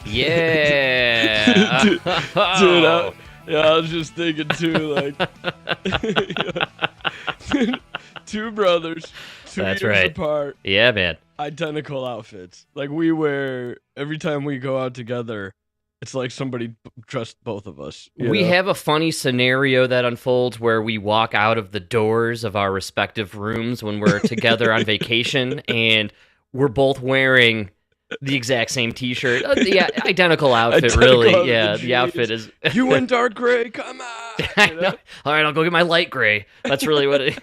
Yeah. dude, I was just thinking too, like, two brothers, 2 years right. apart. Yeah, man. Identical outfits. Like, we wear, every time we go out together, it's like somebody dressed both of us. We have a funny scenario that unfolds where we walk out of the doors of our respective rooms when we're together on vacation, and we're both wearing the exact same T-shirt. The identical outfit, really. Yeah, the outfit is... You went dark gray, come on! I know. All right, I'll go get my light gray. That's really what it...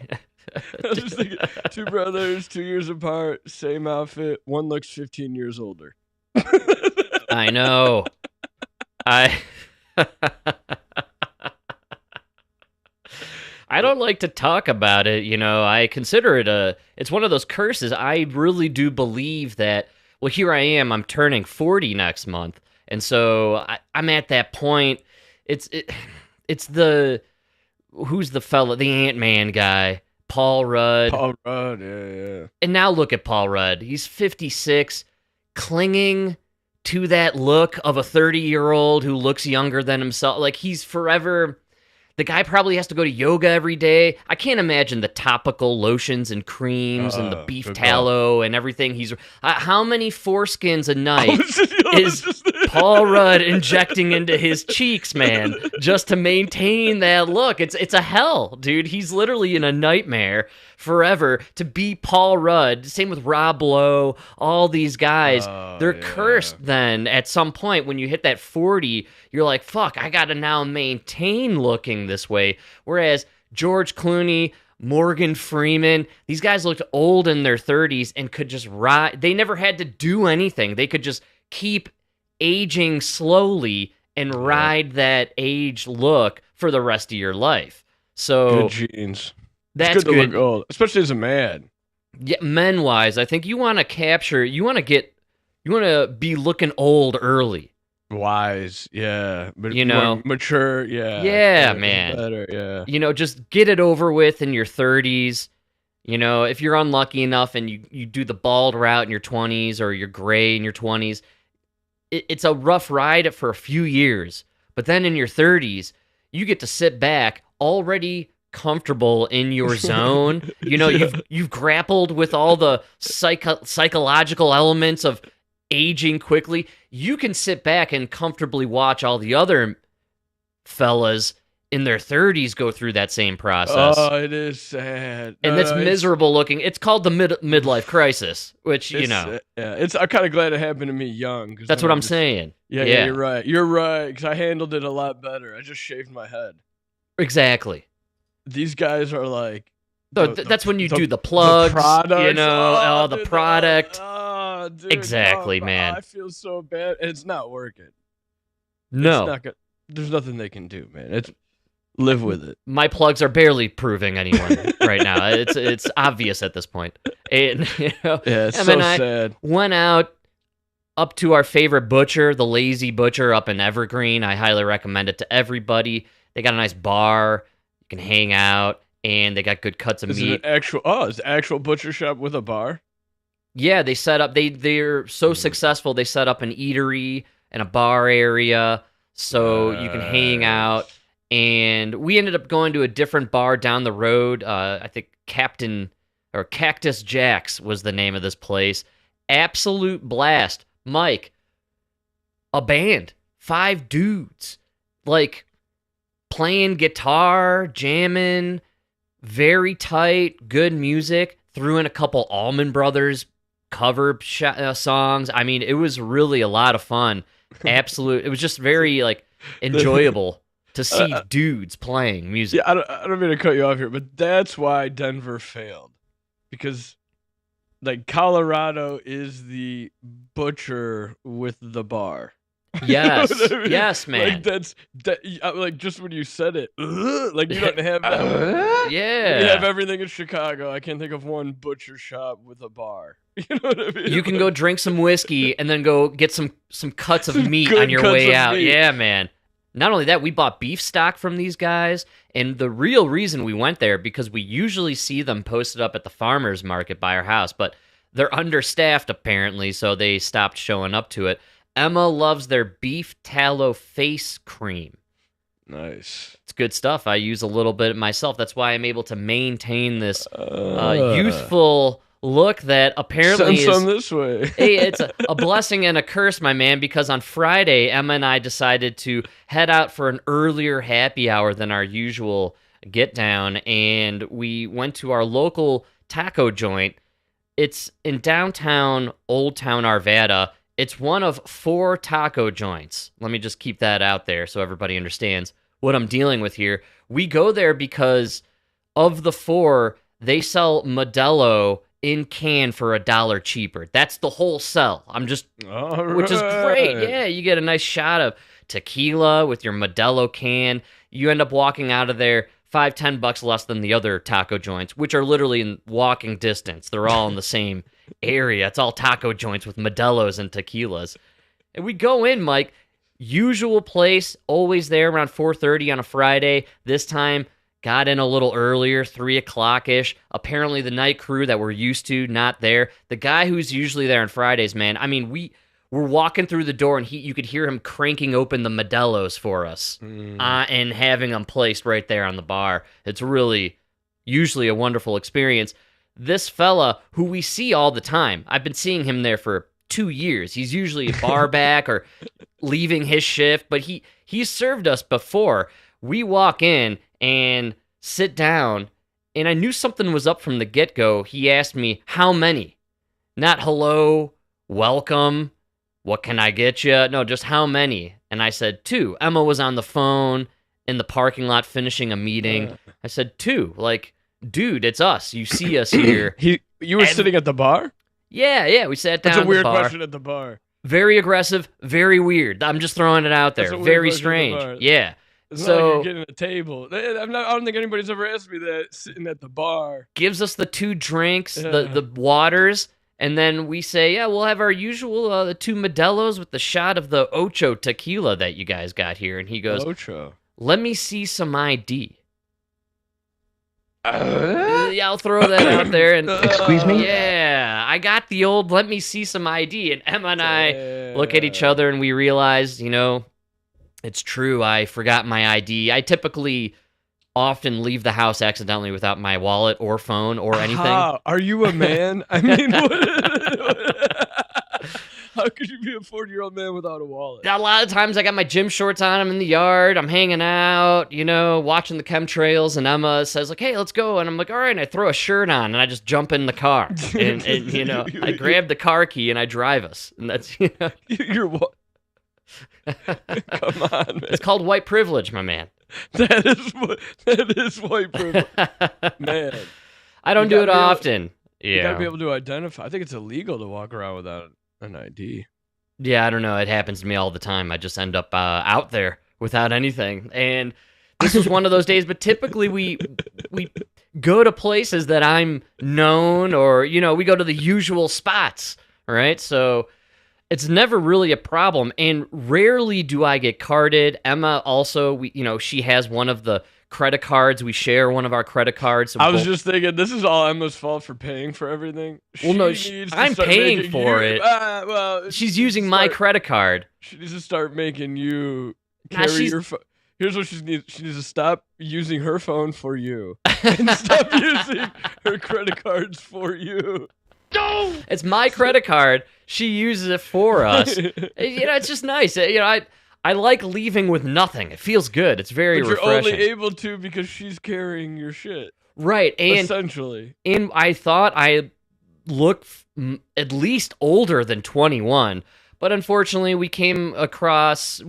I was just thinking, two brothers, 2 years apart, same outfit. One looks 15 years older. I know. I don't like to talk about it, you know. I consider it it's one of those curses. I really do believe that, well, here I am, I'm turning 40 next month. And so I'm at that point. It's the, who's the fella, the Ant-Man guy, Paul Rudd. Paul Rudd, yeah. And now look at Paul Rudd. He's 56, clinging to that look of a 30-year-old who looks younger than himself. Like, he's forever... The guy probably has to go to yoga every day. I can't imagine the topical lotions and creams and the beef tallow and everything. He's how many foreskins a night is Paul Rudd injecting into his cheeks, man, just to maintain that look? It's a hell, dude. He's literally in a nightmare forever to be Paul Rudd. Same with Rob Lowe. All these guys, they're cursed then at some point when you hit that 40, you're like, fuck, I got to now maintain looking this way. Whereas George Clooney, Morgan Freeman, these guys looked old in their 30s and could just ride. They never had to do anything. They could just keep aging slowly and ride that age look for the rest of your life. So good genes. That's it's good good. to look old, especially as a man. Yeah, men-wise, I think you want to be looking old early. Wise, yeah. But you know, mature, yeah. Yeah, man. Better, yeah. You know, just get it over with in your 30s. You know, if you're unlucky enough and you do the bald route in your 20s or you're gray in your 20s, it's a rough ride for a few years. But then in your 30s, you get to sit back already comfortable in your zone. You know, you've grappled with all the psychological elements of aging quickly. You can sit back and comfortably watch all the other fellas in their 30s go through that same process. Oh, it is sad. And that's miserable looking. It's called the midlife crisis, which, you know. Yeah, I'm kind of glad it happened to me young. That's what I'm saying. Yeah, you're right. You're right, because I handled it a lot better. I just shaved my head. Exactly. These guys are like... that's when you do the plugs, you know, the dude, product. Dude, exactly, man. I feel so bad, and it's not working. No. It's not good. There's nothing they can do, man. Live with it. My plugs are barely proving anyone right now. It's obvious at this point. And, you know, yeah, it's so sad. Went out up to our favorite butcher, the Lazy Butcher up in Evergreen. I highly recommend it to everybody. They got a nice bar. You can hang out, and they got good cuts of meat. It's an actual butcher shop with a bar? Yeah, they set up. They're so successful. They set up an eatery and a bar area so you can hang out. And we ended up going to a different bar down the road. I think Cactus Jack's was the name of this place. Absolute blast. Mike, a band, 5 dudes, like playing guitar, jamming, very tight, good music. Threw in a couple Allman Brothers cover songs. I mean, it was really a lot of fun. It was just very like enjoyable to see dudes playing music. Yeah, I don't mean to cut you off here, but that's why Denver failed, because like Colorado is the butcher with the bar. Yes, you know I mean? Yes, man. Like like just when you said it, like you don't have that. Yeah, you have everything in Chicago. I can't think of one butcher shop with a bar. You know what I mean? You can go drink some whiskey and then go get some cuts of meat on your way out. Meat. Yeah, man. Not only that, we bought beef stock from these guys, and the real reason we went there, because we usually see them posted up at the farmer's market by our house, but they're understaffed apparently, so they stopped showing up to it. Emma loves their beef tallow face cream. Nice. It's good stuff. I use a little bit myself. That's why I'm able to maintain this youthful look that apparently send some this way. Hey, it's a blessing and a curse, my man, because on Friday, Emma and I decided to head out for an earlier happy hour than our usual get down, and we went to our local taco joint. It's in downtown Old Town Arvada. It's one of 4 taco joints. Let me just keep that out there so everybody understands what I'm dealing with here. We go there because of the 4, they sell Modelo in can for $1 cheaper. That's the whole sell. Which is great. Yeah, you get a nice shot of tequila with your Modelo can. You end up walking out of there $5-10 less than the other taco joints, which are literally in walking distance. They're all in the same area. It's all taco joints with Modelos and tequilas. And we go in, Mike, usual place, always there around 4:30 on a Friday. This time, got in a little earlier, 3 o'clock-ish. Apparently, the night crew that we're used to, not there. The guy who's usually there on Fridays, man, I mean, we're walking through the door, and you could hear him cranking open the Modelos for us and having them placed right there on the bar. It's really usually a wonderful experience. This fella, who we see all the time, I've been seeing him there for 2 years. He's usually a bar back or leaving his shift, but he's served us before. We walk in and sit down, and I knew something was up from the get-go. He asked me, how many? Not hello, welcome, what can I get you? No, just how many? And I said 2. Emma was on the phone in the parking lot finishing a meeting. I said 2. Like, dude, it's us. You see us here. You were sitting at the bar? Yeah, we sat down That's a at weird the bar. question at the bar. Very aggressive, very weird. I'm just throwing it out there. That's a weird Very question at the bar. strange. Yeah. It's So- not like you're getting a table. I don't think anybody's ever asked me that sitting at the bar. Gives us the 2 drinks, Yeah. the waters, and then we say, yeah, we'll have our usual the 2 Modelos with the shot of the Ocho tequila that you guys got here. And he goes, Ocho. let me see some ID. Yeah, I'll throw that out there. And Excuse me? Yeah, I got the old let me see some ID. And Emma and I look at each other and we realize, it's true. I forgot my ID. I typically often leave the house accidentally without my wallet or phone or anything. Are you a man? I mean, how could you be a 40-year-old man without a wallet? A lot of times I got my gym shorts on. I'm in the yard. I'm hanging out, watching the chemtrails. And Emma says, like, hey, let's go. And I'm like, all right. And I throw a shirt on and I just jump in the car. And I grab the car key and I drive us. And that's, You're what? Come on, man. It's called white privilege, my man. That is white privilege, man. I don't do it often. You gotta be able to identify. I think it's illegal to walk around without an ID. Yeah, I don't know. It happens to me all the time. I just end up out there without anything. And this was one of those days. But typically we go to places that I'm known, or we go to the usual spots, right? So it's never really a problem, and rarely do I get carded. Emma also, she has one of the credit cards. We share one of our credit cards. So I was just thinking, this is all Emma's fault for paying for everything. Well, no, I'm paying for it. Well, she's using my credit card. She needs to start making you carry your phone. Here's what she needs. She needs to stop using her phone for you and stop using her credit cards for you. No! It's my credit card. She uses it for us. It's just nice. I like leaving with nothing. It feels good. It's very refreshing. You're only able to because she's carrying your shit. Right. And essentially. And I thought I looked at least older than 21. But unfortunately, we crossed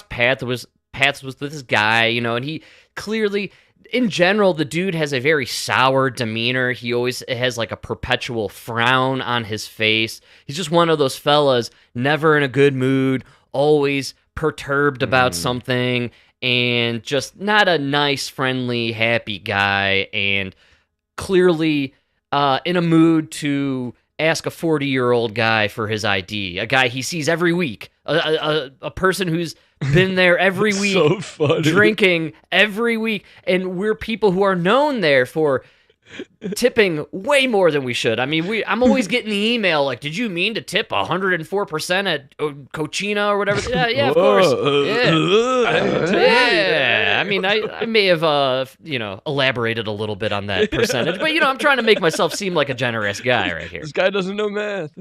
paths with this guy, and he clearly, in general, the dude has a very sour demeanor. He always has like a perpetual frown on his face. He's just one of those fellas, never in a good mood, always perturbed about something, and just not a nice, friendly, happy guy, and clearly in a mood to ask a 40-year-old guy for his ID, a guy he sees every week, a person who's been there every week, so funny. Drinking every week, and we're people who are known there for tipping way more than we should. I mean, I'm always getting the email like, "Did you mean to tip 104% at Cochina or whatever?" Yeah, of course. Yeah. I mean, I may have elaborated a little bit on that percentage, but I'm trying to make myself seem like a generous guy right here. This guy doesn't know math.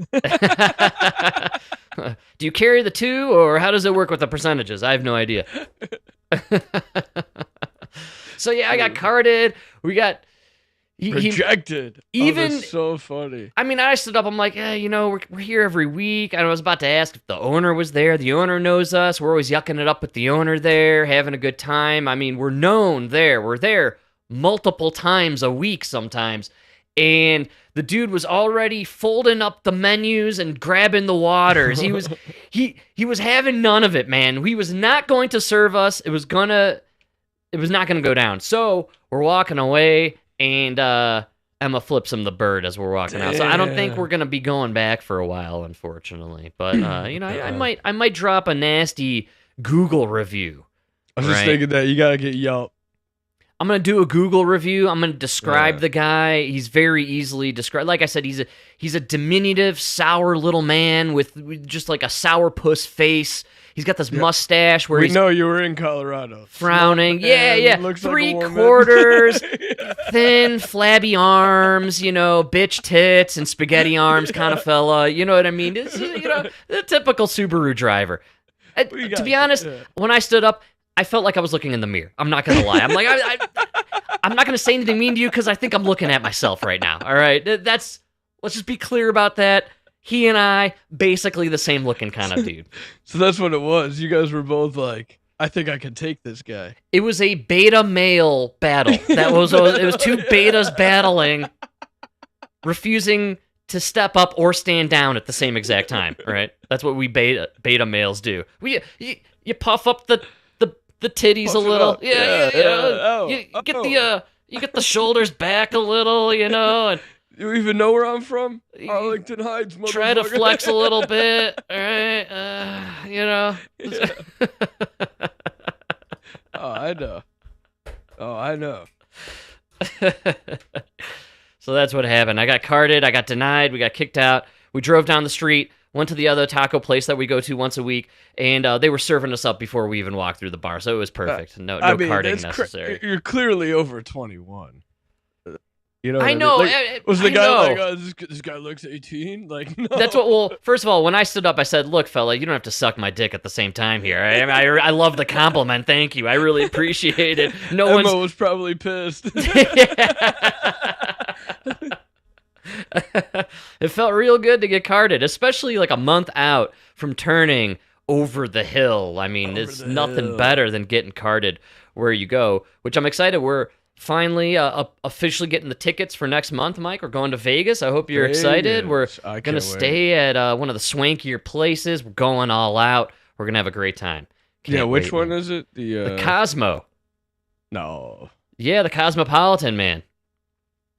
Do you carry the two, or how does it work with the percentages? I have no idea. So yeah, I got carded. We got. Rejected. Even that's so funny. I mean, I stood up. I'm like, we're here every week. I was about to ask if the owner was there. The owner knows us. We're always yucking it up with the owner there, having a good time. I mean, we're known there. We're there multiple times a week sometimes. And the dude was already folding up the menus and grabbing the waters. He was he was having none of it, man. He was not going to serve us. It was not gonna go down. So we're walking away. And Emma flips him the bird as we're walking out. So I don't think we're gonna be going back for a while, unfortunately. But I might drop a nasty Google review. I was just thinking that you gotta get Yelp. I'm gonna do a Google review. I'm gonna describe the guy. He's very easily described. Like I said, he's a diminutive, sour little man with just like a sourpuss face. He's got this mustache where we know you were in Colorado. Frowning. Yeah. Looks 3/4, thin, flabby arms, bitch tits and spaghetti arms kind of fella. You know what I mean? It's, the typical Subaru driver. To be honest, when I stood up, I felt like I was looking in the mirror. I'm not going to lie. I'm like, I'm not going to say anything mean to you because I think I'm looking at myself right now. All right? Let's just be clear about that. He and I, basically the same looking kind of dude. So that's what it was. You guys were both like, I think I can take this guy. It was a beta male battle. It was two betas battling, refusing to step up or stand down at the same exact time, right? That's what we beta males do. You puff up the titties puff a little. You get the shoulders back a little, and you even know where I'm from? Arlington Heights, motherfucker. Try to flex a little bit, all right? Yeah. Oh, I know. So that's what happened. I got carded. I got denied. We got kicked out. We drove down the street, went to the other taco place that we go to once a week, and they were serving us up before we even walked through the bar. So it was perfect. No carding necessary. You're clearly over 21. I know. Was the guy like, oh, this guy looks 18? Like, no. That's what. Well, first of all, when I stood up, I said, "Look, fella, you don't have to suck my dick at the same time here. I love the compliment. Thank you. I really appreciate it." Emma was probably pissed. It felt real good to get carded, especially like a month out from turning over the hill. I mean, it's nothing better than getting carded where you go, which I'm excited. We're finally officially getting the tickets for next month, Mike. We're going to Vegas. I hope you're excited. We're going to stay at one of the swankier places. We're going all out. We're going to have a great time. Which one is it? The Cosmo. No. Yeah, the Cosmopolitan, man.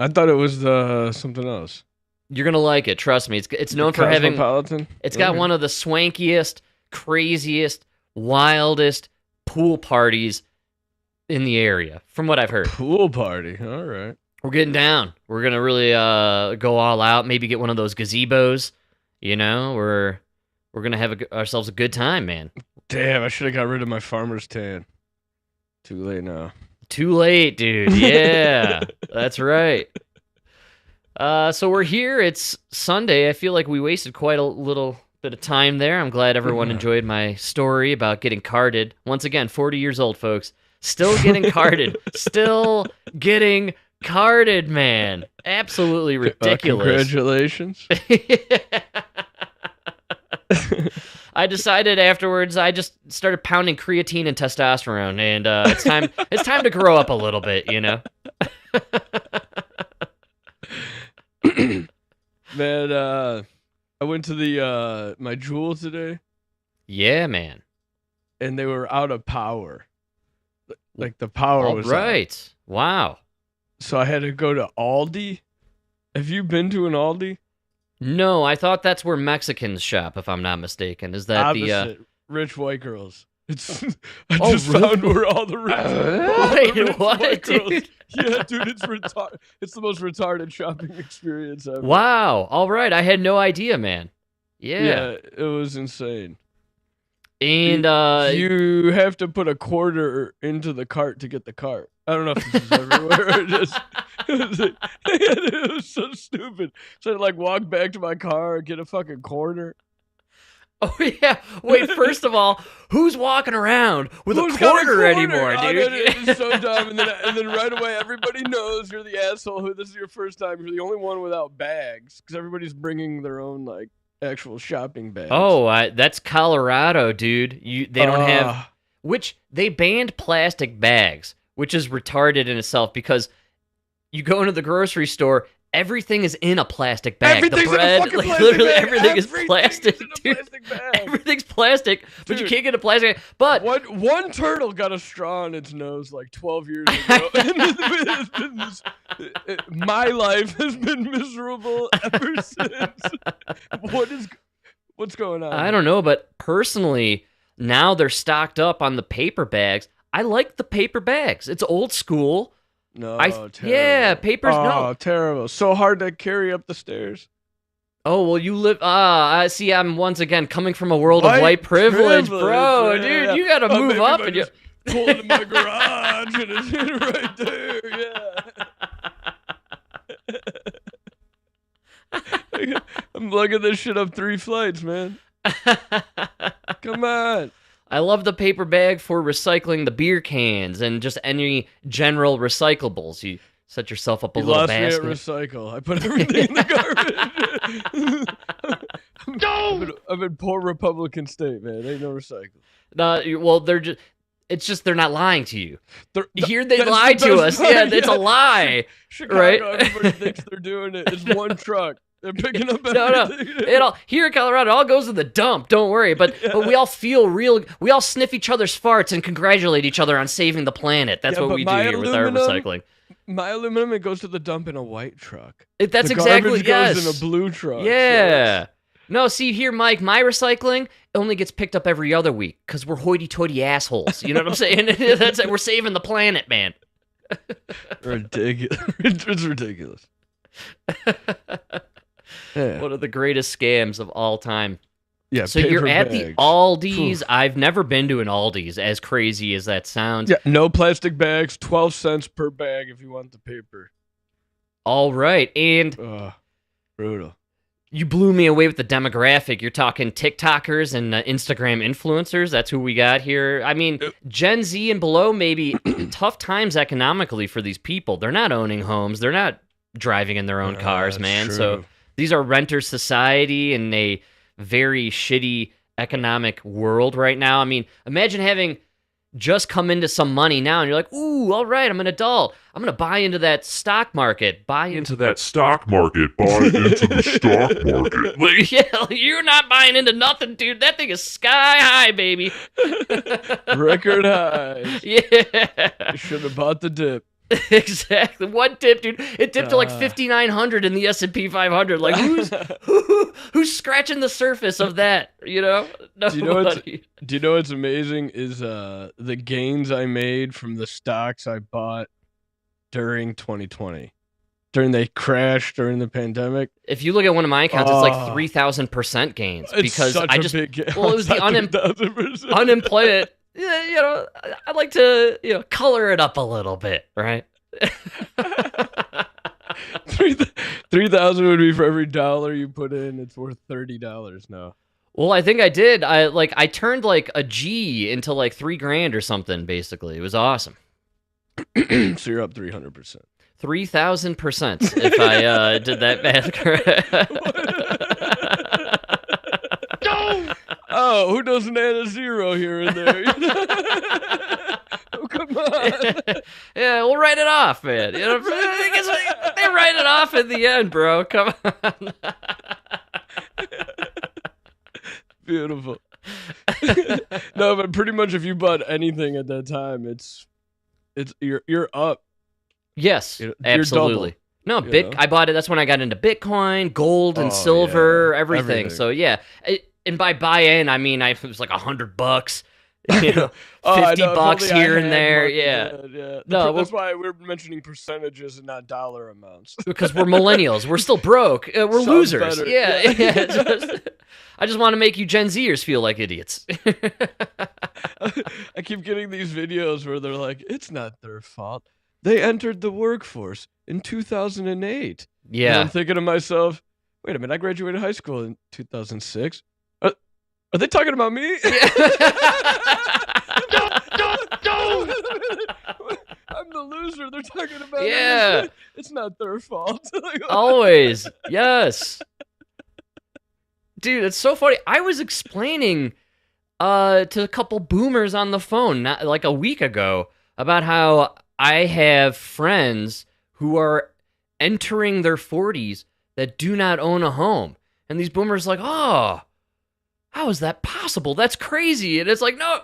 I thought it was something else. You're going to like it. Trust me. It's known for having... Cosmopolitan? It's got one of the swankiest, craziest, wildest pool parties in the area, from what I've heard. Pool party, all right. We're getting down. We're gonna really go all out. Maybe get one of those gazebos. We're gonna have ourselves a good time, man. Damn, I should have got rid of my farmer's tan. Too late now. Too late, dude. Yeah, that's right. So we're here. It's Sunday. I feel like we wasted quite a little bit of time there. I'm glad everyone enjoyed my story about getting carded. Once again, 40 years old, folks. Still getting carded. Still getting carded, man. Absolutely ridiculous. Congratulations. I decided afterwards, I just started pounding creatine and testosterone, and it's time to grow up a little bit, Man, I went to my Jewel today. Yeah, man. And they were out of power. Like the power was right. Out. Wow. So I had to go to Aldi. Have you been to an Aldi? No, I thought that's where Mexicans shop, if I'm not mistaken. Is that opposite, rich white girls? It's I just found where all the Wait, what, dude? Yeah, dude, it's retarded. It's the most retarded shopping experience ever. Wow. All right, I had no idea, man. Yeah, it was insane. And you have to put a quarter into the cart to get the cart. I don't know if this is everywhere. It was so stupid. So I'd like walk back to my car and get a fucking quarter. Oh yeah. Wait, first of all, who's walking around with a quarter anymore, dude? It's so dumb. And then right away, everybody knows you're the asshole who this is your first time. You're the only one without bags because everybody's bringing their own like actual shopping bags. Oh, that's Colorado, dude. They don't have, which they banned plastic bags, which is retarded in itself because you go into the grocery store. Everything is in a plastic bag. The bread, like literally everything is plastic, dude. Everything's plastic, but you can't get a plastic. But one turtle got a straw in its nose like 12 years ago. My life has been miserable ever since. What's going on? I don't know, but personally, now they're stocked up on the paper bags. I like the paper bags. It's old school. No, terrible. Yeah, papers. Oh, terrible! So hard to carry up the stairs. Oh well, you live. I see. I'm once again coming from a world of white privilege, bro. Yeah, dude, you gotta move up and you pull into my garage and it's right there. Yeah. I'm lugging this shit up 3 flights, man. Come on. I love the paper bag for recycling the beer cans and just any general recyclables. You set yourself up a little basket. Me at recycle. I put everything in the garbage. I'm in poor Republican state, man. Ain't no recycle. Well, it's just they're not lying to you. Here they lie to us. Part, yeah, it's a lie. Chicago, right? Everybody thinks they're doing it. It's one truck. They're picking up everything. No. Here in Colorado, it all goes to the dump. Don't worry. But we all feel real. We all sniff each other's farts and congratulate each other on saving the planet. That's what we do here with our recycling. My aluminum, it goes to the dump in a white truck. That's the exactly goes in a blue truck. Yeah. So no, see here, Mike, my recycling only gets picked up every other week because we're hoity-toity assholes. You know what I'm saying? That's it. We're saving the planet, man. Ridiculous. It's ridiculous. Yeah. One of the greatest scams of all time. Yeah. So you're at the Aldi's. I've never been to an Aldi's, as crazy as that sounds. Yeah, no plastic bags, 12 cents per bag if you want the paper. All right, and brutal. You blew me away with the demographic. You're talking TikTokers and Instagram influencers. That's who we got here. I mean, Gen Z and below, maybe tough times economically for these people. They're not owning homes. They're not driving in their own cars, man. True. So these are renter society in a very shitty economic world right now. I mean, imagine having just come into some money now and you're like, ooh, all right, I'm an adult. I'm going to buy into that stock market. Buy into that stock market. Buy into the stock market. Yeah, you're not buying into nothing, dude. That thing is sky high, baby. Record high. Yeah. You should have bought the dip. Exactly. What dip, dude? It dipped to like 5,900 in the S&P 500. Like, who's scratching the surface of that? You know? Nobody. Do you know what's amazing is the gains I made from the stocks I bought during 2020. During the crash, during the pandemic. If you look at one of my accounts, it's like 3,000% gains. Because it was the unemployment. Yeah, you know, I like to, color it up a little bit, right? 3,000 would be for every dollar you put in. It's worth $30 now. Well, I think I did. I turned like a G into like $3,000 or something. Basically, it was awesome. So you're up 300%. 3,000% if I did that math correct. Oh, who doesn't add a zero here and there? Oh, come on. Yeah, we'll write it off, man. You know what I'm saying? They write it off in the end, bro. Come on. Beautiful. No, but pretty much if you bought anything at that time, you're up. Yes, you're absolutely. Double, no, I bought it. That's when I got into Bitcoin, gold, and silver, everything. So yeah. And by buy-in, I mean it was like $100. You know, $50 here and there. Yeah. Yeah. No, that's why we're mentioning percentages and not dollar amounts. Because we're millennials. We're still broke. We're Sounds losers. better. Yeah. I just want to make you Gen Zers feel like idiots. I keep getting these videos where they're like, it's not their fault. They entered the workforce in 2008. Yeah. And I'm thinking to myself, wait a minute, I graduated high school in 2006. Are they talking about me? No. I'm the loser. They're talking about me. Yeah. It's not their fault. Always. Yes. Dude, it's so funny. I was explaining to a couple boomers on the phone like a week ago about how I have friends who are entering their 40s that do not own a home. And these boomers are like, oh, how is that possible? That's crazy. And it's like, no,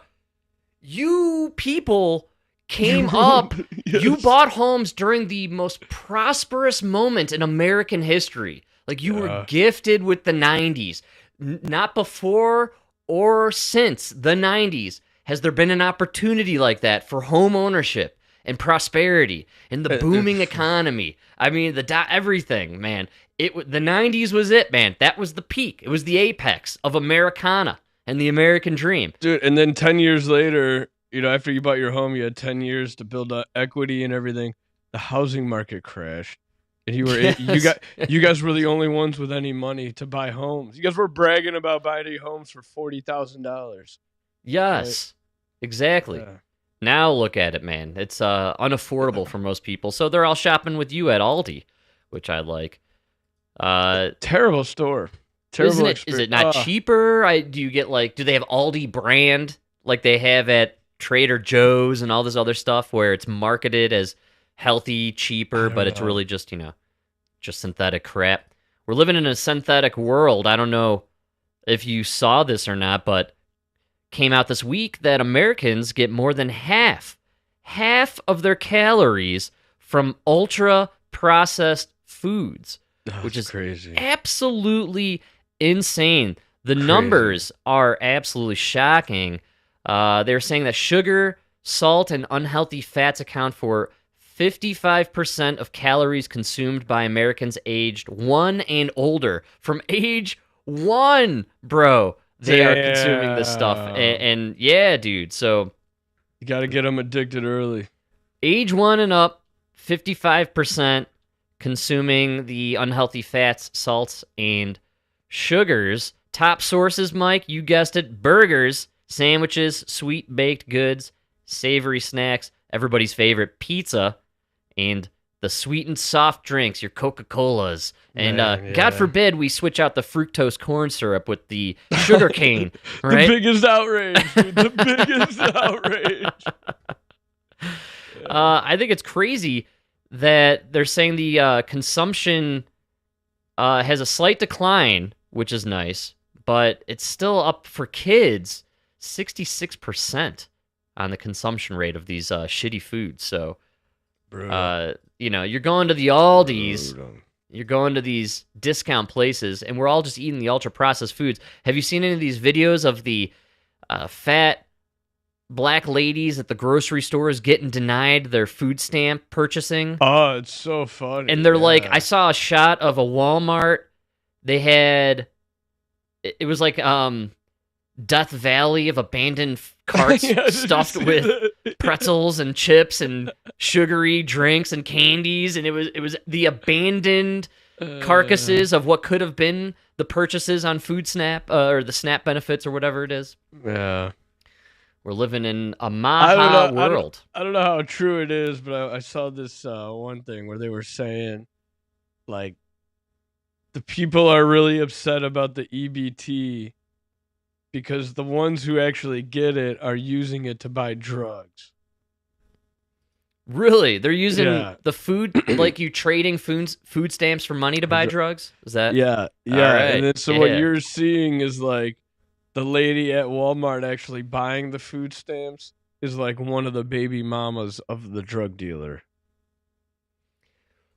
you people came up, Yes. you bought homes during the most prosperous moment in American history. Like, you were gifted with the 90s. Not before or since the 90s has there been an opportunity like that for home ownership and prosperity and the booming economy. I mean, everything, man. The 90s was it, man. That was the peak. It was the apex of Americana and the American dream. Dude, and then 10 years later, after you bought your home, you had 10 years to build up equity and everything. The housing market crashed. And you guys were the only ones with any money to buy homes. You guys were bragging about buying homes for $40,000. Yes, right? Exactly. Yeah. Now look at it, man. It's unaffordable for most people. So they're all shopping with you at Aldi, which I like. Terrible store. Terrible experience. Is it not cheaper? Do they have Aldi brand like they have at Trader Joe's and all this other stuff where it's marketed as healthy, cheaper, but it's really just, just synthetic crap. We're living in a synthetic world. I don't know if you saw this or not, but came out this week that Americans get more than half of their calories from ultra-processed foods, which is crazy. Absolutely insane. The numbers are absolutely shocking. They're saying that sugar, salt, and unhealthy fats account for 55% of calories consumed by Americans aged 1 and older. From age 1, bro, they are consuming this stuff. And yeah, dude, so you got to get them addicted early. Age 1 and up, 55% consuming the unhealthy fats, salts, and sugars. Top sources, Mike, you guessed it, burgers, sandwiches, sweet baked goods, savory snacks, everybody's favorite, pizza, and the sweetened soft drinks, your Coca-Colas. And God forbid we switch out the fructose corn syrup with the sugar cane, right? The biggest outrage, dude, the biggest outrage. I think it's crazy that they're saying the consumption has a slight decline, which is nice, but it's still up for kids, 66% on the consumption rate of these shitty foods. So, you're going to the Aldis, you're going to these discount places, and we're all just eating the ultra-processed foods. Have you seen any of these videos of the fat black ladies at the grocery stores getting denied their food stamp purchasing? Oh, it's so funny. And they're like, I saw a shot of a Walmart. They had, it was like Death Valley of abandoned carts stuffed with pretzels and chips and sugary drinks and candies, and it was the abandoned carcasses of what could have been the purchases on Food Snap or the SNAP benefits or whatever it is. Yeah. We're living in a Maha world. I don't know how true it is, but I saw this one thing where they were saying, like, the people are really upset about the EBT because the ones who actually get it are using it to buy drugs. Really? They're using the food, like you trading food stamps for money to buy drugs? Is that? Yeah. Right. And then so what you're seeing is like the lady at Walmart actually buying the food stamps is like one of the baby mamas of the drug dealer.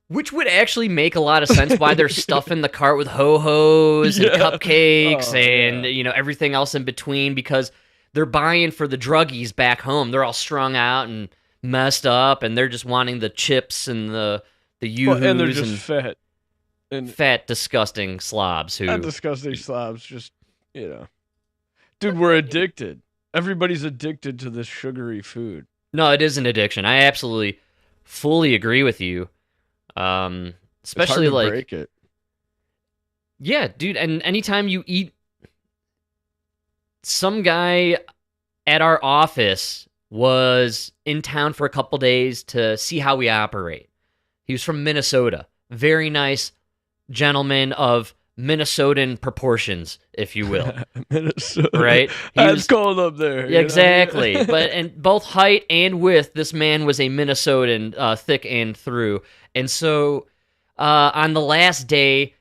Which would actually make a lot of sense why they're stuffing the cart with ho-hos and cupcakes and everything else in between, because they're buying for the druggies back home. They're all strung out and messed up, and they're just wanting the chips and the yoo-hoos and they're just fat. And fat, disgusting slobs who... Not disgusting slobs, just, you know. Dude, we're addicted. Everybody's addicted to this sugary food. No, it is an addiction. I absolutely, fully agree with you. Especially it's hard to like... break it. Yeah, dude, and anytime you eat... Some guy at our office was in town for a couple days to see how we operate. He was from Minnesota. Very nice gentleman of Minnesotan proportions, if you will. Minnesota. Right? It's cold up there. Yeah, exactly. But and both height and width, this man was a Minnesotan, thick and through. And so on the last day,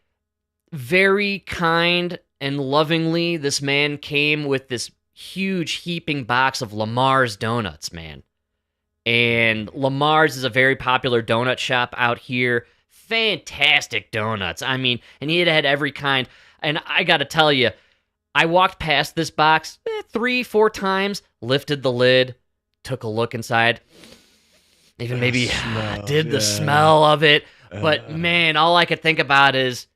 very kind and lovingly, this man came with this huge heaping box of Lamar's donuts, man. And Lamar's is a very popular donut shop out here. Fantastic donuts. I mean, and he had every kind. And I got to tell you, I walked past this box 3-4 times, lifted the lid, took a look inside, even maybe did the smell of it. But man, all I could think about is,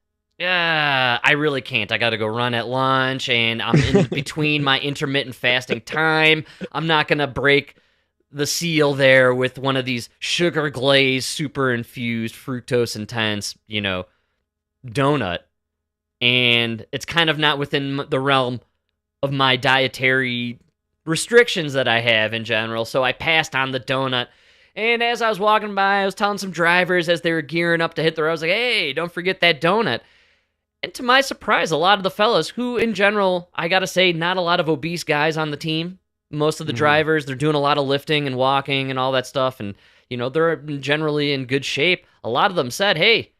I really can't. I got to go run at lunch, and I'm in between my intermittent fasting time. I'm not going to break the seal there with one of these sugar glazed, super infused, fructose intense, donut. And it's kind of not within the realm of my dietary restrictions that I have in general. So I passed on the donut. And as I was walking by, I was telling some drivers as they were gearing up to hit the road, I was like, hey, don't forget that donut. And to my surprise, a lot of the fellas who, in general, I got to say, not a lot of obese guys on the team. Most of the drivers, they're doing a lot of lifting and walking and all that stuff. And, they're generally in good shape. A lot of them said, hey,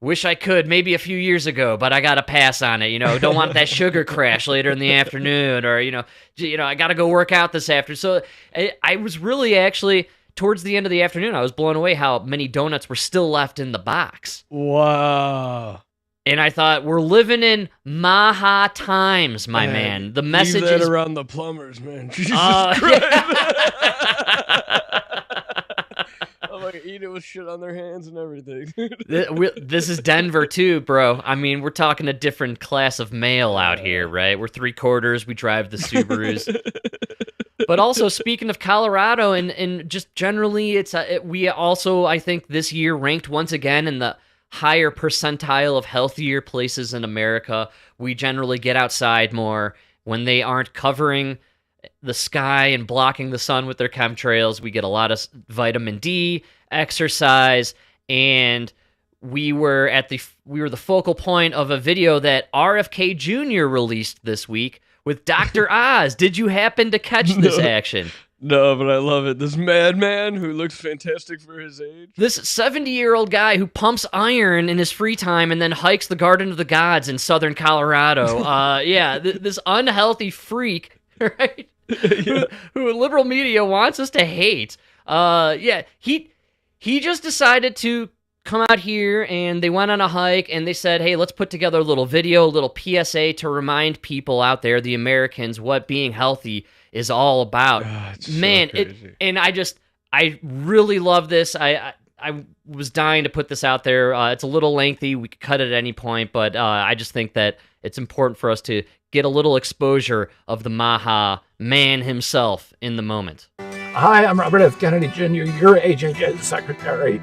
wish I could maybe a few years ago, but I got to pass on it. Don't want that sugar crash later in the afternoon, or, I got to go work out this afternoon. So I was really actually, towards the end of the afternoon, I was blown away how many donuts were still left in the box. Wow. And I thought, we're living in Maha times, my man. The message leave that is around the plumbers, man. Jesus Christ. I'm like, eat it with shit on their hands and everything. This is Denver too, bro. I mean, we're talking a different class of male out here, right? We're 3/4. We drive the Subarus. But also, speaking of Colorado and just generally, we also, I think, this year ranked once again in the higher percentile of healthier places in America. We generally get outside more when they aren't covering the sky and blocking the sun with their chemtrails. We get a lot of vitamin D, exercise, and we were the focal point of a video that RFK Jr. released this week with Dr. Oz. Did you happen to catch this action? No, but I love it. This madman who looks fantastic for his age. This 70-year-old guy who pumps iron in his free time and then hikes the Garden of the Gods in southern Colorado. This unhealthy freak, right? Yeah. Who liberal media wants us to hate. He just decided to come out here, and they went on a hike, and they said, hey, let's put together a little video, a little PSA to remind people out there, the Americans, what being healthy is all about. Man, so crazy. I really love this. I was dying to put this out there. It's a little lengthy. We could cut it at any point, but I just think that it's important for us to get a little exposure of the Maha man himself in the moment. Hi, I'm Robert F. Kennedy Jr., your HHS secretary.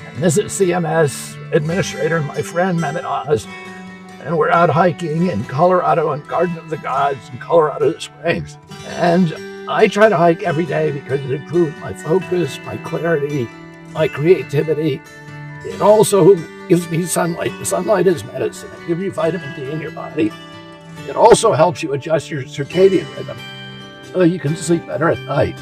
And this is CMS administrator, my friend Mehmet Oz. And we're out hiking in Colorado and Garden of the Gods in Colorado Springs. And I try to hike every day because it improves my focus, my clarity, my creativity. It also gives me sunlight. The sunlight is medicine. It gives you vitamin D in your body. It also helps you adjust your circadian rhythm so you can sleep better at night.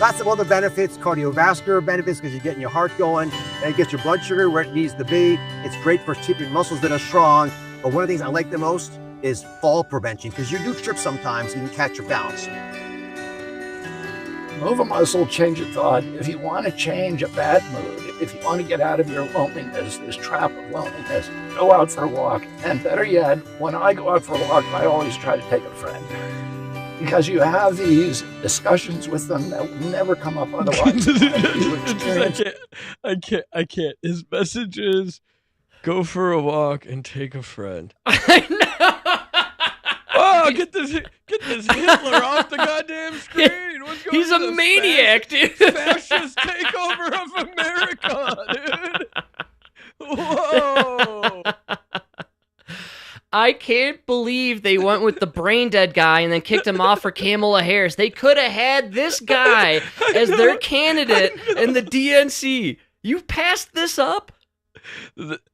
Lots of other benefits, cardiovascular benefits because you're getting your heart going, and it gets your blood sugar where it needs to be. It's great for keeping muscles that are strong. But one of the things I like the most is fall prevention, because you do trip sometimes and you catch your balance. Move a muscle, change a thought. If you want to change a bad mood, if you want to get out of your loneliness, this trap of loneliness, go out for a walk. And better yet, when I go out for a walk, I always try to take a friend. because you have these discussions with them that will never come up otherwise. You experience I can't. His message is, go for a walk and take a friend. I know. Oh, get this Hitler off the goddamn screen. What's going He's a on? maniac, dude. Fascist takeover of America, dude. Whoa. I can't believe they went with the brain dead guy and then kicked him off for Kamala Harris. They could have had this guy as their candidate in the DNC. You passed this up?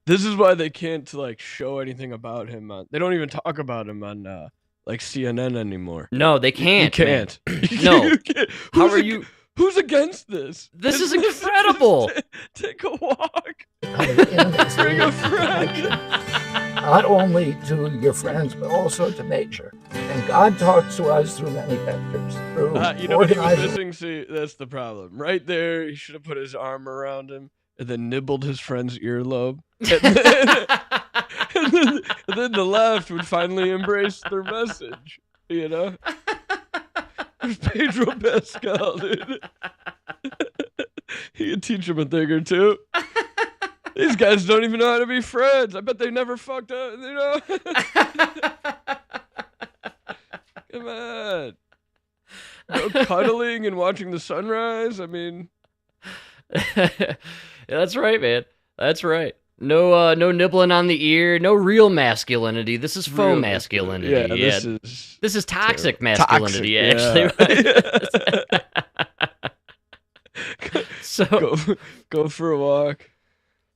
This is why they can't like show anything about him. They don't even talk about him on like CNN anymore. No, they can't. You can't. No. You can't. How are you? Who's against this? This is incredible. Take a walk. Bring a friend. Not only to your friends, but also to nature. And God talks to us through many vectors. Through You know what he was organizing. missing? See, that's the problem. Right there, he should have put his arm around him and then nibbled his friend's earlobe. And then the left would finally embrace their message. You know? There's Pedro Pascal, dude. He could teach him a thing or two. These guys don't even know how to be friends. I bet they never fucked up, you know? Come on. No cuddling and watching the sunrise. I mean, That's right, man. That's right. No nibbling on the ear. No real masculinity. This is faux real masculinity. Yeah, This is toxic terrible. masculinity, Toxic, actually. So go for a walk.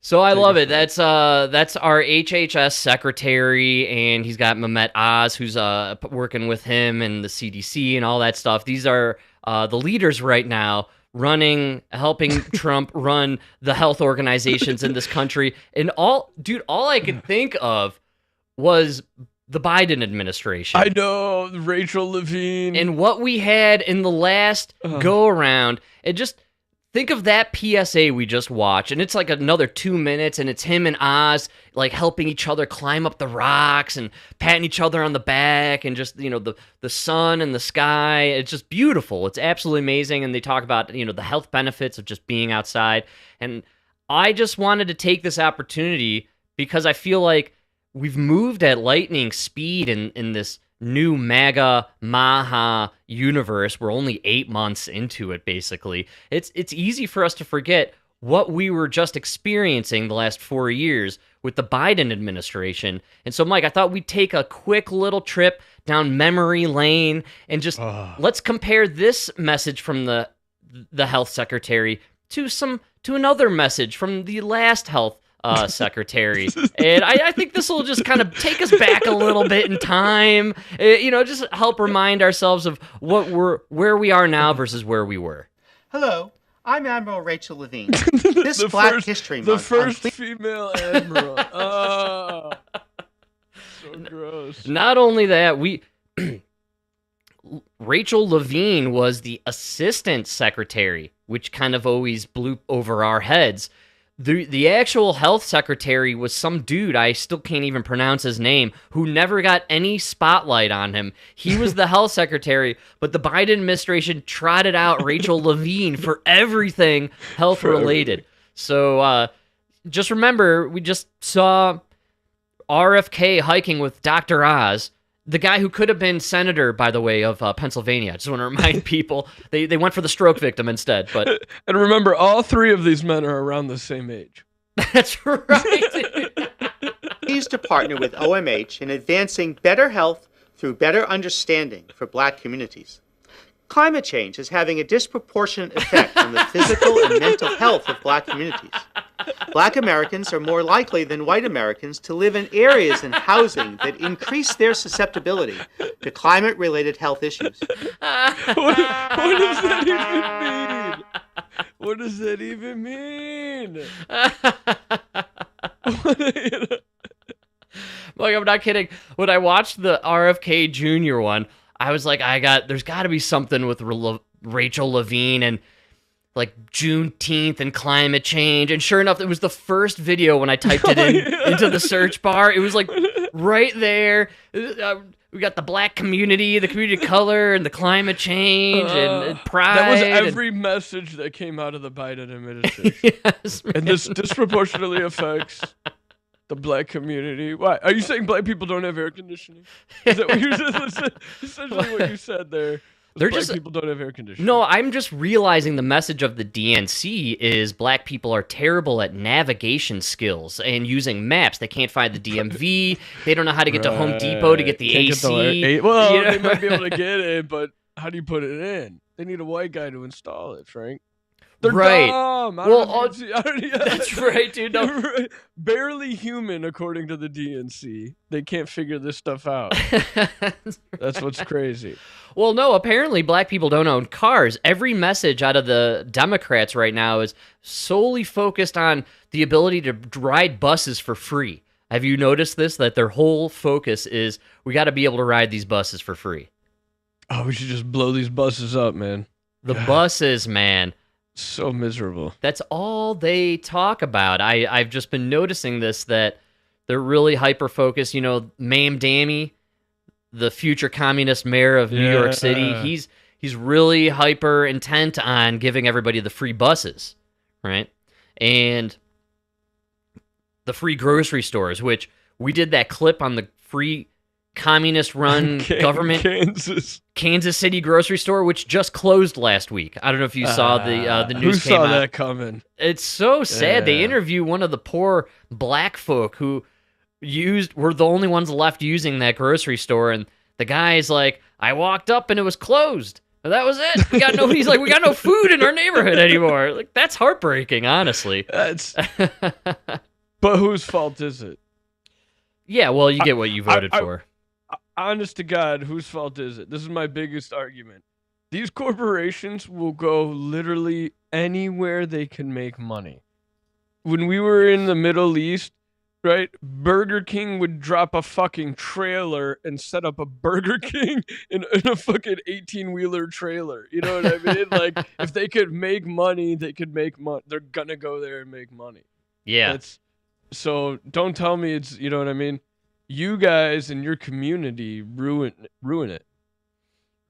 So I Take love a it. That's our HHS secretary, and he's got Mehmet Oz, who's working with him and the CDC and all that stuff. These are the leaders right now helping Trump run the health organizations in this country. And all I could think of was the Biden administration. I know, Rachel Levine. And what we had in the last go around, and just think of that PSA we just watched, and it's like another 2 minutes, and it's him and Oz like helping each other climb up the rocks and patting each other on the back, and just, you know, the sun and the sky. It's just beautiful. It's absolutely amazing. And they talk about, you know, the health benefits of just being outside. And I just wanted to take this opportunity because I feel like we've moved at lightning speed in this new MAGA Maha universe. We're only 8 months into it, basically. It's easy for us to forget what we were just experiencing the last 4 years with the Biden administration. And so, Mike, I thought we'd take a quick little trip down memory lane and just let's compare this message from the health secretary to another message from the last health secretary. And I think this will just kind of take us back a little bit in time, you know, just help remind ourselves of where we are now versus where we were. Hello, I'm Admiral Rachel Levine. This Black History Month, the first female admiral. Oh, so gross. Not only that, Rachel Levine was the assistant secretary, which kind of always blew over our heads. The actual health secretary was some dude, I still can't even pronounce his name, who never got any spotlight on him. He was the health secretary, but the Biden administration trotted out Rachel Levine for everything health-related. So just remember, we just saw RFK hiking with Dr. Oz, the guy who could have been senator, by the way, of Pennsylvania. I just want to remind people, they went for the stroke victim instead. But and remember, all three of these men are around the same age. That's right. pleased to partner with OMH in advancing better health through better understanding for Black communities. Climate change is having a disproportionate effect on the physical and mental health of Black communities. Black Americans are more likely than white Americans to live in areas and housing that increase their susceptibility to climate-related health issues. What does that even mean? What does that even mean? Like, I'm not kidding. When I watched the RFK Jr. one, I was like, there's got to be something with Rachel Levine and like Juneteenth and climate change. And sure enough, it was the first video when I typed it into the search bar. It was like right there. we got the black community, the community of color, and the climate change and pride. That was every message that came out of the Biden administration. Yes, and this disproportionately affects the black community. Why? Are you saying black people don't have air conditioning? Is that what you're essentially what you said there? They're black just people don't have air conditioning. No, I'm just realizing the message of the DNC is black people are terrible at navigation skills and using maps. They can't find the DMV. They don't know how to get to Home Depot to get the Can't AC. Get well, you know? they might be able to get it, but how do you put it in? They need a white guy to install it, Frank. They're right. dumb. That's right, dude. No. Barely human, according to the DNC. They can't figure this stuff out. That's what's crazy. Well, no, apparently black people don't own cars. Every message out of the Democrats right now is solely focused on the ability to ride buses for free. Have you noticed this? That their whole focus is, we got to be able to ride these buses for free. Oh, we should just blow these buses up, man. The buses, man. So miserable. That's all they talk about. I've just been noticing this, that they're really hyper-focused. You know, Mamdami, the future communist mayor of New York City, he's really hyper-intent on giving everybody the free buses, right? And the free grocery stores, which we did that clip on the free communist-run government Kansas City grocery store, which just closed last week. I don't know if you saw the news. Who came saw out. that coming? It's so sad. They interview one of the poor black folk who were the only ones left using that grocery store, and the guy's like, I walked up and it was closed. And that was it. He's like, we got no food in our neighborhood anymore. Like, that's heartbreaking, honestly. But whose fault is it? Yeah, well, you get what you voted for. Honest to God, whose fault is it? This is my biggest argument. These corporations will go literally anywhere they can make money. When we were in the Middle East, right, Burger King would drop a fucking trailer and set up a Burger King in a fucking 18-wheeler trailer. You know what I mean? Like, if they could make money, they could make money. They're gonna go there and make money. Yeah. So don't tell me it's, you know what I mean? You guys and your community ruin it.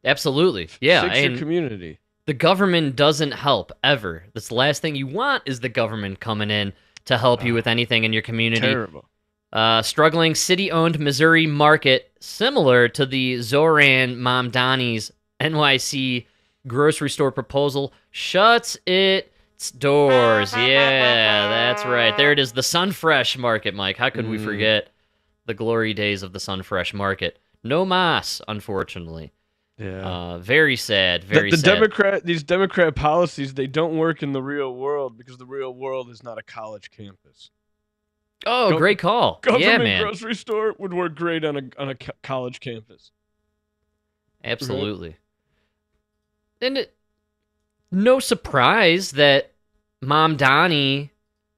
Absolutely. Yeah. Fix your community. The government doesn't help, ever. That's the last thing you want, is the government coming in to help you with anything in your community. Terrible. Struggling city-owned Missouri market, similar to the Zohran Mamdami's NYC grocery store proposal, shuts its doors. Yeah, that's right. There it is, the Sunfresh Market, Mike. How could we forget the glory days of the Sunfresh Market? No mas, unfortunately. Yeah. Very sad. Very sad. These Democrat policies, they don't work in the real world because the real world is not a college campus. Oh, great call. Government grocery store would work great on a college campus. Absolutely. And no surprise that Mamdami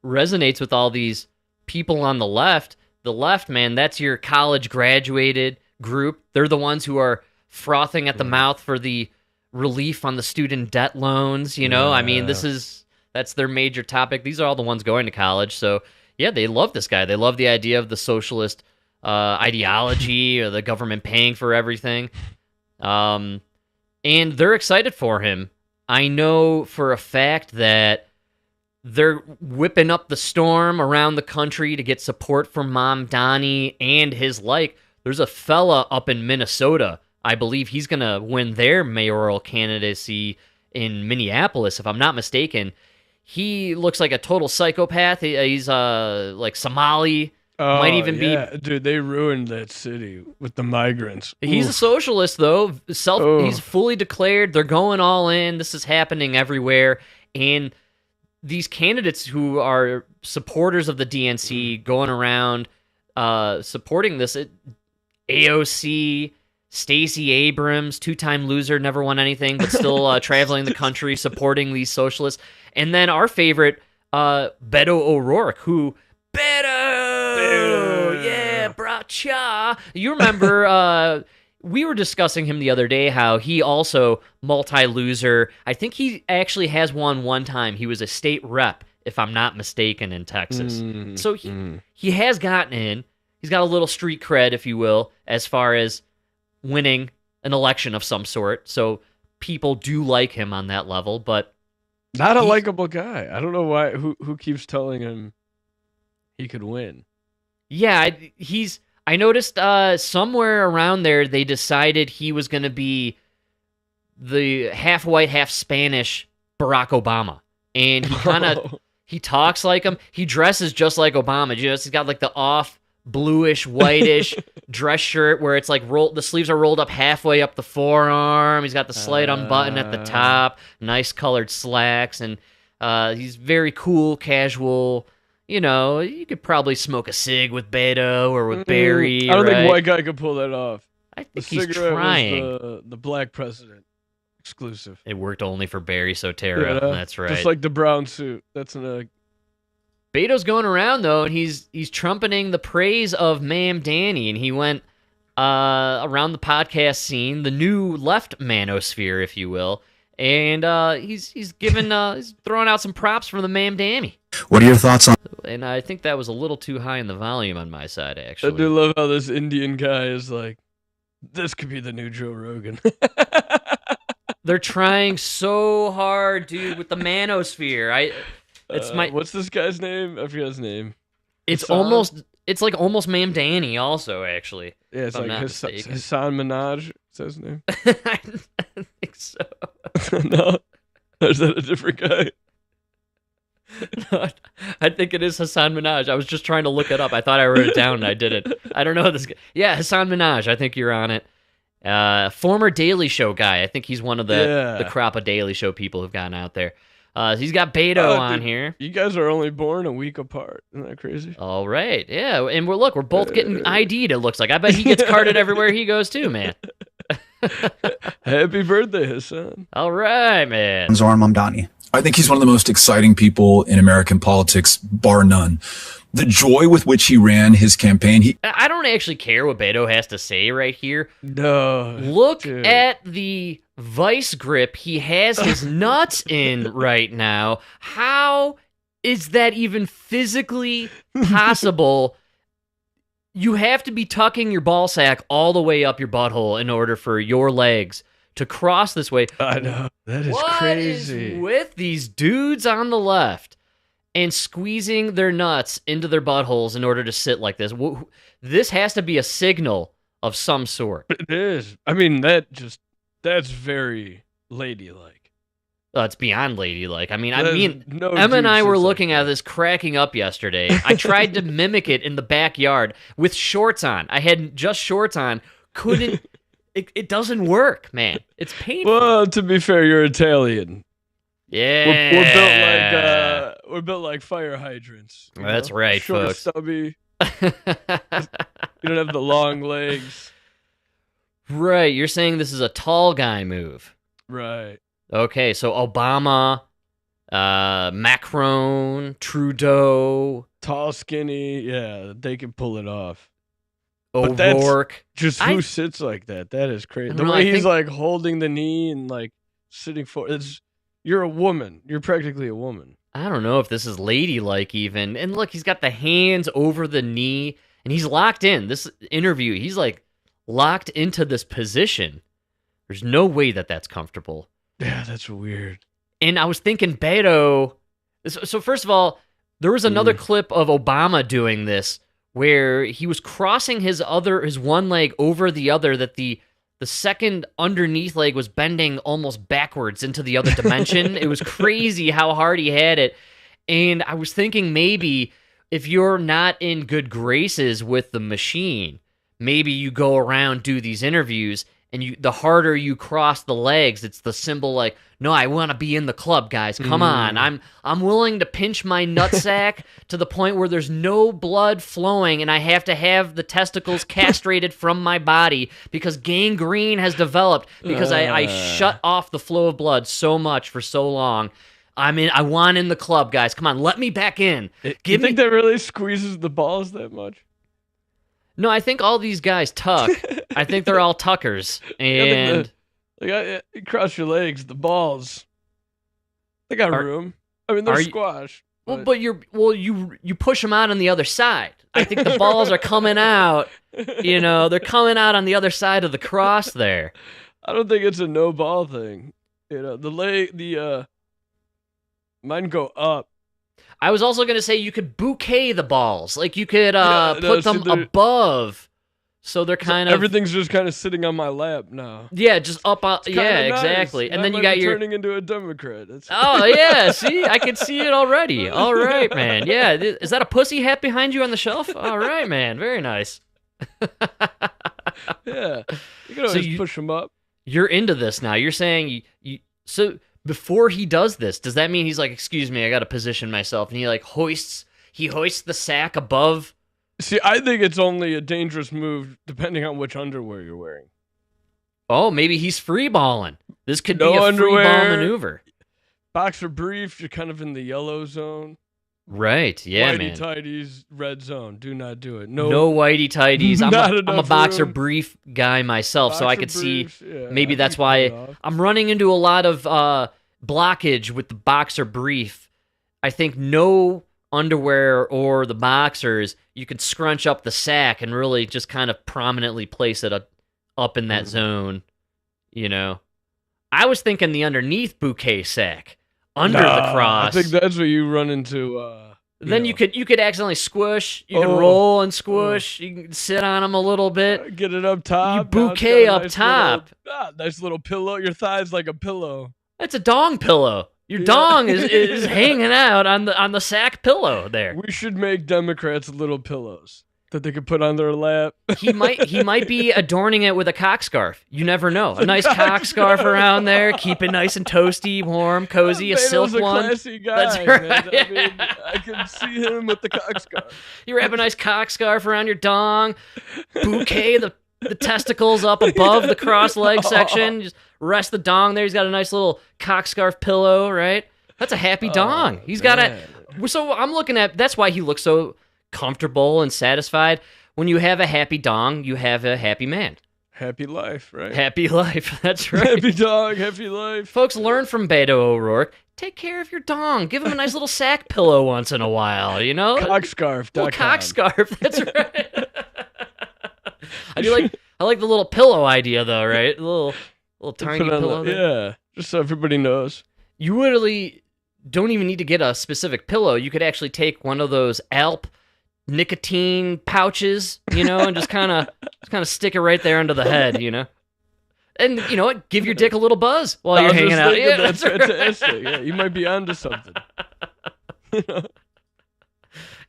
resonates with all these people on the left. The left, man, that's your college graduated group. They're the ones who are frothing at the mouth for the relief on the student debt loans. You know, I mean, that's their major topic. These are all the ones going to college. So, yeah, they love this guy. They love the idea of the socialist ideology or the government paying for everything. And they're excited for him. I know for a fact that they're whipping up the storm around the country to get support from Mamdami and his like. There's a fella up in Minnesota. I believe he's going to win their mayoral candidacy in Minneapolis, if I'm not mistaken. He looks like a total psychopath. He's like Somali. Oh, might even be. Dude, they ruined that city with the migrants. He's a socialist, though. He's fully declared. They're going all in. This is happening everywhere. And these candidates who are supporters of the DNC going around supporting this, AOC, Stacey Abrams, two-time loser, never won anything, but still traveling the country supporting these socialists. And then our favorite, Beto O'Rourke, who... Beto! Yeah, bracha! You remember... we were discussing him the other day, how he also multi-loser. I think he actually has won one time. He was a state rep, if I'm not mistaken, in Texas. So he has gotten in. He's got a little street cred, if you will, as far as winning an election of some sort, so people do like him on that level, but not a likable guy. I don't know why. Who keeps telling him he could win? Yeah, I noticed somewhere around there they decided he was going to be the half white, half Spanish Barack Obama, and he kind of he talks like him. He dresses just like Obama. He's got like the off bluish, whitish dress shirt where it's like the sleeves are rolled up halfway up the forearm. He's got the slight unbutton at the top, nice colored slacks, and he's very cool, casual. You know, you could probably smoke a cig with Beto or with Barry. I don't right? think white guy could pull that off. I think The he's cigarette trying. was the black president exclusive. It worked only for Barry Soetoro. Yeah, That's right. Just like the brown suit. That's Beto's going around though, and he's trumpeting the praise of Mamdani, and he went around the podcast scene, the new left manosphere, if you will, and he's giving he's throwing out some props for the Mamdani. What are your thoughts on? And I think that was a little too high in the volume on my side, I actually. do love how this Indian guy is like, this could be the new Joe Rogan. They're trying so hard, dude, with the manosphere. What's this guy's name? I forget his name. It's Hassan? like almost Mamdani also, actually. Yeah, it's if I'm like not Hassan mistaken. Minaj. Is that his name? I think so. No, or is that a different guy? No, I think it is Hassan Minaj. I was just trying to look it up. I thought I wrote it down and I didn't. I don't know this guy. Yeah, Hassan Minaj. I think you're on it. Former Daily Show guy. I think he's one of the crop of Daily Show people who've gotten out there. He's got Beto on here. You guys are only born a week apart. Isn't that crazy? All right. Yeah, and we're both getting ID'd, it looks like. I bet he gets carded everywhere he goes too, man. Happy birthday, Hassan. All right, man. Zohran Mamdani. I think he's one of the most exciting people in American politics, bar none. The joy with which he ran his campaign. I don't actually care what Beto has to say right here. No. Look at the vice grip he has his nuts in right now. How is that even physically possible? You have to be tucking your ball sack all the way up your butthole in order for your legs to cross this way. I know. That is crazy. What is with these dudes on the left and squeezing their nuts into their buttholes in order to sit like this? This has to be a signal of some sort. It is. I mean, that's very ladylike. It's beyond ladylike. I mean, No Emma and I dude were sits looking like at that. this cracking up yesterday. I tried to mimic it in the backyard with shorts on. I had just shorts on. Couldn't. It doesn't work, man. It's painful. Well, to be fair, you're Italian. Yeah. We're built like fire hydrants. you That's know? right, Short, folks. stubby. You don't have the long legs. Right. You're saying this is a tall guy move. Right. Okay, so Obama, Macron, Trudeau, Tall, skinny. Yeah, they can pull it off. But that's O'Rourke. Just who sits like that? That is crazy. I The don't know, way I he's think- like holding the knee and like sitting you're a woman. You're practically a woman. I don't know if this is ladylike even. And look, he's got the hands over the knee and he's locked in. This interview, he's like locked into this position. There's no way that that's comfortable. Yeah, that's weird. And I was thinking Beto. So first of all, there was another clip of Obama doing this where he was crossing his one leg over the other, that the second underneath leg was bending almost backwards into the other dimension. It was crazy how hard he had it. And I was thinking maybe if you're not in good graces with the machine, maybe you go around, do these interviews, and the harder you cross the legs, it's the symbol like, no, I want to be in the club, guys. Come on. I'm willing to pinch my nutsack to the point where there's no blood flowing and I have to have the testicles castrated from my body because gangrene has developed because I shut off the flow of blood so much for so long. I want in the club, guys. Come on, let me back in. You think that really squeezes the balls that much? No, I think all these guys tuck. I think they're all tuckers. And you cross your legs, the balls. They got room. I mean, they're squash. But you push them out on the other side. I think the balls are coming out. They're coming out on the other side of the cross there. I don't think it's a no ball thing. Mine go up. I was also gonna say you could bouquet the balls, like you could put them above, so they're kind of everything's just kind of sitting on my lap now. Yeah, just up. Yeah, nice. exactly. And I then you might got be your turning into a Democrat. Oh yeah, see, I can see it already. All right, man. Yeah, is that a pussy hat behind you on the shelf? All right, man. Very nice. Yeah, you can always push them up. You're into this now. You're saying so. Before he does this, does that mean he's like, excuse me, I got to position myself, and he like hoists the sack above? See, I think it's only a dangerous move depending on which underwear you're wearing. Oh, maybe he's freeballing. This could be a freeball maneuver. Boxer briefs, you're kind of in the yellow zone. Right, yeah, Whitey man. tighties, red zone. Do not do it. No whitey tighties. I'm a boxer room. brief guy myself, Boxer so I could briefs, see yeah, maybe that's why I'm running into a lot of blockage with the boxer brief. I think no underwear or the boxers, you can scrunch up the sack and really just kind of prominently place it up in that zone. I was thinking the underneath bouquet sack. Under the cross. I think that's where you run into. Then you could accidentally squish. You can roll and squish. You can sit on them a little bit. Get it up top. You bouquet up top. Nice little pillow. Your thigh's like a pillow. That's a dong pillow. Your dong is hanging out on the sack pillow there. We should make Democrats little pillows that they could put on their lap. He might be adorning it with a cock scarf. You never know. A nice cock scarf around there, keep it nice and toasty, warm, cozy, a silk one. Classy guy, that's right. Man. I mean, I can see him with the cock scarf. You wrap a nice cock scarf around your dong, bouquet the testicles up above the cross leg section. Just rest the dong there. He's got a nice little cock scarf pillow, right? That's a happy dong. He's got So I'm looking at. That's why he looks so comfortable and satisfied. When you have a happy dong, you have a happy man. Happy life, right? Happy life. That's right. Happy dong, happy life. Folks, learn from Beto O'Rourke. Take care of your dong. Give him a nice little sack pillow once in a while. Cockscarf. Little cock scarf. That's right. I like the little pillow idea though, right? A little tiny pillow. Yeah, just so everybody knows. You literally don't even need to get a specific pillow. You could actually take one of those Alp nicotine pouches, and just kind of stick it right there under the head, And you know what? Give your dick a little buzz while you're hanging out. Yeah, that's fantastic. Right. Yeah, you might be onto something.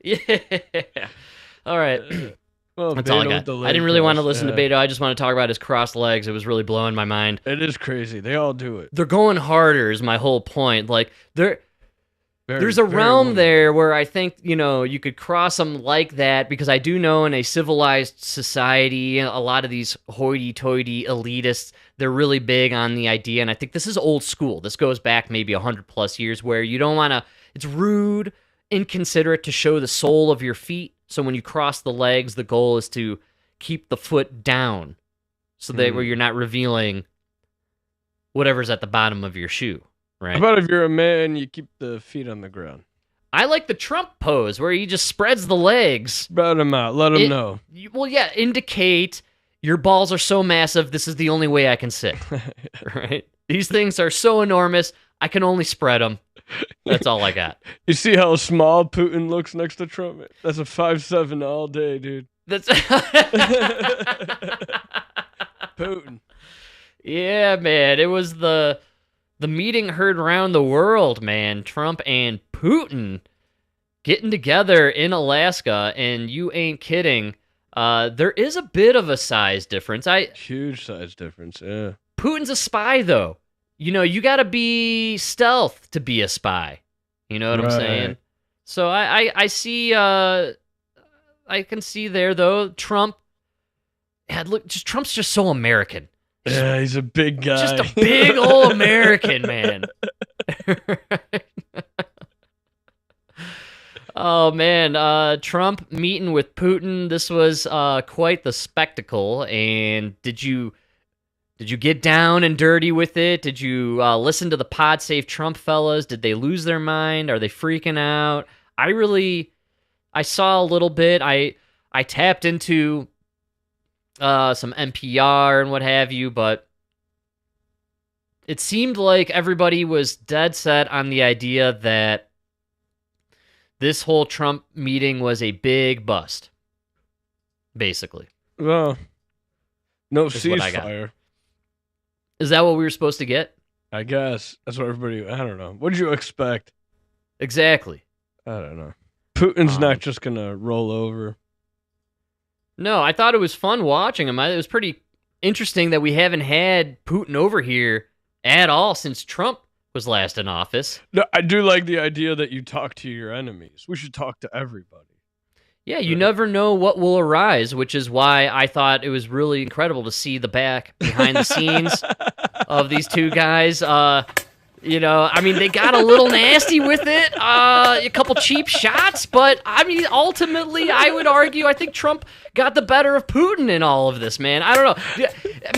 Yeah. All right. Well, that's all I got. I didn't really want to listen to Beto. I just want to talk about his crossed legs. It was really blowing my mind. It is crazy. They all do it. They're going harder is my whole point. Like, there's a realm there where I think, you could cross them like that, because I do know in a civilized society, a lot of these hoity-toity elitists, they're really big on the idea, and I think this is old school. This goes back maybe 100+ years, where you don't want to, it's rude, inconsiderate to show the sole of your feet. So when you cross the legs, the goal is to keep the foot down, so that where you're not revealing whatever's at the bottom of your shoe. Right. How about if you're a man, you keep the feet on the ground? I like the Trump pose where he just spreads the legs. Spread them out. Let them know. Well, yeah, indicate your balls are so massive, this is the only way I can sit. Right? These things are so enormous, I can only spread them. That's all I got. You see how small Putin looks next to Trump? That's a 5'7" all day, dude. That's Putin. Yeah, man. It was the meeting heard around the world, man. Trump and Putin getting together in Alaska, and you ain't kidding. There is a bit of a size difference. Huge size difference, yeah. Putin's a spy, though. You got to be stealth to be a spy. You know what I'm saying? So I see. I can see there though. Trump. Trump's just so American. Yeah, he's a big guy. Just a big old American man. Oh man, Trump meeting with Putin. This was quite the spectacle. And did you Did you get down and dirty with it? Did you listen to the Pod Save Trump fellas? Did they lose their mind? Are they freaking out? I saw a little bit. I tapped into some NPR and what have you, but it seemed like everybody was dead set on the idea that this whole Trump meeting was a big bust, basically. Well, no Is what I got. ceasefire. Is that what we were supposed to get? I guess that's what everybody. I don't know. What did you expect? Exactly. I don't know. Putin's not just gonna roll over. No, I thought it was fun watching him. It was pretty interesting that we haven't had Putin over here at all since Trump was last in office. No, I do like the idea that you talk to your enemies. We should talk to everybody. Yeah, you never know what will arise, which is why I thought it was really incredible to see the back behind the scenes of these two guys. You know, I mean, they got a little nasty with it, a couple cheap shots, but I mean, ultimately, I would argue, I think Trump got the better of Putin in all of this, man. I don't know.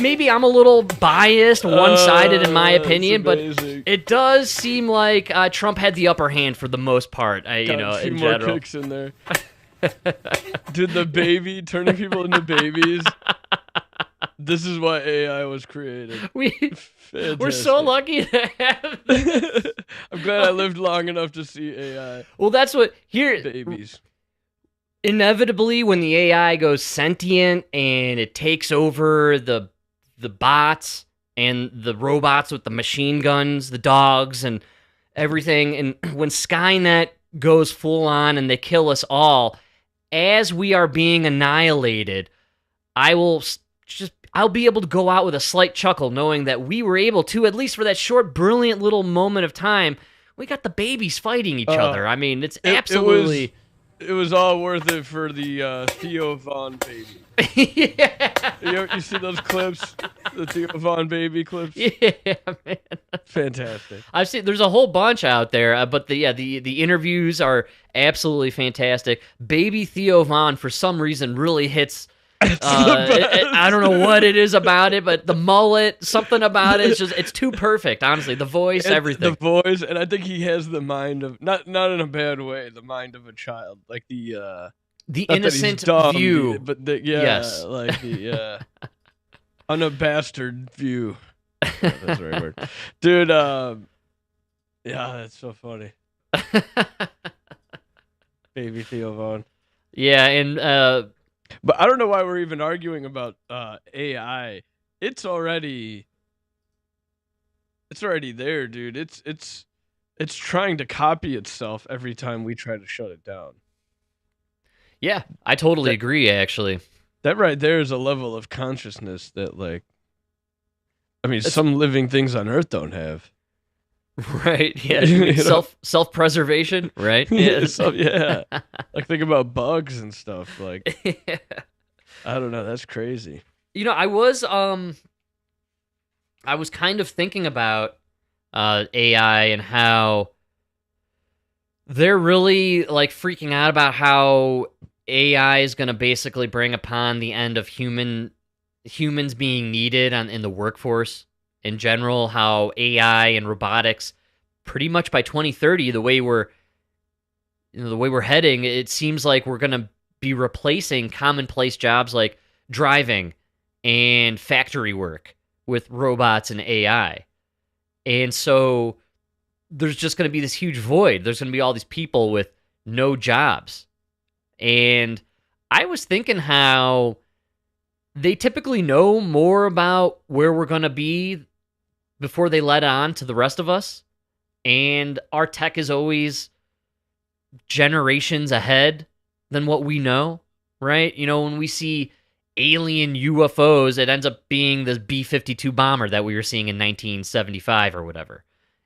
Maybe I'm a little biased, one-sided in my opinion, but it does seem like Trump had the upper hand for the most part, Got a few in more general. kicks in there. Did the baby turning people into babies? This is why AI was created. We're so lucky to have this. I'm glad I lived long enough to see AI. Well, that's what Babies. Inevitably, when the AI goes sentient and it takes over the bots and the robots with the machine guns, the dogs and everything, and when Skynet goes full on and they kill us all, as we are being annihilated, I'll be able to go out with a slight chuckle knowing that we were able to, at least for that short, brilliant little moment of time, we got the babies fighting each other. I mean, it's absolutely... It was all worth it for the Theo Von baby. Yeah. You see those clips? The Theo Von baby clips? Yeah, man. Fantastic. I've seen there's a whole bunch out there, but the interviews are absolutely fantastic. Baby Theo Von, for some reason, really hits. I don't know what it is about it, but the mullet, something about it, it's too perfect. Honestly, the voice, everything. The voice, and I think he has the mind of not in a bad way. The mind of a child, like the innocent dumb, view, but yes, like the unabastard view. Oh, that's the right word, dude. Yeah, that's so funny. Baby Theo Von. Yeah, and but I don't know why we're even arguing about AI. It's already there, dude. It's trying to copy itself every time we try to shut it down. Yeah, I totally agree, actually. That right there is a level of consciousness that, like, I mean, some living things on Earth don't have. Right, yeah. Self-preservation, right? Yes. Yeah. Like, think about bugs and stuff. Like, Yeah. I don't know. That's crazy. You know, I was kind of thinking about AI and how they're really, like, freaking out about how AI is going to basically bring upon the end of humans being needed in the workforce in general, how AI and robotics pretty much by 2030, the way we're heading, it seems like we're going to be replacing commonplace jobs like driving and factory work with robots and AI. And so there's just going to be this huge void. There's going to be all these people with no jobs. And I was thinking how they typically know more about where we're going to be before they let on to the rest of us. And our tech is always generations ahead than what we know, right? You know, when we see alien UFOs, it ends up being this B-52 bomber that we were seeing in 1975 or whatever.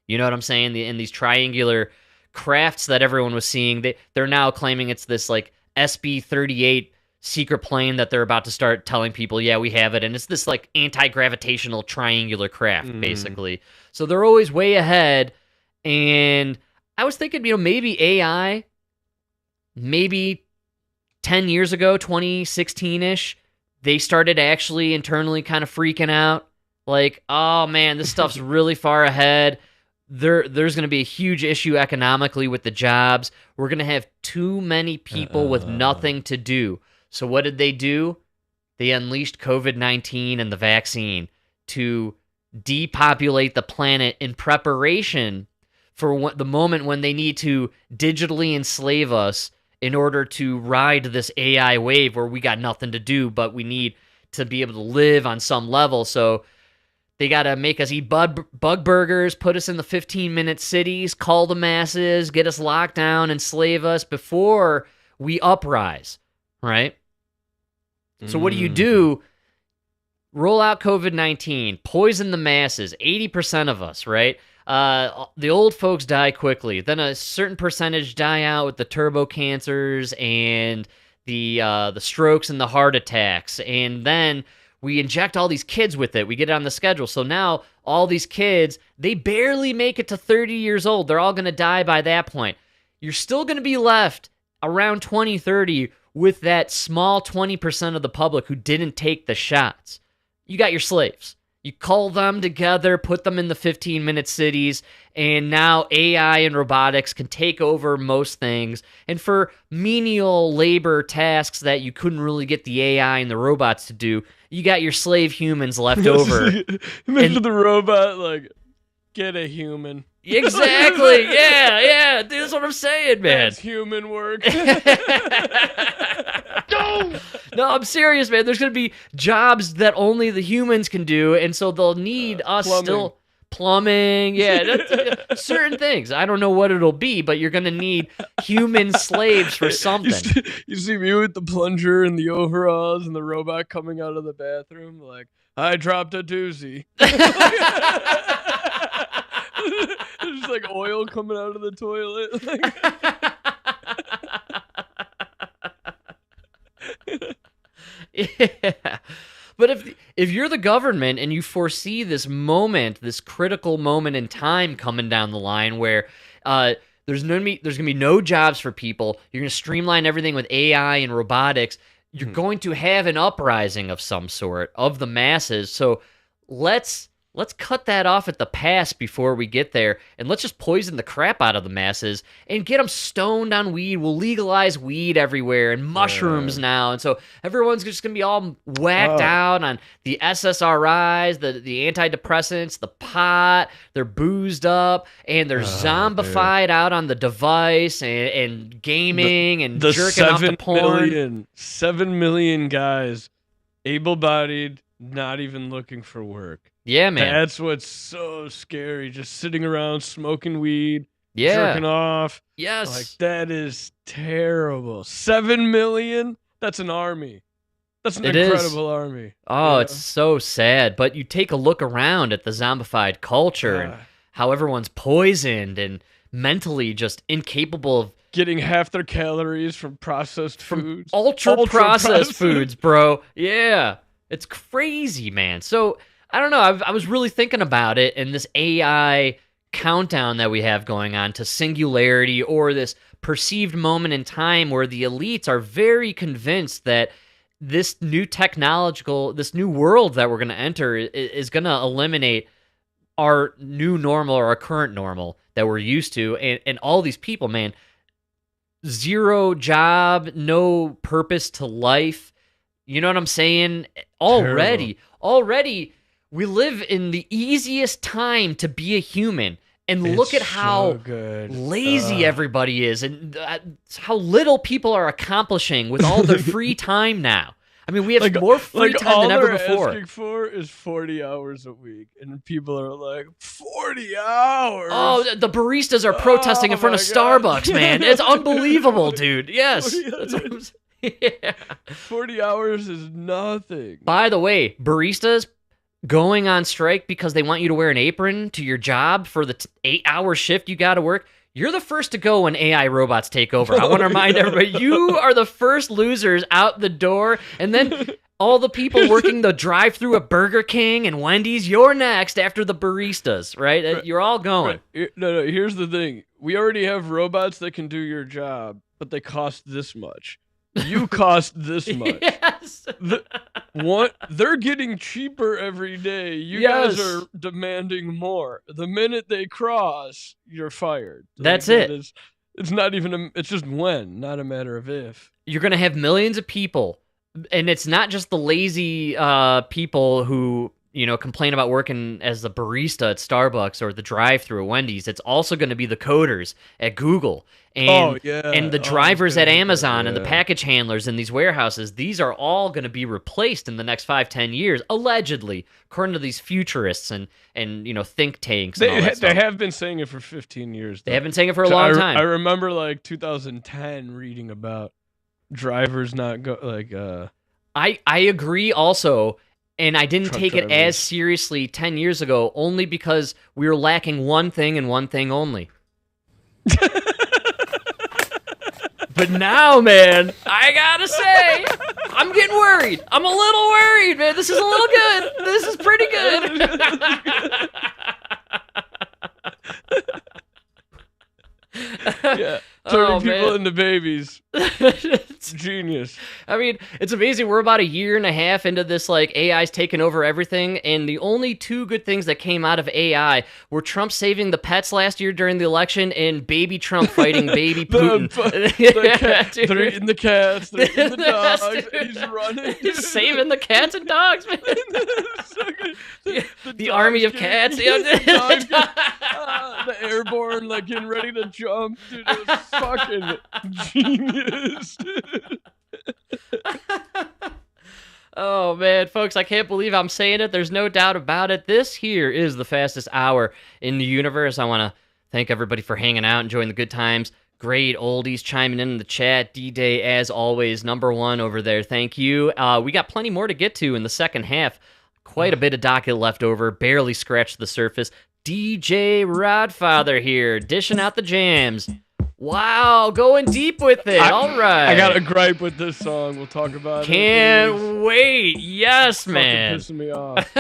You know what I'm saying? In these triangular crafts that everyone was seeing, they're now claiming it's this, like, SB-38 secret plane that they're about to start telling people, yeah, we have it. And it's this, like, anti-gravitational triangular craft, basically. So they're always way ahead. And I was thinking, you know, maybe AI, maybe 10 years ago, 2016-ish, they started actually internally kind of freaking out Like, oh man, this stuff's really far ahead. There's going to be a huge issue economically with the jobs. We're going to have too many people with nothing to do. So what did they do? They unleashed COVID-19 and the vaccine to depopulate the planet in preparation for the moment when they need to digitally enslave us in order to ride this AI wave where we got nothing to do, but we need to be able to live on some level. So they got to make us eat bug burgers, put us in the 15-minute cities, call the masses, get us locked down, enslave us before we uprise, right? So what do? Roll out COVID-19, poison the masses, 80% of us, right? The old folks die quickly. Then a certain percentage die out with the turbo cancers and the strokes and the heart attacks. And then we inject all these kids with it. We get it on the schedule. So now all these kids, they barely make it to 30 years old. They're all going to die by that point. You're still going to be left around 2030 with that small 20% of the public who didn't take the shots. You got your slaves. You call them together, put them in the 15-minute cities, and now AI and robotics can take over most things. And for menial labor tasks that you couldn't really get the AI and the robots to do, you got your slave humans left over. Imagine the robot, like, get a human. Exactly. Yeah. That's what I'm saying, man. That's human work. No, I'm serious, man. There's going to be jobs that only the humans can do, and so they'll need us plumbing. still. Plumbing, yeah, certain things. I don't know what it'll be, but you're going to need human slaves for something. You see me with the plunger and the overalls and the robot coming out of the bathroom, like, I dropped a doozy. There's like oil coming out of the toilet. Yeah. But if you're the government and you foresee this moment, this critical moment in time coming down the line where there's gonna be no jobs for people, you're gonna streamline everything with AI and robotics, you're going to have an uprising of some sort of the masses. So let's cut that off at the pass before we get there, and let's just poison the crap out of the masses and get them stoned on weed. We'll legalize weed everywhere and mushrooms now, and so everyone's just going to be all whacked out on the SSRIs, the antidepressants, the pot. They're boozed up, and they're zombified out on the device and gaming and jerking off to porn. 7 million guys, able-bodied, not even looking for work. Yeah, man. That's what's so scary. Just sitting around smoking weed, jerking off. Yes. Like, that is terrible. 7 million? That's an army. That's an incredible army. Oh, it's so sad. But you take a look around at the zombified culture and how everyone's poisoned and mentally just incapable of getting half their calories from processed foods. Ultra-processed foods, bro. Yeah. It's crazy, man. So I don't know. I was really thinking about it, and this AI countdown that we have going on to singularity, or this perceived moment in time where the elites are very convinced that this new world that we're going to enter is going to eliminate our new normal or our current normal that we're used to. And all these people, man, zero job, no purpose to life. You know what I'm saying? Already, we live in the easiest time to be a human. And look at how lazy everybody is, and how little people are accomplishing with all their free time now. I mean, we have more free time than ever before. All they're asking for is 40 hours a week, and people are like, 40 hours? Oh, the baristas are protesting in front of Starbucks, man. It's unbelievable, dude. Yes. That's what I'm saying. Yeah. 40 hours is nothing. By the way, baristas going on strike because they want you to wear an apron to your job for the 8-hour shift you got to work. You're the first to go when AI robots take over. I want to remind everybody, you are the first losers out the door. And then all the people working the drive-thru at Burger King and Wendy's, you're next after the baristas, right? You're all going. Right. No, here's the thing. We already have robots that can do your job, but they cost this much. You cost this much. Yes. What? They're getting cheaper every day. You Yes. guys are demanding more. The minute they cross, you're fired. That's that it. It's not even it's just when, not a matter of if. You're going to have millions of people, and it's not just the lazy people who, complain about working as the barista at Starbucks or the drive-thru at Wendy's. It's also going to be the coders at Google and the drivers at Amazon and the package handlers in these warehouses. These are all going to be replaced in the next 5-10 years, allegedly, according to these futurists and think tanks. And all that stuff. They have been saying it for 15 years. They have been saying it for a long time. I remember like 2010 reading about drivers not I agree also, and I didn't take it drivers. as seriously 10 years ago only because we were lacking one thing and one thing only. But now, man, I gotta say, I'm getting worried. I'm a little worried, man. This is a little good. This is pretty good. Yeah, turning people man. into babies. Genius. I mean, it's amazing. We're about a year and a half into this, like, AI's taking over everything, and the only two good things that came out of AI were Trump saving the pets last year during the election and baby Trump fighting baby Putin. They're eating the cats, they're eating the dogs, he's running. He's saving the cats and dogs, man. The army of cats. The airborne, like, getting ready to jump. Dude, it was fucking genius. Oh, man, folks, I can't believe I'm saying it. There's no doubt about it. This here is the fastest hour in the universe. I want to thank everybody for hanging out, enjoying the good times. Great oldies chiming in the chat. D-Day, as always, #1 over there. Thank you. We got plenty more to get to in the second half. Quite a bit of docket left over. Barely scratched the surface. DJ Rodfather here, dishing out the jams. Wow, going deep with it. All right. I got a gripe with this song. We'll talk about it. Can't wait. Yes, Fucking man. pissing me off.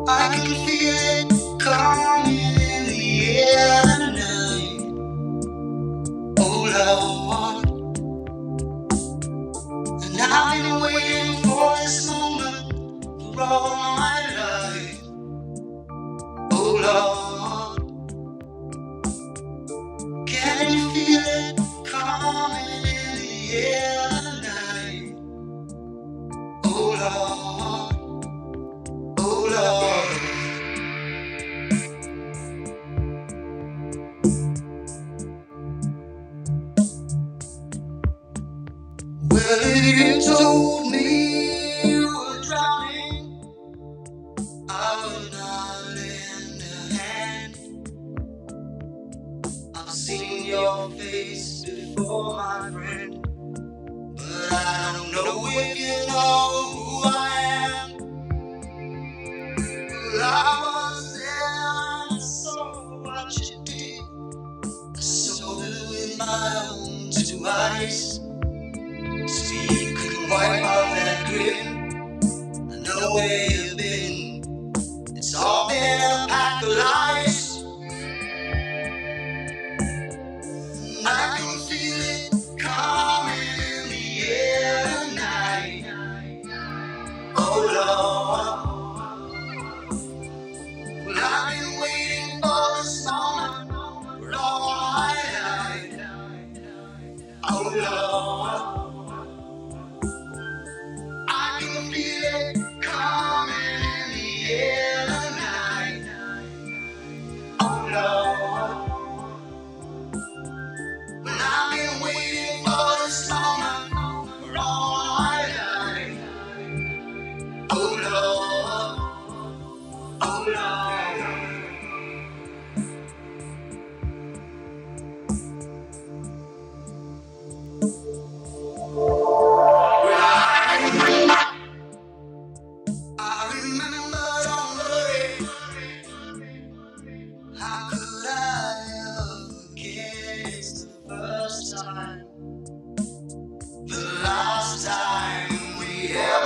I can feel it coming in the air tonight. Oh Lord, and I've been waiting for this moment for all my life. Oh Lord, can you feel it coming in the air tonight? Oh Lord. Oh Lord, well, if you told me you were drowning, I would not lend a hand. I've seen your face before, my friend, but I don't know if you know who I am. I was there and I saw what you did. I saw it with my own two eyes. So you could wipe off that grin. I know where you've been. It's all been a pack of lies. I can feel it coming in the air tonight. Oh Lord. Well, I've been waiting for this moment for all my life. Oh Lord, I can feel it coming in the air tonight. Oh Lord, well, I've been waiting for this moment for all my life. Oh Lord, oh Lord.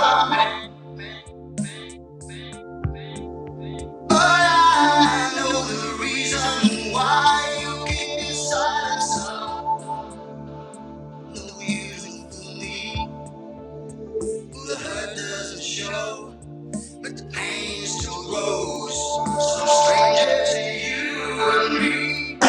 my man. But I know the reason why you keep your silence up. No, you don't fool me. The hurt doesn't show, but the pain still grows. So stranger to you and me.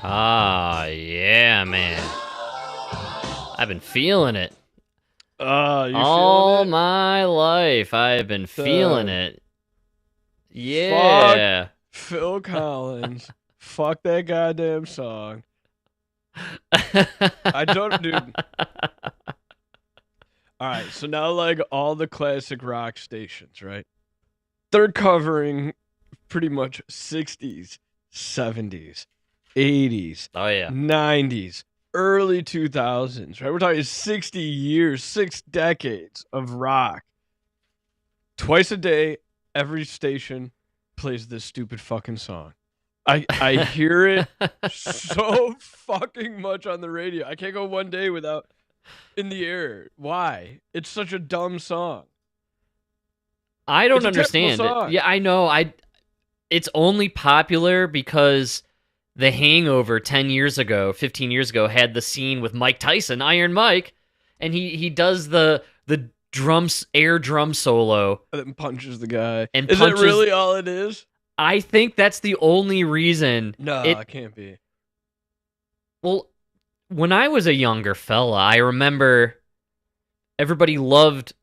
Ah, yeah, man. I've been feeling it. All my life, I've been feeling it. Yeah. Fuck Phil Collins. Fuck that goddamn song. I don't, dude. All right, so now like all the classic rock stations, right? They're covering pretty much 60s, 70s, 80s, Oh, yeah. 90s, early 2000s, right? We're talking 60 years, 6 decades of rock. Twice a day, every station plays this stupid fucking song. I hear it so fucking much on the radio. I can't go one day without in the air. Why? It's such a dumb song. I don't It's a terrible understand song. it. Yeah, I know. It's only popular because The Hangover 10 years ago, 15 years ago, had the scene with Mike Tyson, Iron Mike, and he does the air drum solo. And then punches the guy. And is punches- that really all it is? I think that's the only reason. No, it can't be. Well, when I was a younger fella, I remember everybody loved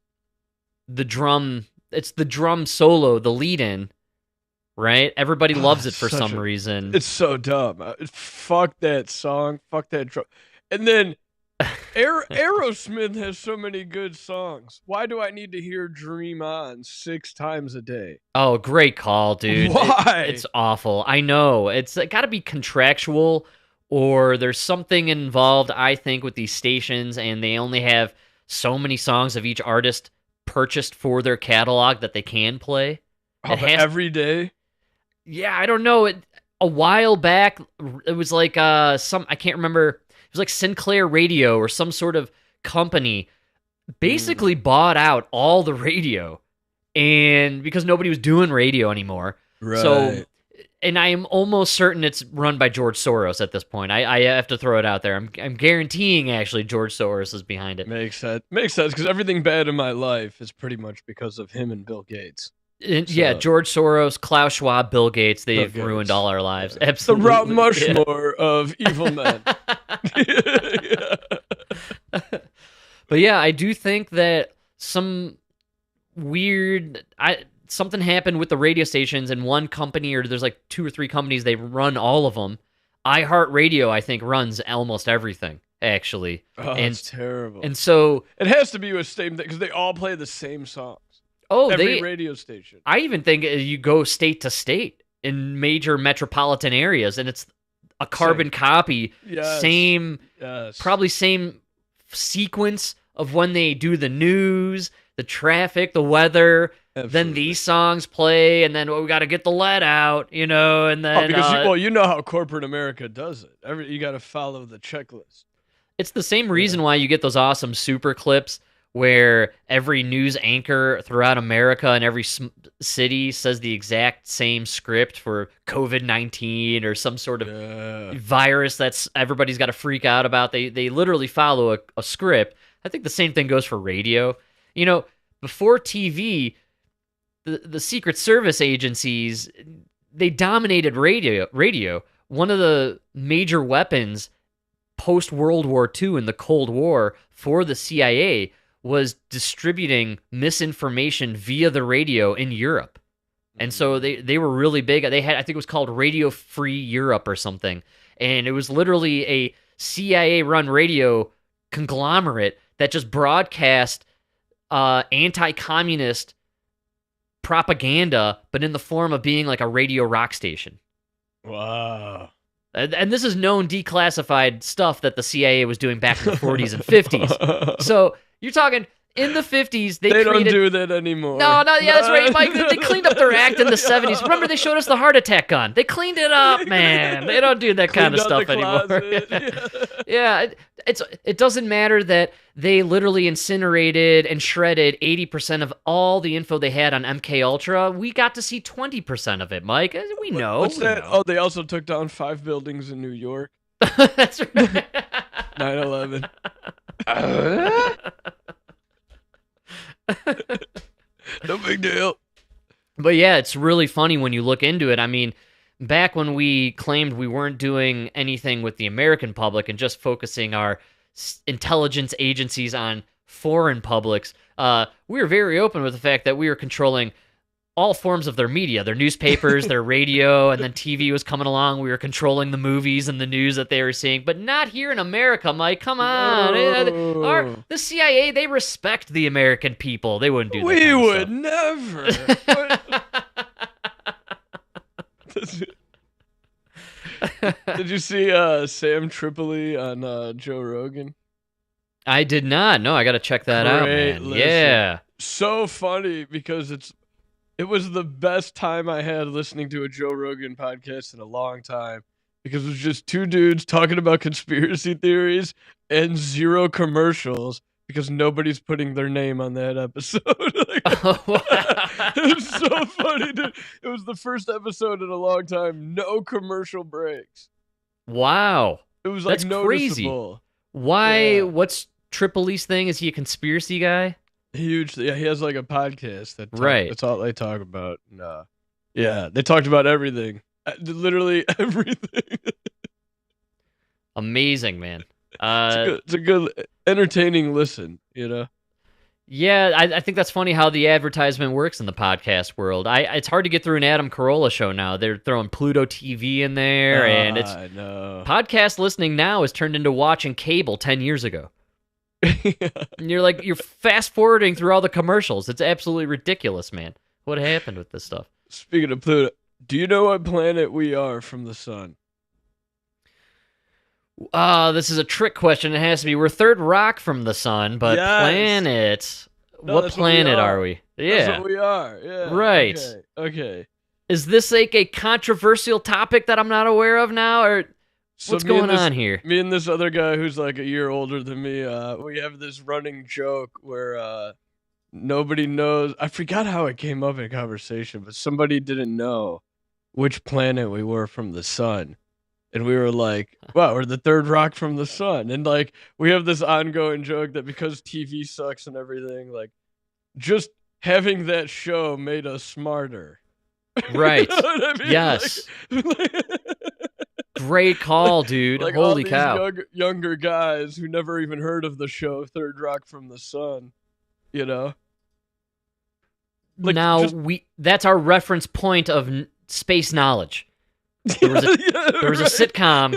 the drum. It's the drum solo, the lead-in, right? Everybody loves it for Such some a- reason. It's so dumb. Fuck that song. Fuck that drum. And then Aerosmith has so many good songs. Why do I need to hear Dream On 6 times a day? Oh, great call, dude. Why? It's awful. I know. It's got to be contractual, or there's something involved, I think, with these stations, and they only have so many songs of each artist purchased for their catalog that they can play. Oh, but every day? Yeah, I don't know. A while back, it was like I can't remember. It was like Sinclair Radio or some sort of company basically bought out all the radio, and because nobody was doing radio anymore. Right. So, and I am almost certain it's run by George Soros at this point. I have to throw it out there. I'm guaranteeing actually George Soros is behind it. Makes sense. Makes sense, because everything bad in my life is pretty much because of him and Bill Gates. Yeah, So- George Soros, Klaus Schwab, Bill Gates, they've Bill Gates. ruined all our lives. The Absolutely. Mount Yeah. Mushmore of evil men. Yeah. But yeah, I do think that some something happened with the radio stations, and one company, or there's like 2 or 3 companies, they run all of them. iHeartRadio, I think, runs almost everything, actually. Oh, and it's terrible. And so, it has to be a same thing, because they all play the same songs. every Radio station. I even think you go state to state in major metropolitan areas, and it's a carbon copy, Yes. probably same sequence of when they do the news, the traffic, the weather, then these songs play, and then we got to get the lead out, and then because you know how corporate America does it. You got to follow the checklist. It's the same reason why you get those awesome super clips where every news anchor throughout America and every city says the exact same script for COVID-19 or some sort of virus that's everybody's got to freak out about. They literally follow a script. I think the same thing goes for radio. Before TV, the Secret Service agencies, they dominated radio. One of the major weapons post-World War II in the Cold War for the CIA was distributing misinformation via the radio in Europe. And so they were really big. They had, I think it was called Radio Free Europe or something. And it was literally a CIA-run radio conglomerate that just broadcast anti-communist propaganda, but in the form of being like a radio rock station. Wow. And this is known declassified stuff that the CIA was doing back in the 40s and 50s. So you're talking in the 50s, they don't do that anymore. No, that's right, Mike. They cleaned up their act in the 70s. Remember, they showed us the heart attack gun. They cleaned it up, man. They don't do that kind of stuff anymore. Yeah, it doesn't matter that they literally incinerated and shredded 80% of all the info they had on MK Ultra. We got to see 20% of it, Mike. We know. What's that? Oh, they also took down 5 buildings in New York. That's right. 9/11. No big deal. But yeah, it's really funny when you look into it. I mean, back when we claimed we weren't doing anything with the American public and just focusing our intelligence agencies on foreign publics, we were very open with the fact that we were controlling all forms of their media, their newspapers, their radio, and then TV was coming along. We were controlling the movies and the news that they were seeing, but not here in America, Mike. Come on. The CIA, they respect the American people. They wouldn't do that. We would never. Did you see Sam Tripoli on Joe Rogan? I did not. No, I got to check that out, man. Listen. Yeah. So funny because it was the best time I had listening to a Joe Rogan podcast in a long time because it was just 2 dudes talking about conspiracy theories and 0 commercials because nobody's putting their name on that episode. It was so funny, dude. It was the first episode in a long time. No commercial breaks. Wow. It was like That's noticeable. Crazy. Why? Yeah. What's Tripoli's thing? Is he a conspiracy guy? Huge. Yeah, he has like a podcast right. That's all they talk about. Yeah, they talked about everything, literally everything. Amazing, man. It's a good, entertaining listen. Yeah, I think that's funny how the advertisement works in the podcast world. It's hard to get through an Adam Carolla show now. They're throwing Pluto TV in there, and it's podcast listening now is turned into watching cable 10 years ago. And you're fast forwarding through all the commercials. It's absolutely ridiculous, man. What happened with this stuff? Speaking of Pluto, do you know what planet we are from the sun? This is a trick question. It has to be. We're third rock from the sun, but planet. What planet are we? Yeah, that's what we are. Yeah, right. Okay. Is this like a controversial topic that I'm not aware of now, or? So what's going on here? Me and this other guy who's like a year older than me, we have this running joke where nobody knows. I forgot how it came up in conversation, but somebody didn't know which planet we were from the sun. And we were like, wow, we're the third rock from the sun. And like, we have this ongoing joke that because TV sucks and everything, like, just having that show made us smarter. Right. You know what I mean? Yes. Great call, dude. Like Holy all cow. these younger guys who never even heard of the show Third Rock from the Sun, Like now, that's our reference point of space knowledge. There was a sitcom,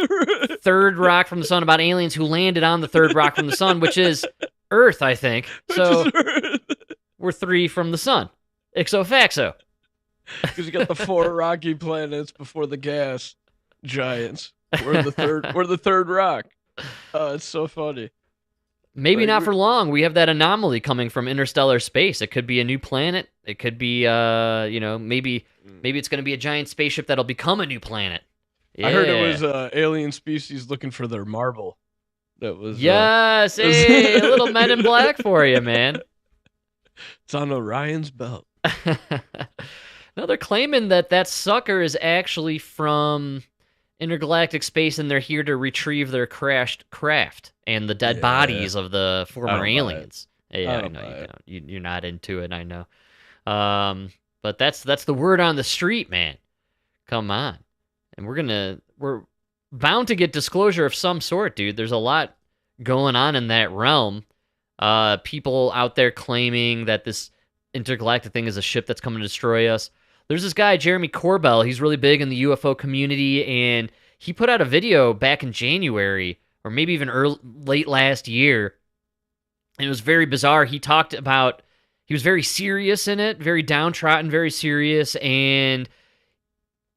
Third Rock from the Sun, about aliens who landed on the third rock from the sun, which is Earth, I think. So we're 3 from the sun. Ixo faxo. Because you got the 4 rocky planets before the gas giants. We're the third rock. It's so funny. Maybe Like, not for long. We have that anomaly coming from interstellar space. It could be a new planet. It could be, maybe it's going to be a giant spaceship that'll become a new planet. Yeah. I heard it was alien species looking for their marble. That was yes, hey, a little Men in Black for you, man. It's on Orion's belt. No, they're claiming that sucker is actually from intergalactic space, and they're here to retrieve their crashed craft and the dead bodies of the former aliens. Yeah, I know you don't. You're not into it, I know. But that's the word on the street, man. Come on, and we're bound to get disclosure of some sort, dude. There's a lot going on in that realm. People out there claiming that this intergalactic thing is a ship that's coming to destroy us. There's this guy, Jeremy Corbell. He's really big in the UFO community, and he put out a video back in January, or maybe even late last year. And it was very bizarre. He was very serious in it, very downtrodden, very serious, and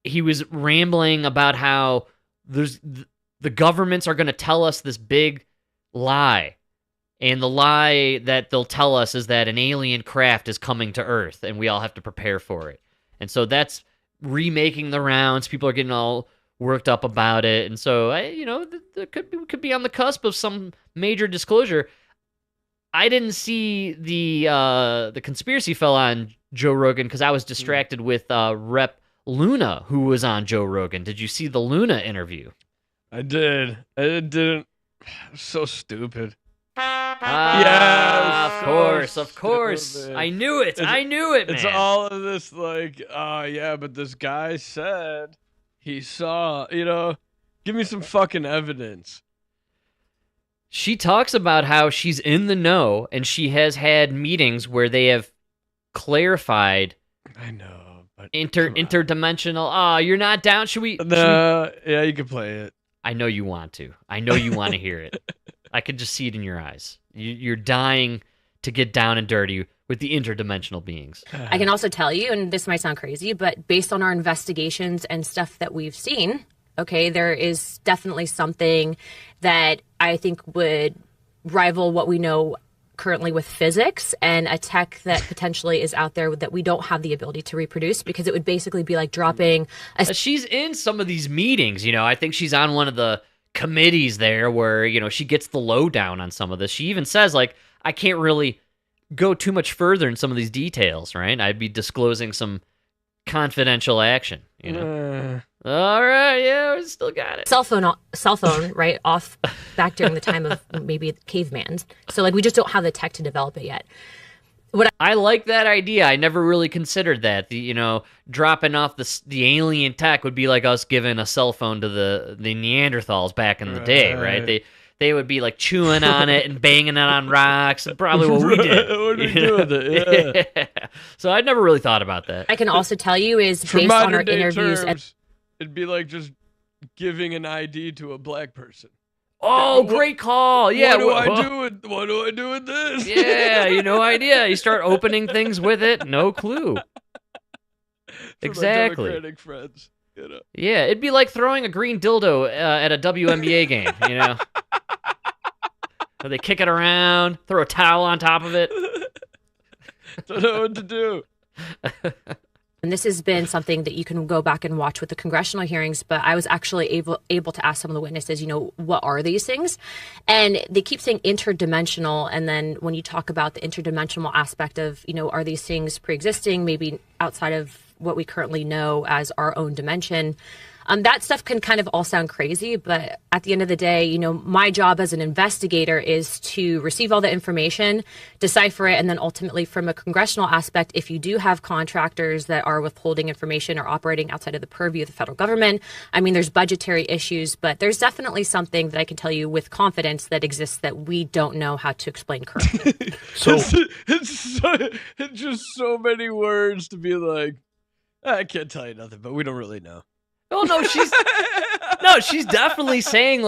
he was rambling about how the governments are going to tell us this big lie. And the lie that they'll tell us is that an alien craft is coming to Earth, and we all have to prepare for it. And so that's remaking the rounds. People are getting all worked up about it. And so, there could be on the cusp of some major disclosure. I didn't see the conspiracy fell on Joe Rogan because I was distracted with Rep Luna, who was on Joe Rogan. Did you see the Luna interview? I did. I didn't. So stupid. Of course. I knew it, man. It's all of this but this guy said he saw, give me some fucking evidence. She talks about how she's in the know, and she has had meetings where they have clarified. I know, but interdimensional. You're not down. Should we? Yeah, you can play it. I know you want to. I know you want to hear it. I could just see it in your eyes. You're dying to get down and dirty with the interdimensional beings. I can also tell you, and this might sound crazy, but based on our investigations and stuff that we've seen, okay, there is definitely something that I think would rival what we know currently with physics, and a tech that potentially is out there that we don't have the ability to reproduce, because it would basically be like dropping She's in some of these meetings, I think she's on one of the committees there where, she gets the lowdown on some of this. She even says, I can't really go too much further in some of these details, right? I'd be disclosing some confidential action, All right, yeah, we still got it. Cell phone, right, off back during the time of maybe caveman. So, we just don't have the tech to develop it yet. I like that idea. I never really considered that. Dropping off the alien tech would be like us giving a cell phone to the Neanderthals back in the day, right? They would be chewing on it and banging it on rocks, and probably what we did. What do we do with it? Yeah. So I'd never really thought about that. I can also tell you is based on our interviews. It'd be like just giving an ID to a black person. Oh, great call. Yeah. What do I do with this? Yeah, no idea. You start opening things with it, no clue. Exactly. My Democratic friends, Yeah, it'd be like throwing a green dildo at a WNBA game, Or they kick it around, throw a towel on top of it. Don't know what to do. And this has been something that you can go back and watch with the congressional hearings, but I was actually able to ask some of the witnesses, what are these things? And they keep saying interdimensional. And then when you talk about the interdimensional aspect of, are these things pre-existing, maybe outside of what we currently know as our own dimension? That stuff can kind of all sound crazy, but at the end of the day, my job as an investigator is to receive all the information, decipher it, and then ultimately from a congressional aspect, if you do have contractors that are withholding information or operating outside of the purview of the federal government, there's budgetary issues, but there's definitely something that I can tell you with confidence that exists that we don't know how to explain currently. So it's just so many words to be like, I can't tell you nothing, but we don't really know. Oh no, she's definitely saying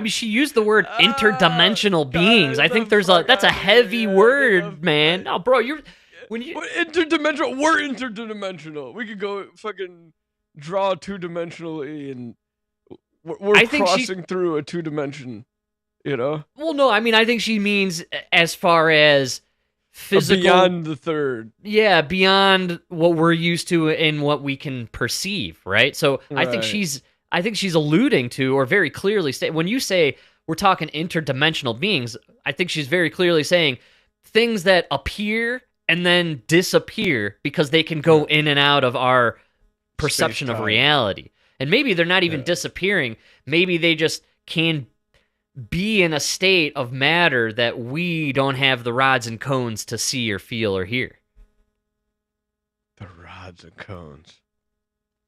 she used the word interdimensional beings. I think that's a heavy word, man. No, bro, interdimensional. We're interdimensional. We could go fucking draw two-dimensionally, and we're crossing through a two-dimension. You know? Well, no, I mean, I think she means as far as physical. Beyond the third. Yeah, beyond what we're used to and what we can perceive, right? So I think she's alluding to, or very clearly when you say we're talking interdimensional beings, I think she's very clearly saying things that appear and then disappear because they can go in and out of our perception of reality. And maybe they're not even disappearing. Maybe they just can be in a state of matter that we don't have the rods and cones to see or feel or hear. The rods and cones.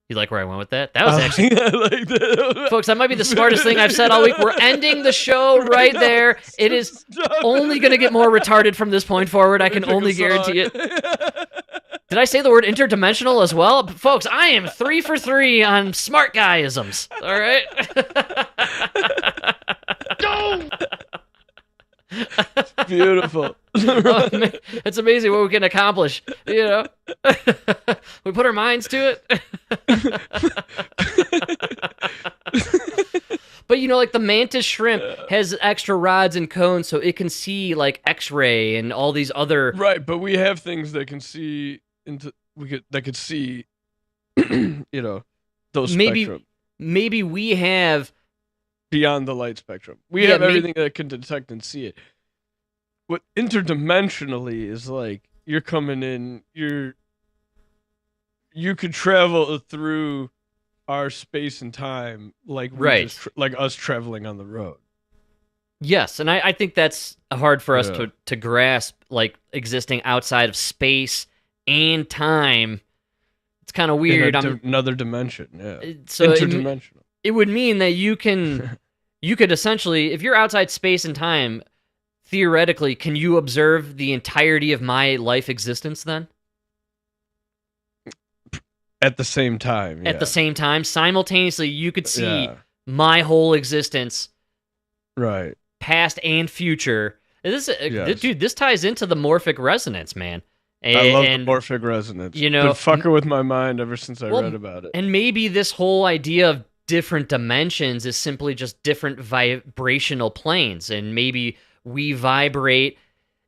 You like where I went with that? That was actually... I like that. Folks, that might be the smartest thing I've said all week. We're ending the show right there. It is only going to get more retarded from this point forward. I can only guarantee it. Did I say the word interdimensional as well? Folks, I am 3 for 3 on smart guyisms. All right? No! It's beautiful. Oh, man, it's amazing what we can accomplish. You know, we put our minds to it. But you know, like the mantis shrimp has extra rods and cones, so it can see like X-ray and all these other. Right, but we have things that can see that could see, you know, those spectrum. Maybe we have beyond the light spectrum. We have everything that can detect and see it. What interdimensionally is like, you're coming in, you could travel through our space and time like like us traveling on the road. Yes, and I think that's hard for us to grasp, like existing outside of space and time. It's kind of weird. Another dimension, So interdimensional. It would mean that you could essentially, if you're outside space and time, theoretically, can you observe the entirety of my life existence then? At the same time, At the same time, simultaneously, you could see my whole existence, right, past and future. Dude, this ties into the morphic resonance, man. I love the morphic resonance. You know, been fucking with my mind ever since I read about it. And maybe this whole idea of different dimensions is simply just different vibrational planes, and maybe we vibrate.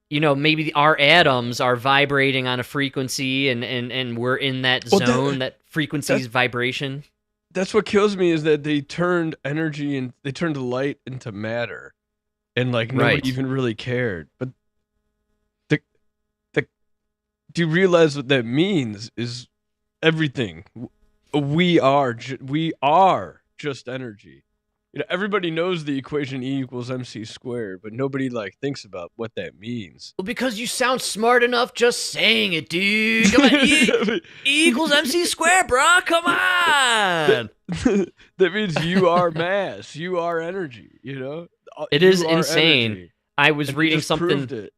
You know, maybe our atoms are vibrating on a frequency, and we're in that zone, that frequency's vibration. That's what kills me, is that they turned energy and they turned light into matter, and like nobody even really cared. But do you realize what that means? Is everything we are just energy. You know, everybody knows the equation E equals MC squared, but nobody like thinks about what that means. Well, because you sound smart enough just saying it, dude. Come on, E equals MC squared, bro. Come on. That means you are mass. You are energy. You know, it is insane. Energy. I was reading something.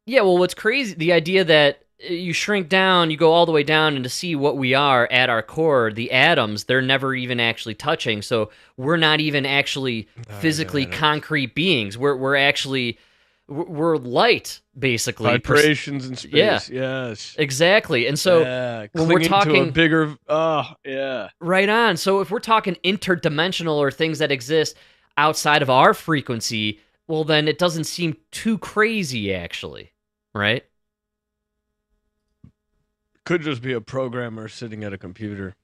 Yeah, well, what's crazy? The idea that you shrink down, you go all the way down, and to see what we are at our core, the atoms, they're never even actually touching. So we're not even actually physically concrete beings. We're actually light, basically. Vibrations in space. Yes, exactly. And so when we're talking to a bigger, right on. So if we're talking interdimensional or things that exist outside of our frequency, well, then it doesn't seem too crazy, actually, right? Could just be a programmer sitting at a computer.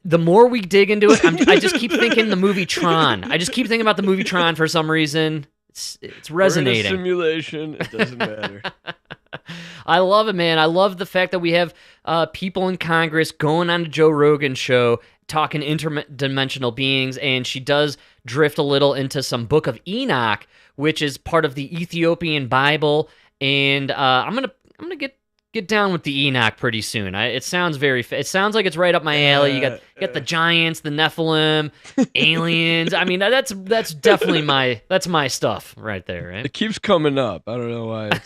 The more we dig into it, I just keep thinking the movie Tron. I just keep thinking about the movie Tron for some reason. It's resonating. We're in a simulation. It doesn't matter. I love it, man. I love the fact that we have people in Congress going on to Joe Rogan's show talking interdimensional beings, and she does drift a little into some Book of Enoch, which is part of the Ethiopian Bible. And I'm gonna get down with the Enoch pretty soon. It sounds it sounds like it's right up my alley. You got the giants, the Nephilim, aliens. I mean, that's definitely my stuff right there, right? It keeps coming up. I don't know why.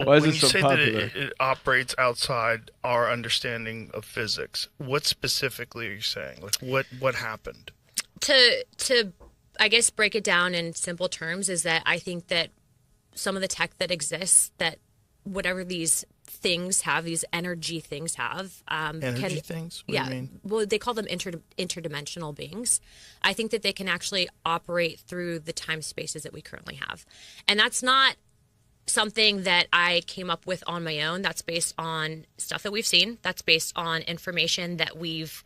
Why is it so popular? That it operates outside our understanding of physics, what specifically are you saying? Like what happened? To I guess break it down in simple terms is that I think that some of the tech that exists that whatever these things have, these energy things have. Energy things? What do you mean? Well, they call them interdimensional beings. I think that they can actually operate through the time spaces that we currently have. And that's not something that I came up with on my own. That's based on stuff that we've seen. That's based on information that we've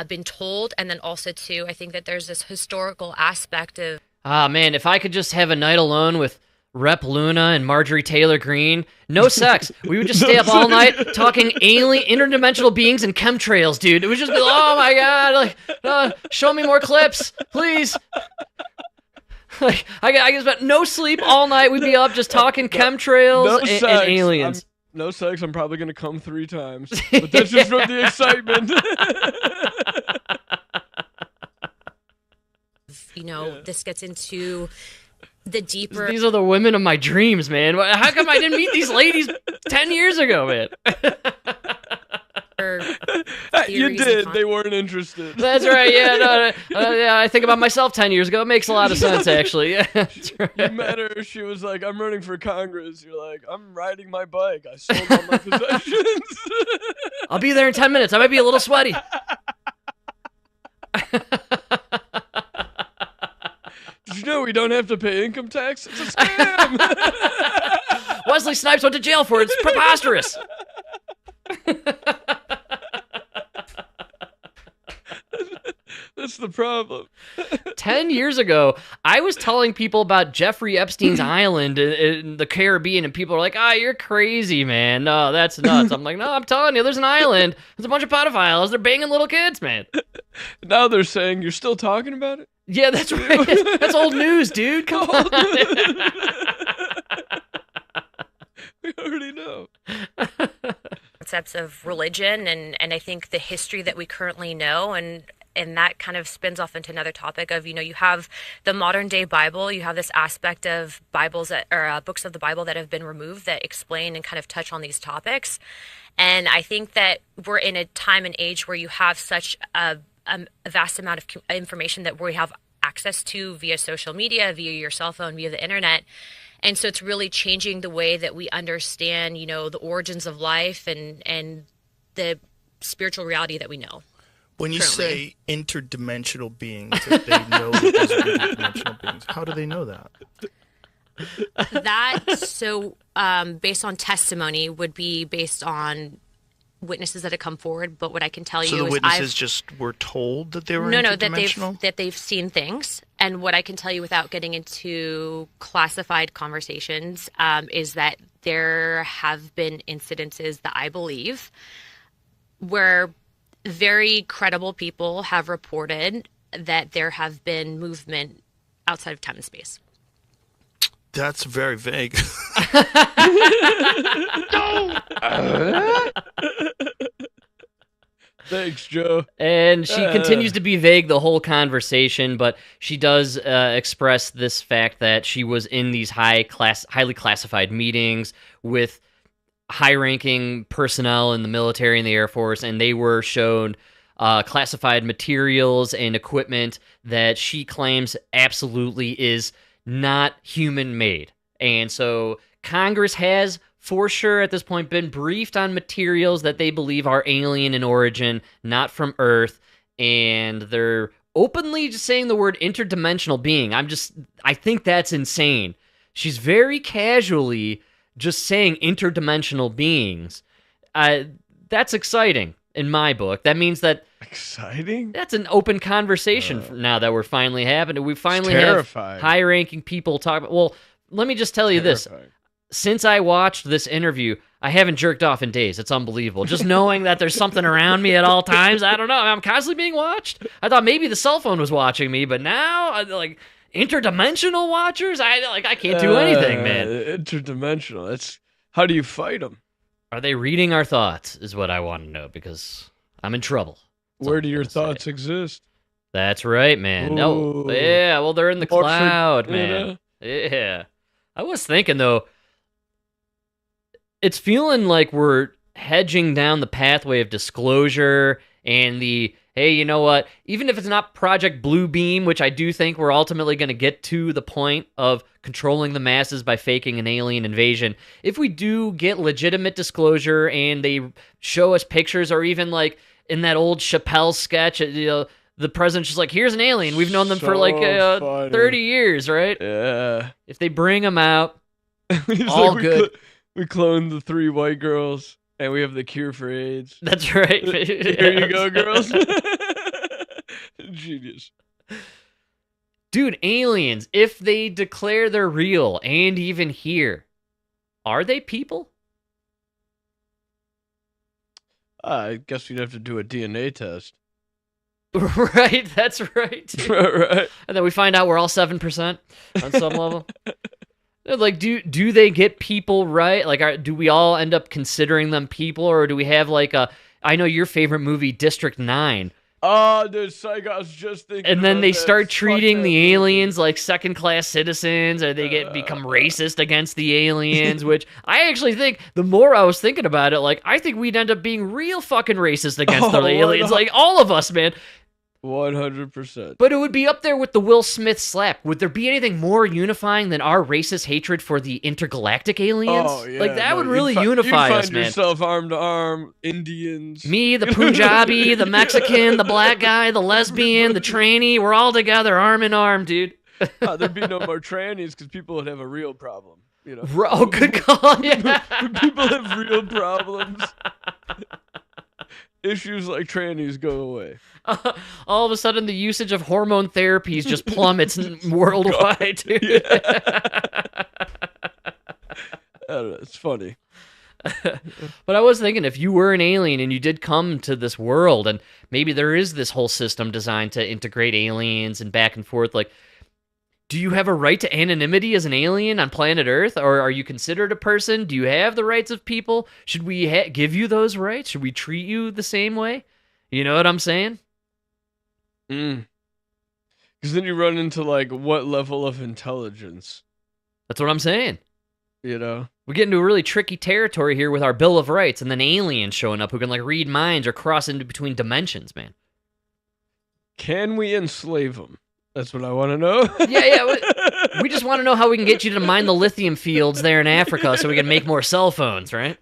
been told. And then also, too, I think that there's this historical aspect of... Ah, man, if I could just have a night alone with Rep Luna and Marjorie Taylor Greene, no sex. We would just stay up all night talking alien, interdimensional beings and chemtrails, dude. It would just be, oh my god, like, show me more clips, please. Like, I guess, but no sleep all night. We'd be up just talking chemtrails and aliens. No sex. I'm probably gonna come 3 times, but that's just from the excitement. This gets into the deeper... These are the women of my dreams, man. How come I didn't meet these ladies 10 years ago, man? You did. They weren't interested. That's right. Yeah, yeah. I think about myself 10 years ago. It makes a lot of sense, actually. Yeah, that's right. You met her. She was like, "I'm running for Congress." You're like, "I'm riding my bike. I sold all my possessions." I'll be there in 10 minutes. I might be a little sweaty. Did you know we don't have to pay income tax? It's a scam. Wesley Snipes went to jail for it. It's preposterous. That's the problem. 10 years ago, I was telling people about Jeffrey Epstein's island in the Caribbean, and people are like, you're crazy, man. No, that's nuts. I'm like, no, I'm telling you, there's an island. There's a bunch of pedophiles. They're banging little kids, man. Now they're saying you're still talking about it? Yeah, that's right. That's old news, dude. Come on. We already know. Concepts of religion and I think the history that we currently know, and that kind of spins off into another topic of, you have the modern day Bible, you have this aspect of Bibles or books of the Bible that have been removed that explain and kind of touch on these topics. And I think that we're in a time and age where you have such a vast amount of information that we have access to via social media, via your cell phone, via the internet. And so it's really changing the way that we understand, the origins of life and the spiritual reality that we know. When you say interdimensional beings, that they know that these are interdimensional beings, how do they know that? Based on testimony, would be based on witnesses that have come forward. But what I can tell you is, so the witnesses just were told that they were interdimensional? that they've seen things. And what I can tell you without getting into classified conversations is that there have been incidences that I believe where very credible people have reported that there have been movement outside of time and space. That's very vague. Thanks, Joe. And she continues to be vague the whole conversation, but she does express this fact that she was in these highly classified meetings with high-ranking personnel in the military and the Air Force, and they were shown classified materials and equipment that she claims absolutely is not human-made. And so Congress has, for sure at this point, been briefed on materials that they believe are alien in origin, not from Earth, and they're openly just saying the word interdimensional being. I think that's insane. She's very casually just saying interdimensional beings. That's exciting in my book. That means that... Exciting? That's an open conversation now that we're finally having. We finally have high-ranking people talk... Well, let me just tell you this. Since I watched this interview, I haven't jerked off in days. It's unbelievable. Just knowing that there's something around me at all times. I don't know. I'm constantly being watched. I thought maybe the cell phone was watching me, but now, interdimensional watchers? I can't do anything, man. Interdimensional. That's how do you fight them? Are they reading our thoughts? Is what I want to know, because I'm in trouble. Where do your thoughts exist? That's right, man. Ooh. No, yeah. Well, they're in the cloud, man. Yeah. I was thinking though, it's feeling like we're hedging down the pathway of disclosure and the hey, you know what? Even if it's not Project Blue Beam, which I do think we're ultimately going to get to the point of controlling the masses by faking an alien invasion, if we do get legitimate disclosure and they show us pictures, or even like in that old Chappelle sketch, the president's just like, here's an alien. We've known them for like 30 years, right? Yeah. If they bring them out, He's all like, good. We cloned the 3 white girls, and we have the cure for AIDS. That's right. Here you go, girls. Genius. Dude, aliens, if they declare they're real and even here, are they people? I guess we'd have to do a DNA test. Right, that's right. Right. And then we find out we're all 7% on some level. Like, do they get people right? Like, do we all end up considering them people, or do we have like I know your favorite movie, District 9. Oh, dude, Psycho, I was just thinking. And then about they that. start treating Fuck the that movie. aliens like second-class citizens, or they become racist against the aliens, which I actually think, the more I was thinking about it, like, I think we'd end up being real fucking racist against the aliens. Like, all of us, man. 100%. But it would be up there with the Will Smith slap. Would there be anything more unifying than our racist hatred for the intergalactic aliens? Oh, yeah, like, that would really unify you'd us, find man. yourself arm to arm, Indians. Me, the Punjabi, the Mexican, the black guy, the lesbian, the tranny, we're all together, arm in arm, dude. There'd be no more trannies because people would have a real problem. You know? Oh, good call. Yeah. People have real problems. Issues like trannies go away. All of a sudden, the usage of hormone therapies just plummets worldwide, dude. Yeah. I don't know, it's funny. But I was thinking, if you were an alien and you did come to this world, and maybe there is this whole system designed to integrate aliens and back and forth, like, do you have a right to anonymity as an alien on planet Earth? Or are you considered a person? Do you have the rights of people? Should we give you those rights? Should we treat you the same way? You know what I'm saying? Because then you run into, like, what level of intelligence? That's what I'm saying. You know? We get into a really tricky territory here with our Bill of Rights, and then aliens showing up who can, like, read minds or cross into between dimensions, man. Can we enslave them? That's what I want to know. Yeah. We just want to know how we can get you to mine the lithium fields there in Africa so we can make more cell phones, right?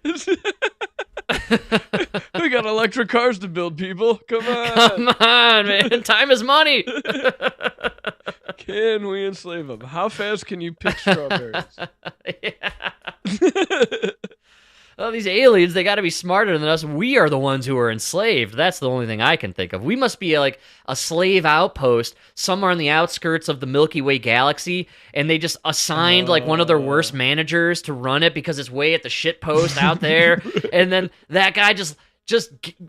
We got electric cars to build, people. Come on. Come on, man. Time is money. Can we enslave them? How fast can you pick strawberries? Oh, these aliens, they got to be smarter than us. We are the ones who are enslaved. That's the only thing I can think of. We must be like a slave outpost somewhere on the outskirts of the Milky Way galaxy, and they just assigned like one of their worst managers to run it because it's way at the shit post out there. And then that guy just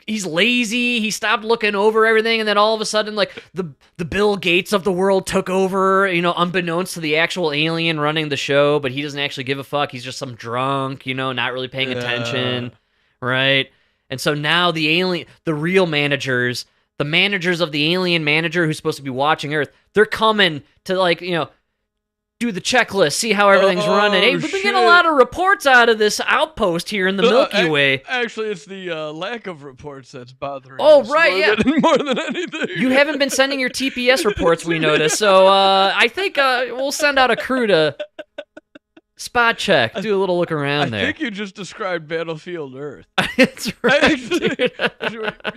he's lazy. He stopped looking over everything, and then all of a sudden, like the Bill Gates of the world took over, you know, unbeknownst to the actual alien running the show. But he doesn't actually give a fuck. He's just some drunk, you know, not really paying attention, right? And so now the real managers, the managers of the alien manager who's supposed to be watching Earth, they're coming to, like, you know, do the checklist, see how everything's running. Hey, we've been getting a lot of reports out of this outpost here in the Milky Way. Actually, it's the lack of reports that's bothering us. us. Oh, right, more than anything. You haven't been sending your TPS reports, we noticed. So I think we'll send out a crew to spot check, do a little look around there. I think you just described Battlefield Earth. That's right, dude.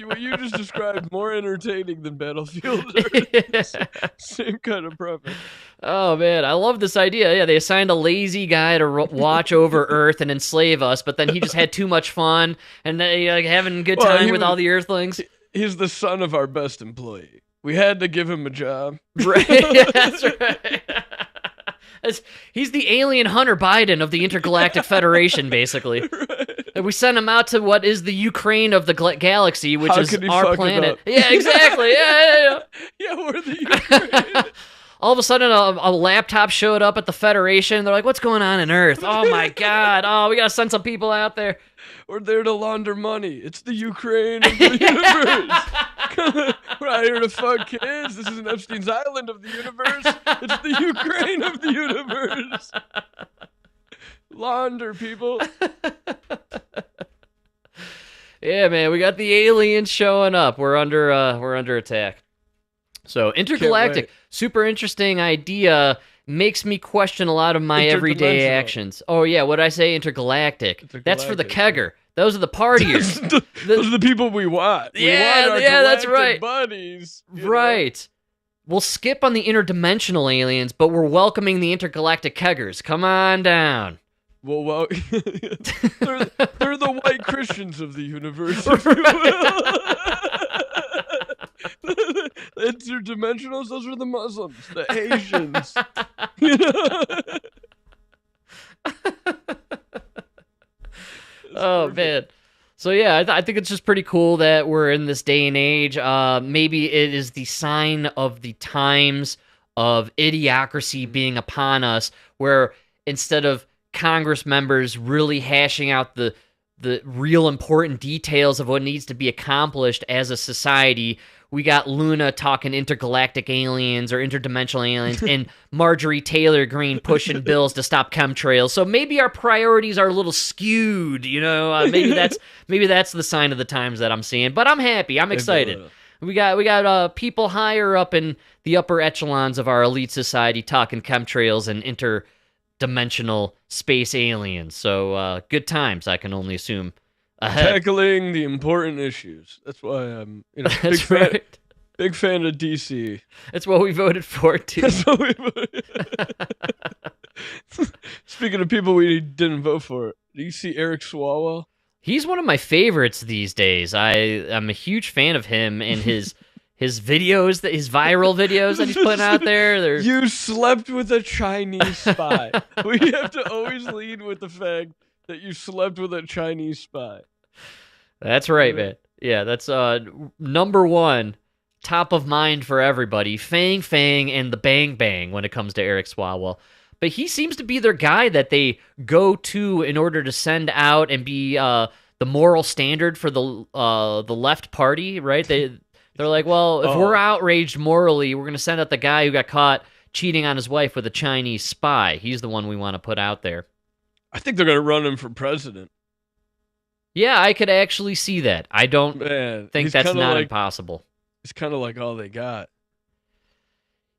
What you just described more entertaining than Battlefield Earth. Same kind of premise. Oh, man, I love this idea. Yeah, they assigned a lazy guy to watch over Earth and enslave us, but then he just had too much fun and having a good time with all the Earthlings. He's the son of our best employee. We had to give him a job. Right, yeah, that's right. He's the alien Hunter Biden of the Intergalactic Federation, basically. Right. And we sent him out to what is the Ukraine of the galaxy, which is our planet. Yeah, exactly. Yeah. Yeah, we're the Ukraine. All of a sudden, a laptop showed up at the Federation. They're like, what's going on in Earth? Oh, my God. Oh, we got to send some people out there. We're there to launder money. It's the Ukraine of the universe. We're out here to fuck kids. This is an Epstein's Island of the universe. It's the Ukraine of the universe. Launder, people. Yeah, man, we got the aliens showing up. We're under attack. So intergalactic, super interesting idea. Makes me question a lot of my everyday actions. Oh yeah, what did I say? Intergalactic. That's for the kegger. Those are the partiers. Those are the people we want. Yeah, we want our that's right. buddies. Right. We'll skip on the interdimensional aliens, but we're welcoming the intergalactic keggers. Come on down. Well, they're the white Christians of the universe. If you will. The interdimensionals, those are the Muslims, the Asians. Oh, man. So, yeah, I think it's just pretty cool that we're in this day and age. Maybe it is the sign of the times of idiocracy being upon us, where instead of Congress members really hashing out the real important details of what needs to be accomplished as a society, we got Luna talking intergalactic aliens or interdimensional aliens, and Marjorie Taylor Greene pushing bills to stop chemtrails. So maybe our priorities are a little skewed, maybe that's the sign of the times that I'm seeing. But I'm happy. I'm excited. We got people higher up in the upper echelons of our elite society talking chemtrails and interdimensional space aliens. So good times, I can only assume. Tackling the important issues. That's why I'm big fan of DC. That's what we voted for, too. That's what we voted. Speaking of people we didn't vote for, do you see Eric Swalwell? He's one of my favorites these days. I'm a huge fan of him and his videos, his viral videos that he's putting out there. You slept with a Chinese spy. We have to always lead with the fact that you slept with a Chinese spy. That's right, man. Yeah, that's number one, top of mind for everybody. Fang Fang and the Bang Bang when it comes to Eric Swalwell. But he seems to be their guy that they go to in order to send out and be the moral standard for the left party, right? They're like, well, if we're outraged morally, we're going to send out the guy who got caught cheating on his wife with a Chinese spy. He's the one we want to put out there. I think they're going to run him for president. Yeah, I could actually see that. I don't think that's not impossible. He's kind of like all they got.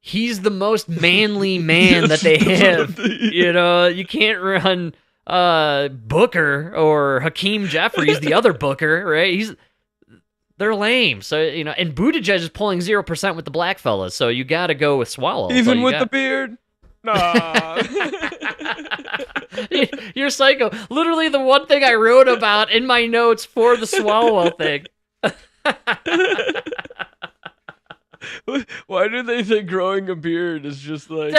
He's the most manly man that they have. You can't run Booker or Hakeem Jeffries, the other Booker, right? They're lame. So, and Buttigieg is pulling 0% with the black fellas, so you got to go with Swalwell. Even with the beard? Nah. You're psycho. Literally the one thing I wrote about in my notes for the Swalwell thing. Why do they think growing a beard is just like...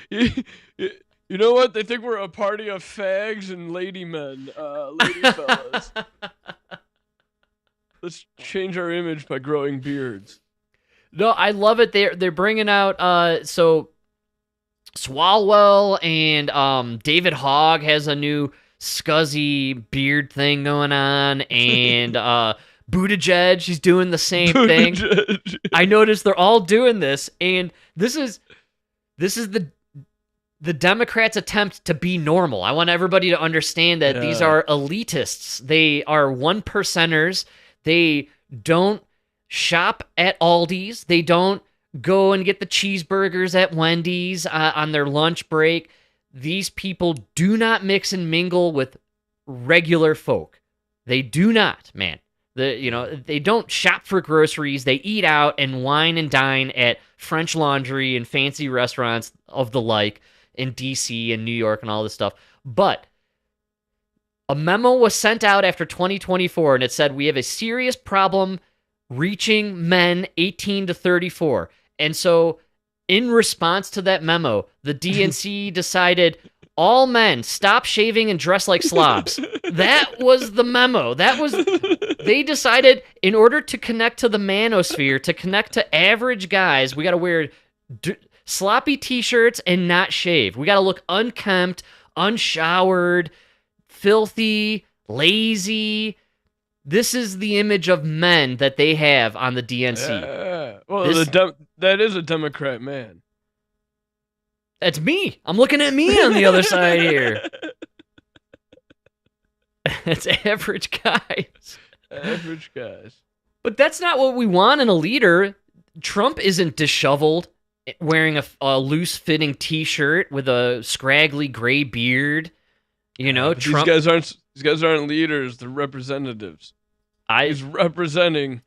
You know what? They think we're a party of fags and lady men, lady fellas. Let's change our image by growing beards. No, I love it. They're bringing out so Swalwell and David Hogg has a new scuzzy beard thing going on, and Buttigieg, he's doing the same thing. I noticed they're all doing this, and this is the Democrats' attempt to be normal. I want everybody to understand that these are elitists. They are one percenters. They don't shop at Aldi's. They don't go and get the cheeseburgers at Wendy's on their lunch break. These people do not mix and mingle with regular folk. They do not, man. They don't shop for groceries. They eat out and wine and dine at French Laundry and fancy restaurants of the like in DC and New York and all this stuff. But a memo was sent out after 2024, and it said, we have a serious problem reaching men 18 to 34. And so in response to that memo, the DNC decided all men stop shaving and dress like slobs. That was the memo. They decided in order to connect to the manosphere, to connect to average guys, we got to wear sloppy t-shirts and not shave. We got to look unkempt, unshowered, filthy, lazy. This is the image of men that they have on the DNC. Well, that is a Democrat man. That's me. I'm looking at me on the other side here. It's average guys. Average guys. But that's not what we want in a leader. Trump isn't disheveled, wearing a loose-fitting T-shirt with a scraggly gray beard. You know, Trump. These guys aren't leaders. They're representatives. He's representing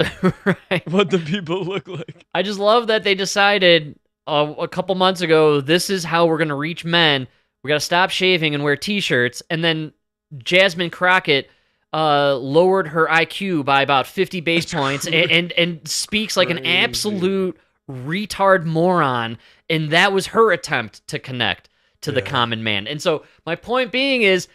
right. what the people look like. I just love that they decided a couple months ago, this is how we're going to reach men. We got to stop shaving and wear T-shirts. And then Jasmine Crockett lowered her IQ by about 50 base points and speaks like an absolute retard moron. And that was her attempt to connect to the common man. And so my point being is,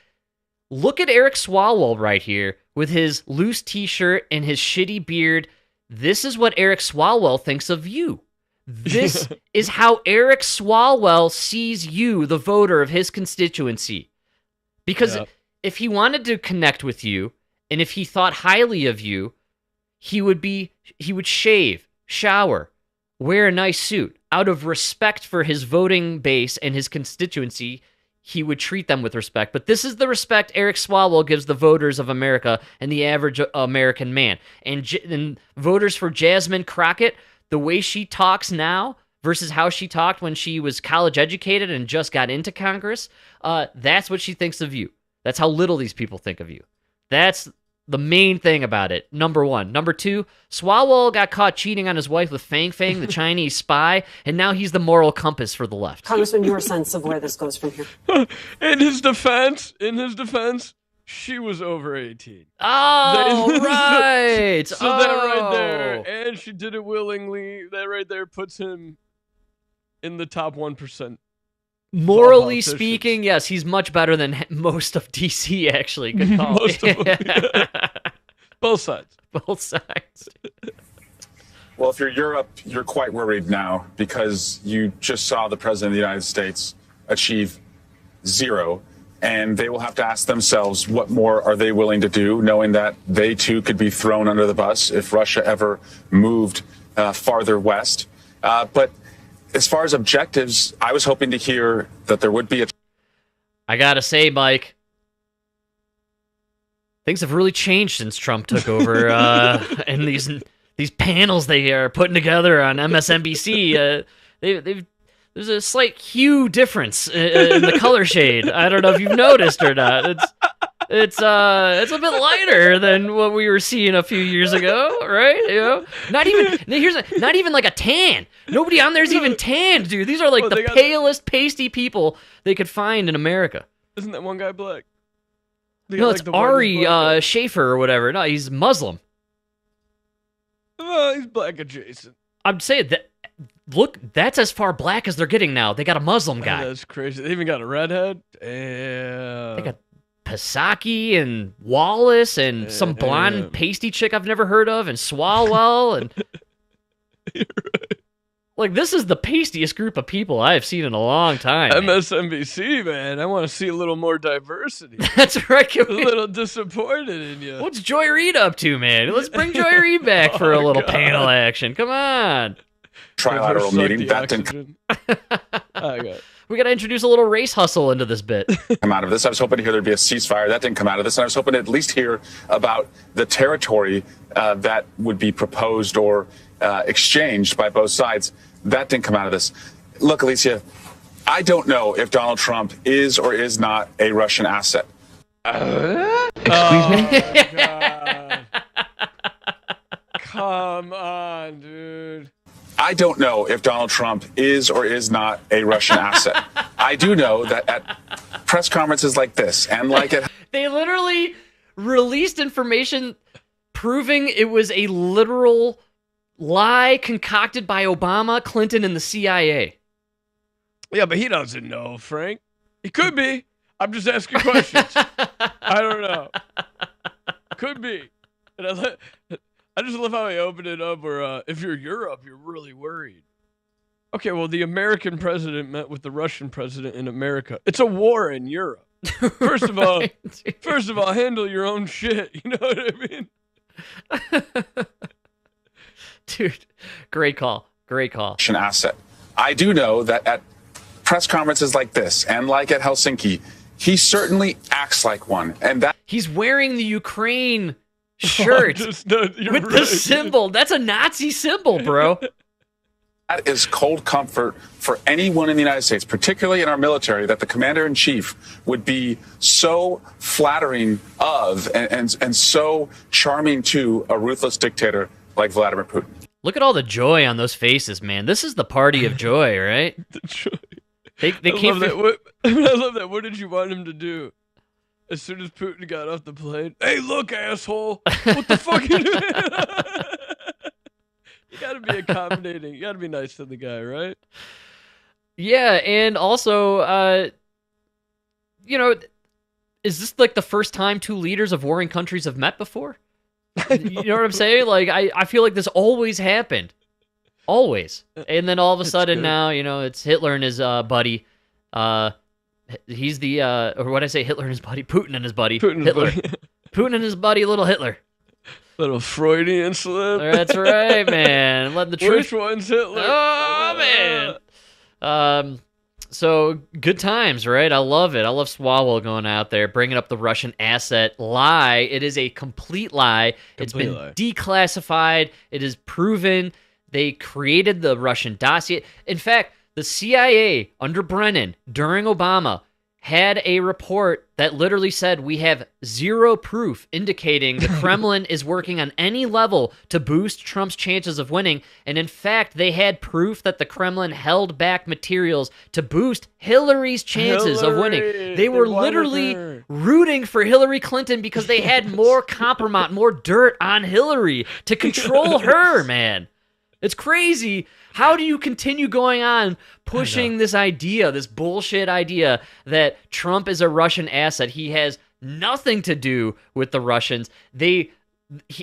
look at Eric Swalwell right here with his loose T-shirt and his shitty beard. This is what Eric Swalwell thinks of you. This is how Eric Swalwell sees you, the voter of his constituency. Because if he wanted to connect with you, and if he thought highly of you, he would shave, shower, wear a nice suit. Out of respect for his voting base and his constituency, he would treat them with respect. But this is the respect Eric Swalwell gives the voters of America and the average American man. And voters for Jasmine Crockett, the way she talks now versus how she talked when she was college educated and just got into Congress, that's what she thinks of you. That's how little these people think of you. That's the main thing about it, number one. Number two, Swalwell got caught cheating on his wife with Fang Fang, the Chinese spy, and now he's the moral compass for the left. Congressman, your sense of where this goes from here? In his defense, she was over 18. Oh, right. So that right there, and she did it willingly. That right there puts him in the top 1%. Morally speaking, yes, he's much better than most of DC, actually. Good call. Most of them, yeah. Both sides. Both sides. Well, if you're Europe, you're quite worried now because you just saw the president of the United States achieve 0. And they will have to ask themselves, what more are they willing to do, knowing that they too could be thrown under the bus if Russia ever moved farther west. But as far as objectives, I was hoping to hear that there would be a... I gotta say, Mike, things have really changed since Trump took over. And these panels they are putting together on MSNBC, there's a slight hue difference in the color shade. I don't know if you've noticed or not. It's a bit lighter than what we were seeing a few years ago, right? You know, not even like a tan. Nobody on there's even tanned, dude. These are like the palest, pasty people they could find in America. Isn't that one guy black? No, it's Ari Schaefer or whatever. No, he's Muslim. He's black adjacent. I'm saying that. Look, that's as far black as they're getting now. They got a Muslim guy. That's crazy. They even got a redhead. Damn. They got Psaki and Wallace and some blonde pasty chick I've never heard of, and Swalwell, and You're right. Like, this is the pastiest group of people I have seen in a long time. MSNBC, man. I want to see a little more diversity. That's right. A little disappointed in you. What's Joy Reid up to, man? Let's bring Joy Reid back for a little panel action. Come on. Trilateral meeting. That didn't We got to introduce a little race hustle into this bit. come out of this. I was hoping to hear there'd be a ceasefire. That didn't come out of this. And I was hoping to at least hear about the territory that would be proposed or exchanged by both sides. That didn't come out of this. Look, Alicia, I don't know if Donald Trump is or is not a Russian asset. Excuse me? God. Come on, dude. I don't know if Donald Trump is or is not a Russian asset. I do know that at press conferences like this and like at... They literally released information proving it was a literal lie concocted by Obama, Clinton, and the CIA. Yeah, but he doesn't know, Frank. He could be. I'm just asking questions. I don't know. Could be. And I just love how he opened it up where if you're Europe, you're really worried. Okay, well, the American president met with the Russian president in America. It's a war in Europe. First of all, handle your own shit. You know what I mean? Dude, great call. Great call. Russian asset. I do know that at press conferences like this and like at Helsinki, He certainly acts like one, and that He's wearing the Ukraine shirt with the symbol. That's a Nazi symbol, bro. that is cold comfort for anyone in the United States, particularly in our military, that the commander-in-chief would be so flattering of and so charming to a ruthless dictator like Vladimir Putin. Look at all the joy on those faces, man. This is the party of joy, right? The joy. They I love that. I love that. What did you want him to do? As soon as Putin got off the plane, hey, look, asshole! What the fuck you doing? You gotta be accommodating. You gotta be nice to the guy, right? Yeah, and also, you know, is this like the first time two leaders of warring countries have met before? You know what I'm saying? Like, I feel like this always happened. Always. And then all of a sudden now, you know, it's Hitler and his buddy. He's the, or what I say, Hitler and his buddy? Putin and his buddy. Hitler. Putin and his buddy, little Hitler. Little Freudian slip. That's right, man. Let the truth. Which one's Hitler? Oh, man. So, good times, right? I love it. I love Swalwell going out there, bringing up the Russian asset lie. It is a complete lie. It's been declassified. It is proven. They created the Russian dossier. In fact, the CIA under Brennan during Obama had a report that literally said we have zero proof indicating the Kremlin is working on any level to boost Trump's chances of winning. And in fact, they had proof that the Kremlin held back materials to boost Hillary's chances of winning. They were literally rooting for Hillary Clinton because they had more compromise, more dirt on Hillary to control her, man. It's crazy. How do you continue going on pushing this idea, this bullshit idea that Trump is a Russian asset? He has nothing to do with the Russians.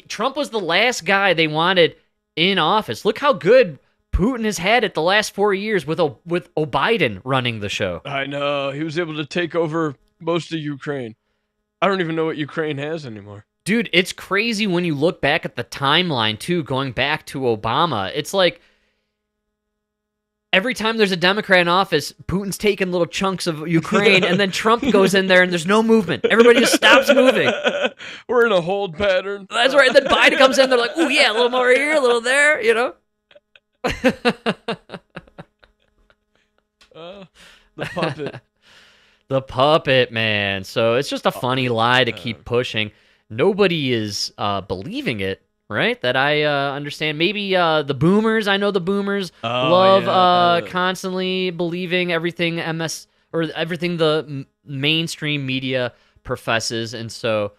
Trump was the last guy they wanted in office. Look how good Putin has had it the last 4 years with Biden running the show. I know. He was able to take over most of Ukraine. I don't even know what Ukraine has anymore. Dude, it's crazy when you look back at the timeline, too, going back to Obama. It's like every time there's a Democrat in office, Putin's taking little chunks of Ukraine, and then Trump goes in there and there's no movement. Everybody just stops moving. We're in a hold pattern. That's right. And then Biden comes in, they're like, ooh, yeah, a little more here, a little there, you know? The puppet. The puppet, man. So it's just a funny lie to keep pushing. Nobody is believing it, right? That I understand. Maybe the boomers. I know the boomers love constantly believing everything everything the mainstream media professes, and so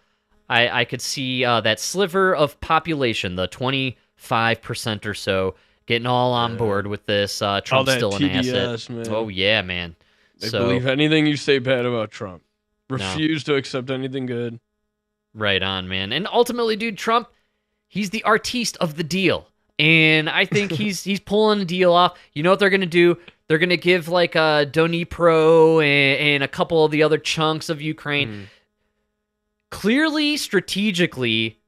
I could see that sliver of population, the 25% or so, getting all on board with this. Trump's still an asset. Man. Oh yeah, man. They believe anything you say bad about Trump. Refuse to accept anything good. Right on, man. And ultimately, dude, Trump, he's the artiste of the deal. And I think he's pulling the deal off. You know what they're going to do? They're going to give like Dnipro and a couple of the other chunks of Ukraine. Clearly, strategically,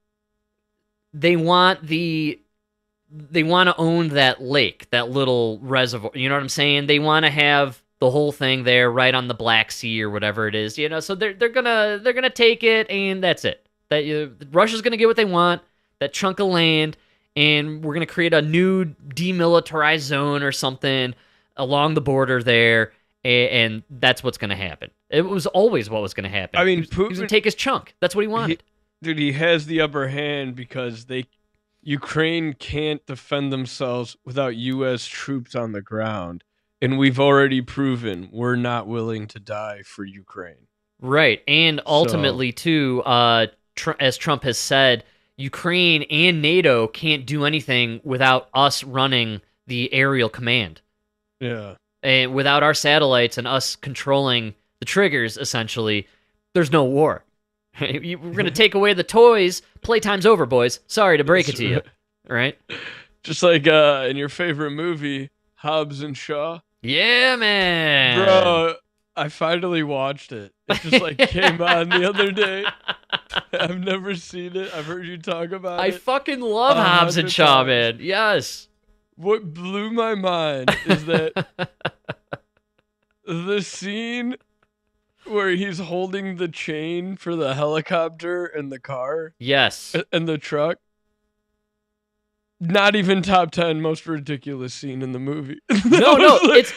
they want to own that lake, that little reservoir. You know what I'm saying? They want to have the whole thing there, right on the Black Sea or whatever it is, you know. So they're gonna take it, and that's it. Russia's gonna get what they want, that chunk of land, and we're gonna create a new demilitarized zone or something along the border there, and that's what's gonna happen. It was always what was gonna happen. I mean, Putin, he was gonna take his chunk. That's what he wanted. He has the upper hand because Ukraine can't defend themselves without U.S. troops on the ground. And we've already proven we're not willing to die for Ukraine. Right. And ultimately, too, as Trump has said, Ukraine and NATO can't do anything without us running the aerial command. Yeah. And without our satellites and us controlling the triggers, essentially, there's no war. We're going to take away the toys. Playtime's over, boys. Sorry to break it to you. Right? Just like in your favorite movie, Hobbs and Shaw. Yeah, man. Bro, I finally watched it. It just like came on the other day. I've never seen it. I've heard you talk about it. I fucking love Hobbs and Shaw, man. Yes. What blew my mind is that the scene where he's holding the chain for the helicopter and the car? Yes. And the truck? Not even top 10 most ridiculous scene in the movie. No, it's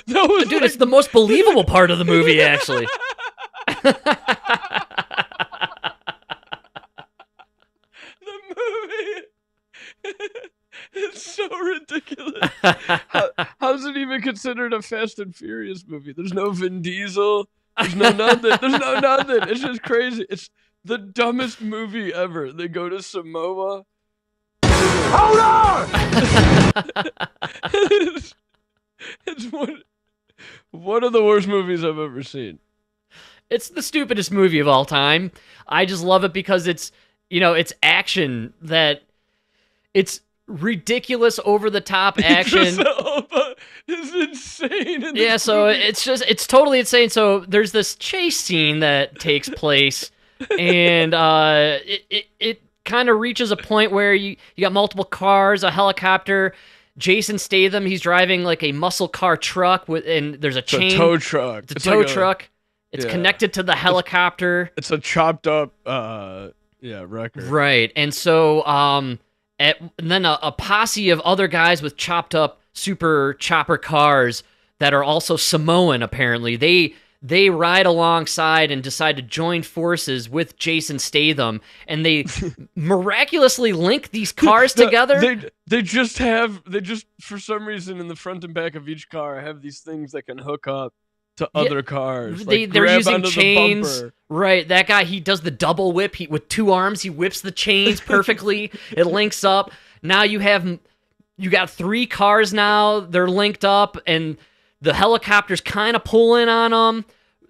the most believable part of the movie, actually. The movie is so ridiculous. How's it even considered a Fast and Furious movie? There's no Vin Diesel. There's no nothing. It's just crazy. It's the dumbest movie ever. They go to Samoa. Hold on! It's one of the worst movies I've ever seen. It's the stupidest movie of all time. I just love it because it's action that it's ridiculous, over the top action. It's insane. Yeah, so it's totally insane. So there's this chase scene that takes place, and it kind of reaches a point where you got multiple cars, a helicopter. Jason Statham, he's driving like a muscle car truck and there's a chain. It's a tow truck. It's a tow truck. It's connected to the helicopter. It's a chopped up record. Right. And so and then a posse of other guys with chopped up super chopper cars that are also Samoan, apparently. They ride alongside and decide to join forces with Jason Statham, and they miraculously link these cars together. They just for some reason in the front and back of each car have these things that can hook up to other cars. They're using chains. Right, that guy, he does the double whip. With two arms, he whips the chains perfectly. It links up. Now you got 3 cars now. They're linked up, and the helicopter's kind of pulling on them.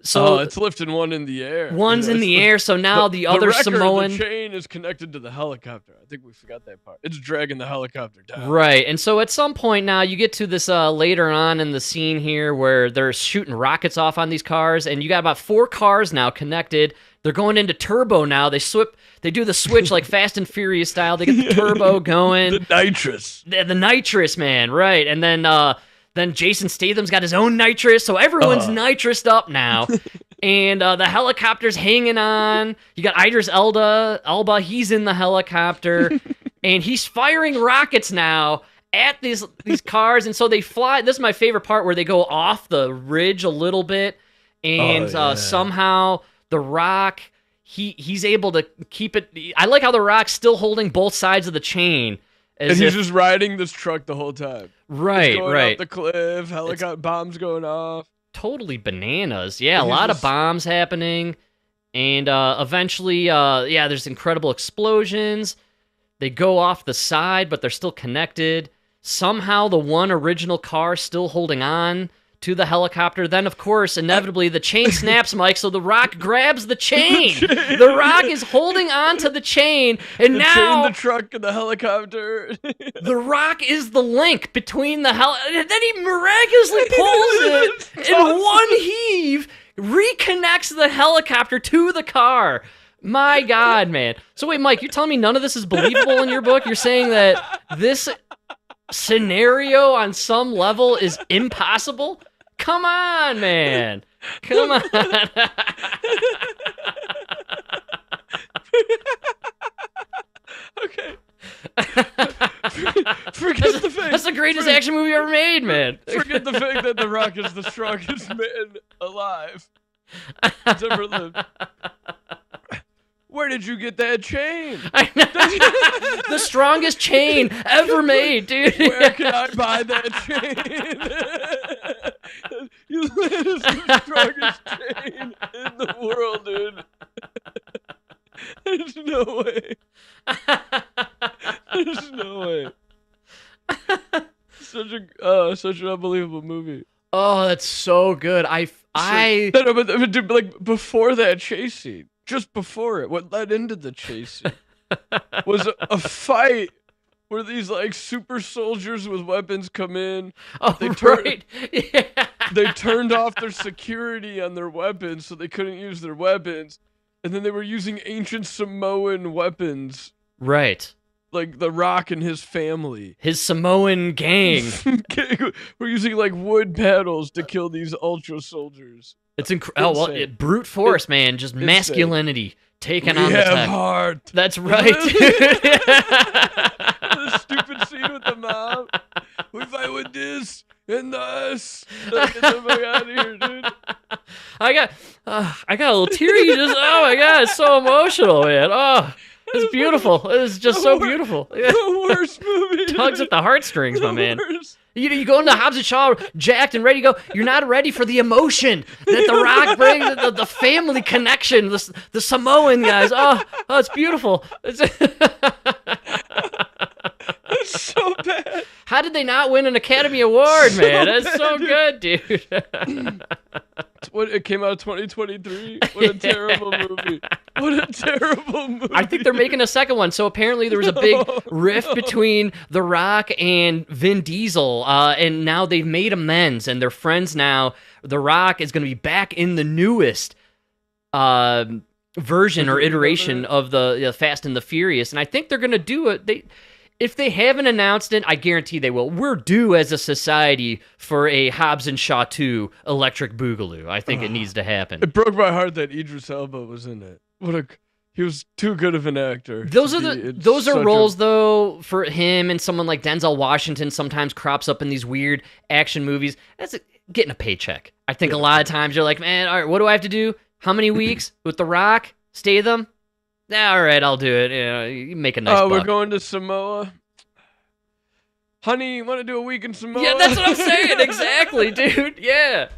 So it's lifting one in the air. One's in the air, so now the other Samoan... The chain is connected to the helicopter. I think we forgot that part. It's dragging the helicopter down. Right, and so at some point now, you get to this later on in the scene here where they're shooting rockets off on these cars, and you got about 4 cars now connected. They're going into turbo now. They do the switch like Fast and Furious style. They get the turbo going. The nitrous. The nitrous, man, right. And then Jason Statham's got his own nitrous, so everyone's nitrous up now. And the helicopter's hanging on. You got Idris Elba, he's in the helicopter. And he's firing rockets now at these cars. And so they fly. This is my favorite part, where they go off the ridge a little bit. And somehow The Rock, he's able to keep it. I like how The Rock's still holding both sides of the chain. And he's just riding this truck the whole time. Right, going off the cliff, helicopter bombs going off. Totally bananas. Yeah, a lot of bombs happening. And eventually, there's incredible explosions. They go off the side, but they're still connected. Somehow, the one original car still holding on to the helicopter. Then, of course, inevitably, the chain snaps, Mike, so The Rock grabs the chain. The Rock is holding on to the chain, and now... the truck and the helicopter. The Rock is the link between the and then he miraculously pulls it in one heave, reconnects the helicopter to the car. My God, man. So wait, Mike, you're telling me none of this is believable in your book? You're saying that this scenario on some level is impossible? Come on, man. Come on. Okay. Forget the fact. That's the greatest action movie ever made, man. Forget the fact that The Rock is the strongest man alive that's ever lived. Where did you get that chain? The strongest chain ever made, dude. Where can I buy that chain? You landed the strongest chain in the world, dude. There's no way. There's no way. Such an unbelievable movie. Oh, that's so good. But like before that chase scene. Just before it, what led into the chase scene was a fight where these like super soldiers with weapons come in. Oh, right. Yeah. They turned off their security on their weapons, so they couldn't use their weapons. And then they were using ancient Samoan weapons. Right. Like The Rock and his family. His Samoan gang. We're using like wood paddles to kill these ultra soldiers. It's incredible. Insane. Brute force, man. Just Insane. masculinity taken on We the have tech. heart. That's right. The stupid scene with the mom. We fight with this and this. Get the fuck out of here, dude. I got a little teary. Just oh my god, it's so emotional, man. Oh, it's beautiful. It's just so beautiful. The worst movie. Tugs at the heartstrings, my man. Worst. You go into Hobbs and Shaw, jacked and ready to go. You're not ready for the emotion that The Rock brings, the family connection, the Samoan guys. Oh, it's beautiful. It's so bad. How did they not win an Academy Award, man? That's so good, dude. It came out 2023. What a terrible movie. What a terrible movie. I think they're making a second one. So apparently there was a big rift between The Rock and Vin Diesel, and now they've made amends, and they're friends now. The Rock is going to be back in the newest version or iteration of the Fast and the Furious, and I think they're going to do it. If they haven't announced it, I guarantee they will. We're due as a society for a Hobbs and Shaw 2 Electric Boogaloo. I think it needs to happen. It broke my heart that Idris Elba was in it. He was too good of an actor. Those are roles though for him, and someone like Denzel Washington sometimes crops up in these weird action movies. That's getting a paycheck. I think a lot of times you're like, man, all right, what do I have to do? How many weeks with The Rock? Stay them? All right, I'll do it. You make a nice buck. We're going to Samoa. Honey, you want to do a week in Samoa? Yeah, that's what I'm saying. Exactly, dude. Yeah.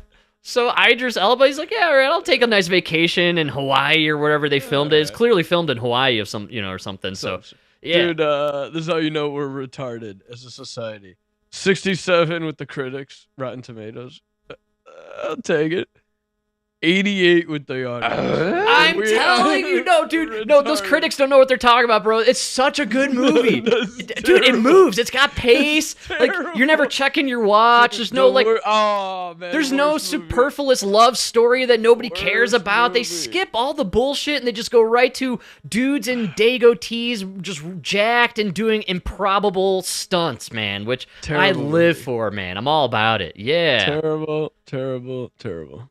So Idris Elba, he's like, yeah, all right, I'll take a nice vacation in Hawaii or wherever they filmed it. It's clearly filmed in Hawaii or something. So, yeah. Dude, this is how you know we're retarded as a society. 67 with the critics, Rotten Tomatoes. I'll take it. 88 with the audience. I'm telling you, no, dude. No, those critics don't know what they're talking about, bro. It's such a good movie. Dude, it moves. It's got pace. Like, you're never checking your watch. There's no, like... there's no superfluous love story that nobody cares about. They skip all the bullshit, and they just go right to dudes in Dago tees just jacked and doing improbable stunts, man, which I live for, man. I'm all about it. Yeah. Terrible, terrible, terrible.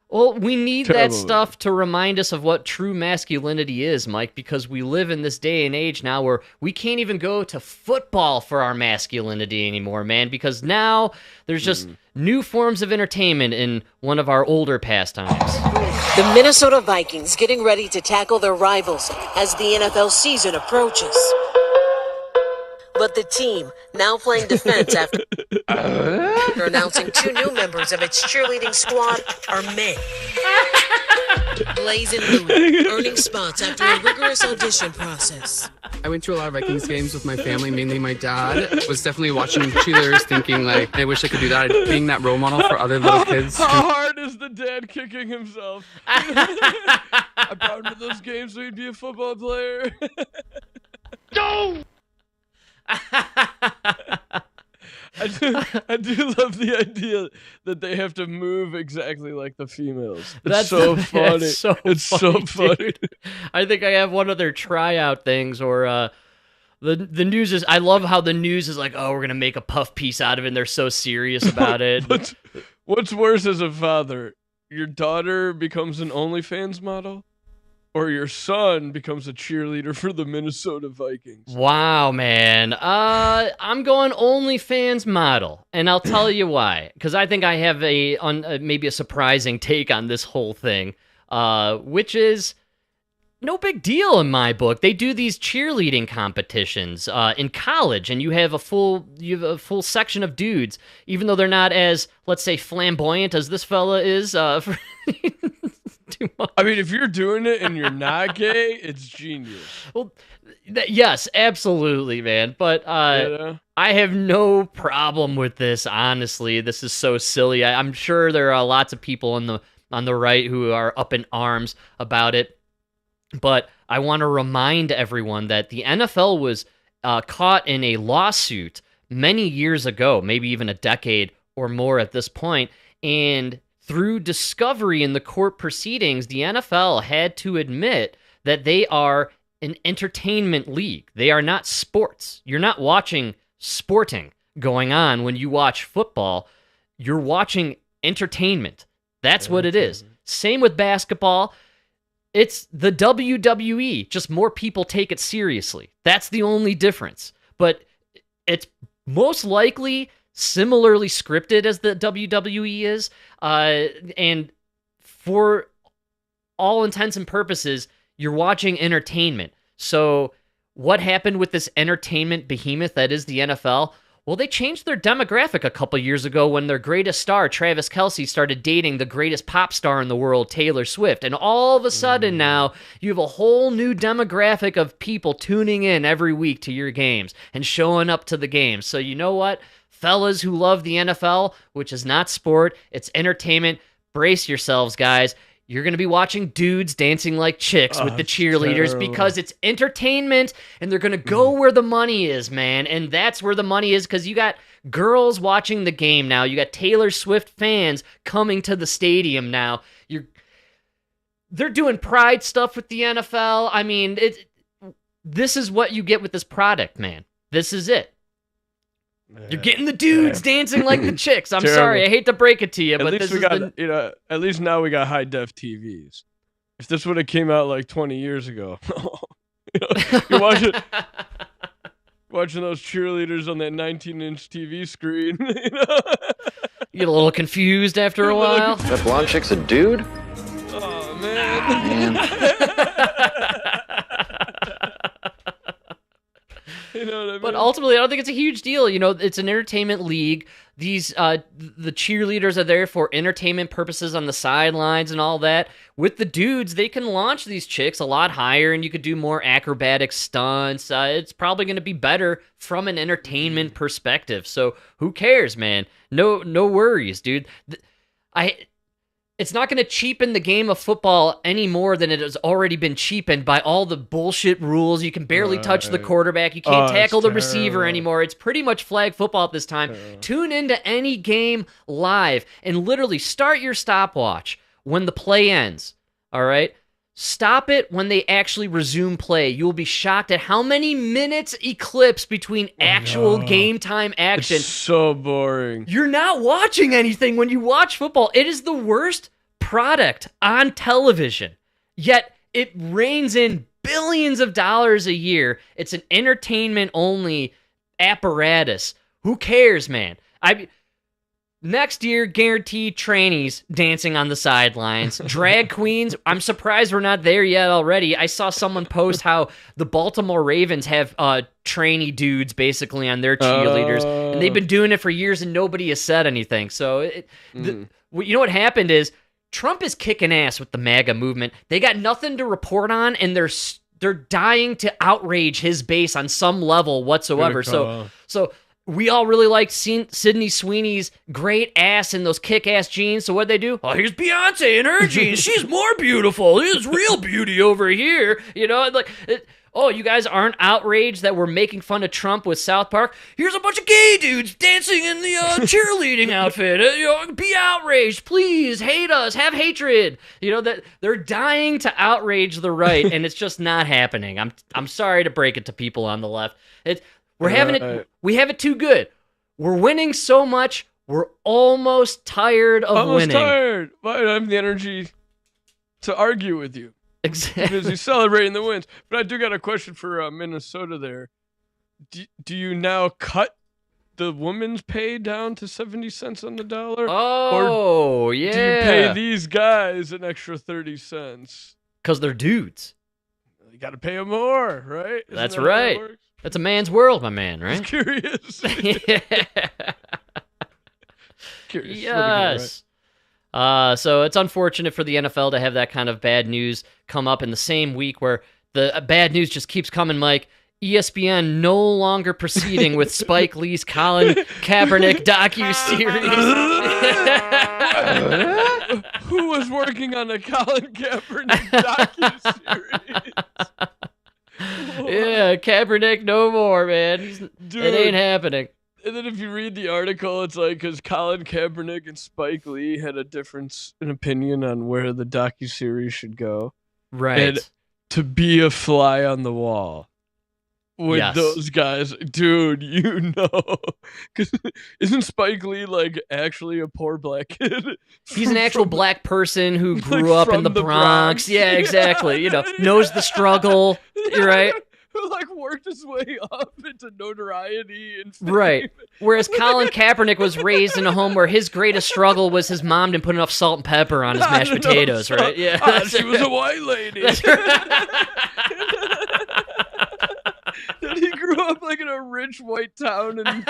Well, we need that stuff to remind us of what true masculinity is, Mike, because we live in this day and age now where we can't even go to football for our masculinity anymore, man, because now there's just new forms of entertainment in one of our older pastimes. The Minnesota Vikings getting ready to tackle their rivals as the NFL season approaches. But the team now playing defense after announcing 2 new members of its cheerleading squad are men. Blaze and Louie earning spots after a rigorous audition process. I went to a lot of Vikings games with my family, mainly my dad. Was definitely watching cheerleaders thinking, like, I wish I could do that. Being that role model for other little kids. How hard is the dad kicking himself? I brought him to those games so he'd be a football player. No! I do love the idea that they have to move exactly like the females. It's so funny. It's so funny. I think I have one of their tryout things, or the news is. I love how the news is like, oh, we're gonna make a puff piece out of it, and they're so serious about it. What's worse as a father? Your daughter becomes an OnlyFans model? Or your son becomes a cheerleader for the Minnesota Vikings. Wow, man. I'm going OnlyFans model, and I'll tell you why. Because I think I have maybe a surprising take on this whole thing, which is no big deal in my book. They do these cheerleading competitions in college, and you have a full section of dudes, even though they're not as, let's say, flamboyant as this fella is. I mean, if you're doing it and you're not gay, it's genius. Well, yes, absolutely, man. But I have no problem with this, honestly. This is so silly. I'm sure there are lots of people on the right who are up in arms about it. But I want to remind everyone that the NFL was caught in a lawsuit many years ago, maybe even a decade or more at this point, and through discovery in the court proceedings, the NFL had to admit that they are an entertainment league. They are not sports. You're not watching sporting going on when you watch football. You're watching entertainment. That's what it is. Same with basketball. It's the WWE, just more people take it seriously. That's the only difference. But it's most likely similarly scripted as the WWE is. And for all intents and purposes, you're watching entertainment. So what happened with this entertainment behemoth that is the NFL? Well, they changed their demographic a couple years ago when their greatest star, Travis Kelce, started dating the greatest pop star in the world, Taylor Swift. And all of a sudden now, you have a whole new demographic of people tuning in every week to your games and showing up to the games. So you know what? Fellas who love the NFL, which is not sport, it's entertainment, brace yourselves, guys. You're going to be watching dudes dancing like chicks with the cheerleaders because it's entertainment, and they're going to go where the money is, man. And that's where the money is, because you got girls watching the game now. You got Taylor Swift fans coming to the stadium now. They're doing pride stuff with the NFL. I mean, this is what you get with this product, man. This is it. You're getting the dudes dancing like the chicks. I'm sorry, I hate to break it to you, but this is at least now we got high def TVs. If this would have came out like 20 years ago, you're watching those cheerleaders on that 19-inch TV screen. You get a little confused after a while. That blonde chick's a dude? Oh man. You know what I mean? But ultimately, I don't think it's a huge deal. You know, it's an entertainment league. These the cheerleaders are there for entertainment purposes on the sidelines and all that. With the dudes, they can launch these chicks a lot higher, and you could do more acrobatic stunts. It's probably going to be better from an entertainment perspective. So who cares, man? No worries, dude. It's not going to cheapen the game of football any more than it has already been cheapened by all the bullshit rules. You can barely touch the quarterback. You can't tackle the receiver anymore. It's pretty much flag football at this time. Tune into any game live and literally start your stopwatch when the play ends, all right? Stop it when they actually resume play. You will be shocked at how many minutes eclipse between actual game time action. It's so boring. You're not watching anything when you watch football. It is the worst product on television, yet it reins in billions of dollars a year. It's an entertainment-only apparatus. Who cares, man? Next year, guaranteed trannies dancing on the sidelines. Drag queens, I'm surprised we're not there yet already. I saw someone post how the Baltimore Ravens have trainee dudes basically on their cheerleaders, and they've been doing it for years and nobody has said anything. So, you know what happened is Trump is kicking ass with the MAGA movement. They got nothing to report on, and they're dying to outrage his base on some level whatsoever. So we all really liked Sydney Sweeney's great ass in those kick-ass jeans. So what'd they do? Oh, here's Beyonce in her jeans. She's more beautiful. There's real beauty over here. You know, you guys aren't outraged that we're making fun of Trump with South Park? Here's a bunch of gay dudes dancing in the cheerleading outfit. Be outraged. Please, hate us. Have hatred. You know, that they're dying to outrage the right, and it's just not happening. I'm sorry to break it to people on the left. We have it too good. We're winning so much, we're almost tired of winning. Tired. But I don't have the energy to argue with you. Exactly. Because he's celebrating the wins. But I do got a question for Minnesota there. Do you now cut the women's pay down to 70 cents on the dollar? Oh, yeah. Do you pay these guys an extra 30 cents? Because they're dudes. You got to pay them more, right? That's right. That's a man's world, my man, right? I'm curious. Yeah. Curious. Yes. So it's unfortunate for the NFL to have that kind of bad news come up in the same week where the bad news just keeps coming, Mike. ESPN no longer proceeding with Spike Lee's Colin Kaepernick docuseries. Who was working on a Colin Kaepernick docuseries? Yeah, Kaepernick no more, man. It ain't happening. And then if you read the article, it's like, because Colin Kaepernick and Spike Lee had a difference in opinion on where the docuseries should go. Right. And to be a fly on the wall, with Yes. those guys, dude. Because isn't Spike Lee like actually a poor black kid? He's an actual black person who like, grew up in from the the Bronx. Bronx. Yeah, exactly. Knows the struggle. You're right. Who like worked his way up into notoriety and fame. Right. Whereas Colin Kaepernick was raised in a home where his greatest struggle was his mom didn't put enough salt and pepper on his mashed potatoes, right? Yeah. She was a white lady. That's right. Then he grew up like in a rich white town in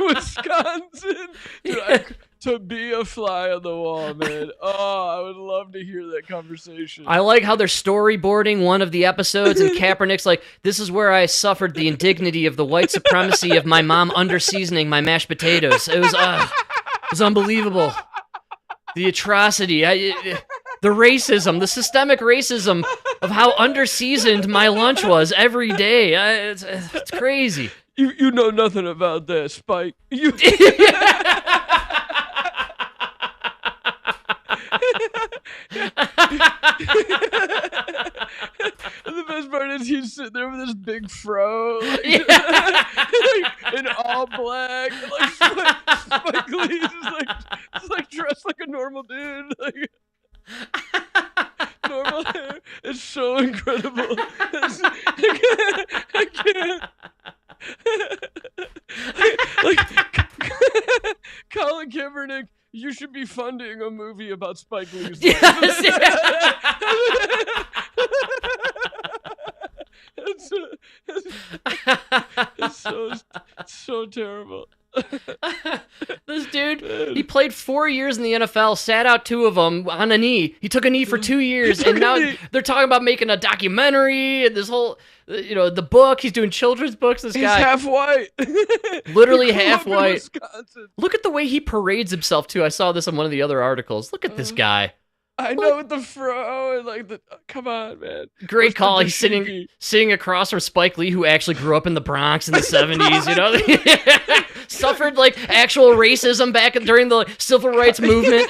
Wisconsin. Dude, to be a fly on the wall, man. Oh, I would love to hear that conversation. I like how they're storyboarding one of the episodes, and Kaepernick's like, "This is where I suffered the indignity of the white supremacy of my mom under-seasoning my mashed potatoes. It was unbelievable. The atrocity, the racism, the systemic racism of how under-seasoned my lunch was every day. It's crazy." You know nothing about that, Spike. And the best part is he's sitting there with this big fro, like, in all black. Like Spike Lee's just like dressed like a normal dude, like normal hair. It's so incredible. I can't. Like Colin Kaepernick, you should be funding a movie about Spike Lee's life. It's so terrible. This dude, he played 4 years in the NFL, sat out 2 of them on a knee. He took a knee for 2 years, and now they're talking about making a documentary and this whole, the book. He's doing children's books. This guy, he's half white, literally half white. Look at the way he parades himself too. I saw this in one of the other articles. Look at this guy. I know, with the fro and like come on, man. Great call. He's sitting across from Spike Lee, who actually grew up in the Bronx in the 70s, suffered like actual racism back during the civil rights movement.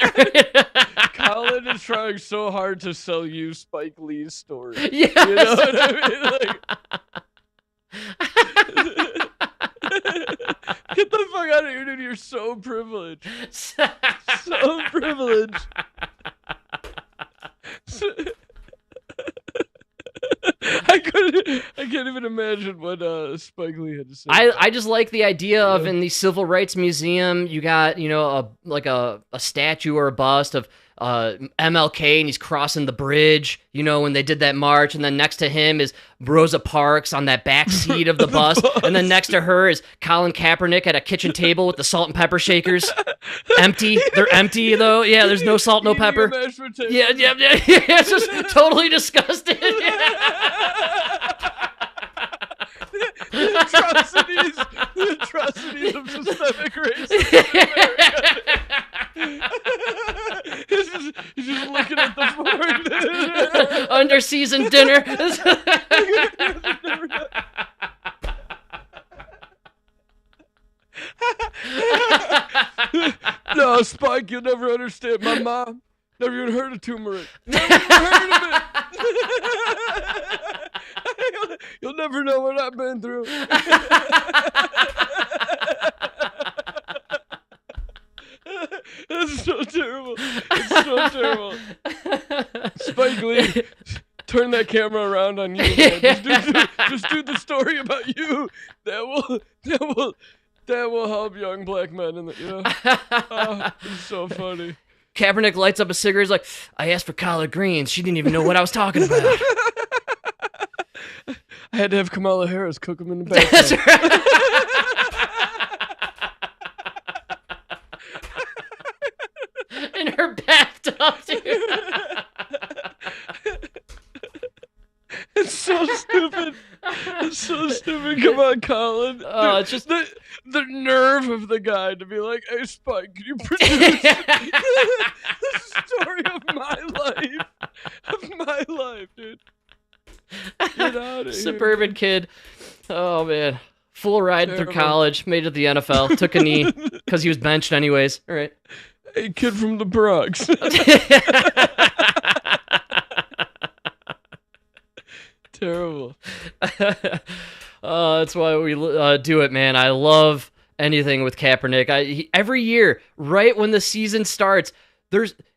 Colin is trying so hard to sell you Spike Lee's story. Yeah. You know what I mean? Get the fuck out of here, dude. You're so privileged. So privileged. I can't even imagine what Spike Lee had to say. I just like the idea of, in the Civil Rights Museum, you got a statue or a bust of MLK, and he's crossing the bridge, when they did that march, and then next to him is Rosa Parks on that back seat of the bus, and then next to her is Colin Kaepernick at a kitchen table with the salt and pepper shakers. Empty. They're empty, though. Yeah, there's no salt, no pepper. Yeah. It's just totally disgusting. The atrocities of systemic racism in America. He's just looking at the board. Under-seasoned dinner. No, Spike, you'll never understand. My mom never even heard of turmeric. Never heard of it. You'll never know what I've been through. It's so terrible. It's so terrible. Spike Lee, turn that camera around on you, man. Just do the story about you. That will help young black men. It's so funny. Kaepernick lights up a cigarette. He's like, I asked for collard greens. She didn't even know what I was talking about. I had to have Kamala Harris cook them in the back. That's right. In her bathtub, dude. It's so stupid. It's so stupid. Come on, Colin. It's just the nerve of the guy to be like, "Hey, Spike, can you produce the story of my life, dude?" Get out of Suburban here. kid. Oh, man. Full ride through college. Made it to the NFL. Took a knee because he was benched anyways. All right. Hey, kid from the Bronx. Terrible. That's why we do it, man. I love anything with Kaepernick. Every year, right when the season starts,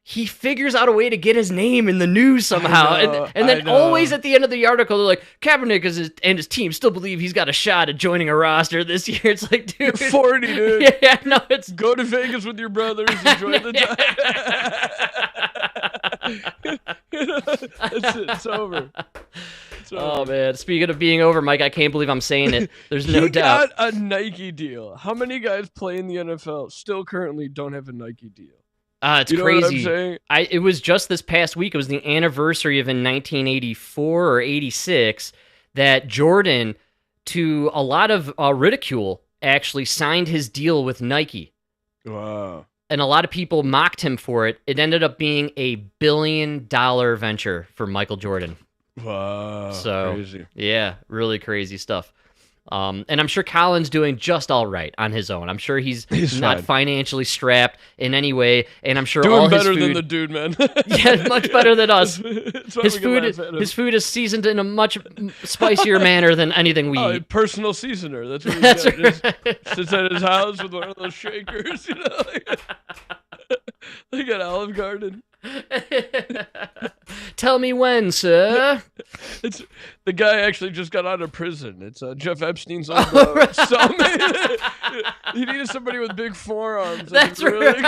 he figures out a way to get his name in the news somehow. And then always at the end of the article, they're like, Kaepernick and his team still believe he's got a shot at joining a roster this year. It's like, dude. You're 40, dude. Yeah, no, it's... Go to Vegas with your brothers. Enjoy the time. That's it. It's over. Oh, man. Speaking of being over, Mike, I can't believe I'm saying it. There's no doubt. He got a Nike deal. How many guys play in the NFL still currently don't have a Nike deal? It's you know crazy. What I'm saying? It was just this past week. It was the anniversary of in 1984 or 86 that Jordan, to a lot of ridicule, actually signed his deal with Nike. Wow. And a lot of people mocked him for it. It ended up being a $1 billion venture for Michael Jordan. Wow. So, crazy. Yeah, really crazy stuff. And I'm sure Colin's doing just all right on his own. I'm sure he's not fine. Financially strapped in any way, and I'm sure doing all his better food, than the dude, man. yeah, much better than us. His food is seasoned in a much spicier manner than anything we eat. Personal seasoner. That's what he's That's got. right. Just sits at his house with one of those shakers, you know, like at Olive Garden. Tell me when, sir. It's the guy actually just got out of prison. It's Jeff Epstein's old cellmate. He needed somebody with big forearms. That's really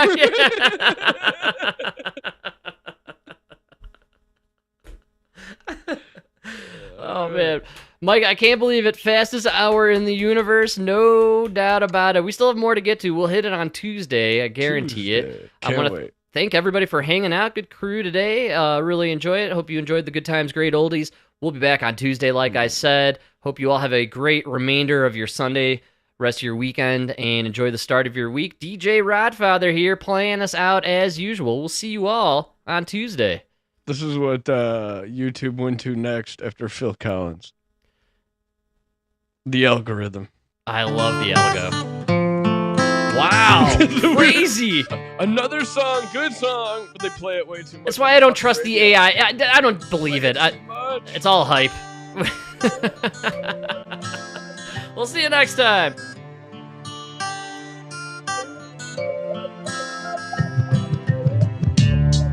Oh man, Mike, I can't believe it. Fastest hour in the universe, no doubt about it. We still have more to get to. We'll hit it on Tuesday. I guarantee it. Can't I want to wait. thank everybody for hanging out. Good crew today. Really enjoy it. Hope you enjoyed the good times, great oldies. We'll be back on Tuesday, like I said. Hope you all have a great remainder of your Sunday, rest of your weekend, and enjoy the start of your week. DJ Rodfather here, playing us out as usual. We'll see you all on Tuesday. This is what YouTube went to next after Phil Collins. The algorithm. I love the algo. Wow, crazy. Another song, good song, but they play it way too much. That's why I don't trust the AI. I don't believe it. It's all hype. We'll see you next time.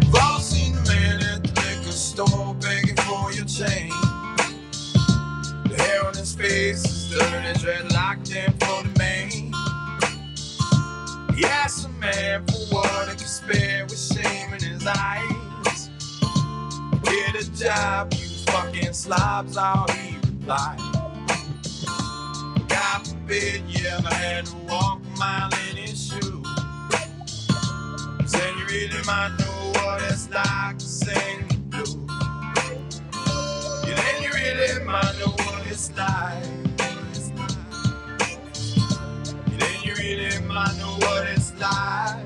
We've all seen the man at the liquor store begging for your change. The hair on his face is dirty, dreadlocked in for the main. He asked the man for what he could spare with shame in his eyes. Get a job, you fucking slobs, all he replied. God forbid you ever had to walk a mile in his shoes. Then you really might know what it's like to sing the blues. Yeah, then you really might know what it's like. Yeah, then you really might know what it's like.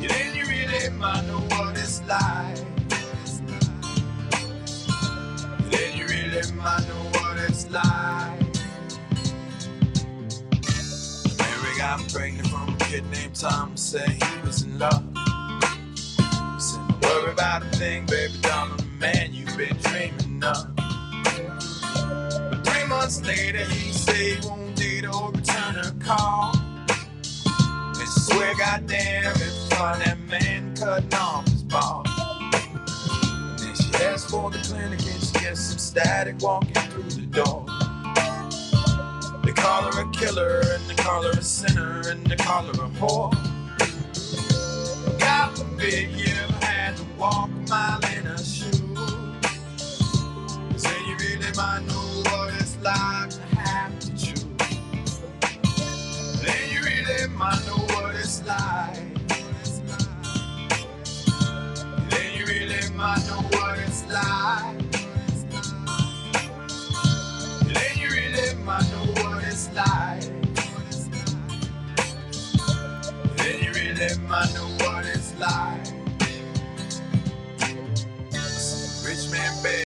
Yeah, then you really might know what it's like. Yeah, then you really might know what it's like. Mary got pregnant from a kid named Tom, said he was in love. He said, don't worry about a thing, baby doll, I'm the man you've been dreaming of. But 3 months later, he said he won't date or return her call. And she swear, goddamn, it's fun that man cutting off his balls. And then she asked for the clinic and she gets some static walking through the door. They call her a killer, and they call her a sinner, and they call her a whore. God forbid you ever had to walk a mile in her shoes. Say you really might know what it's like to have to choose. Then you really might know what it's like. Then you really might know what it's like. Then you really might know what it's like. Then you really might know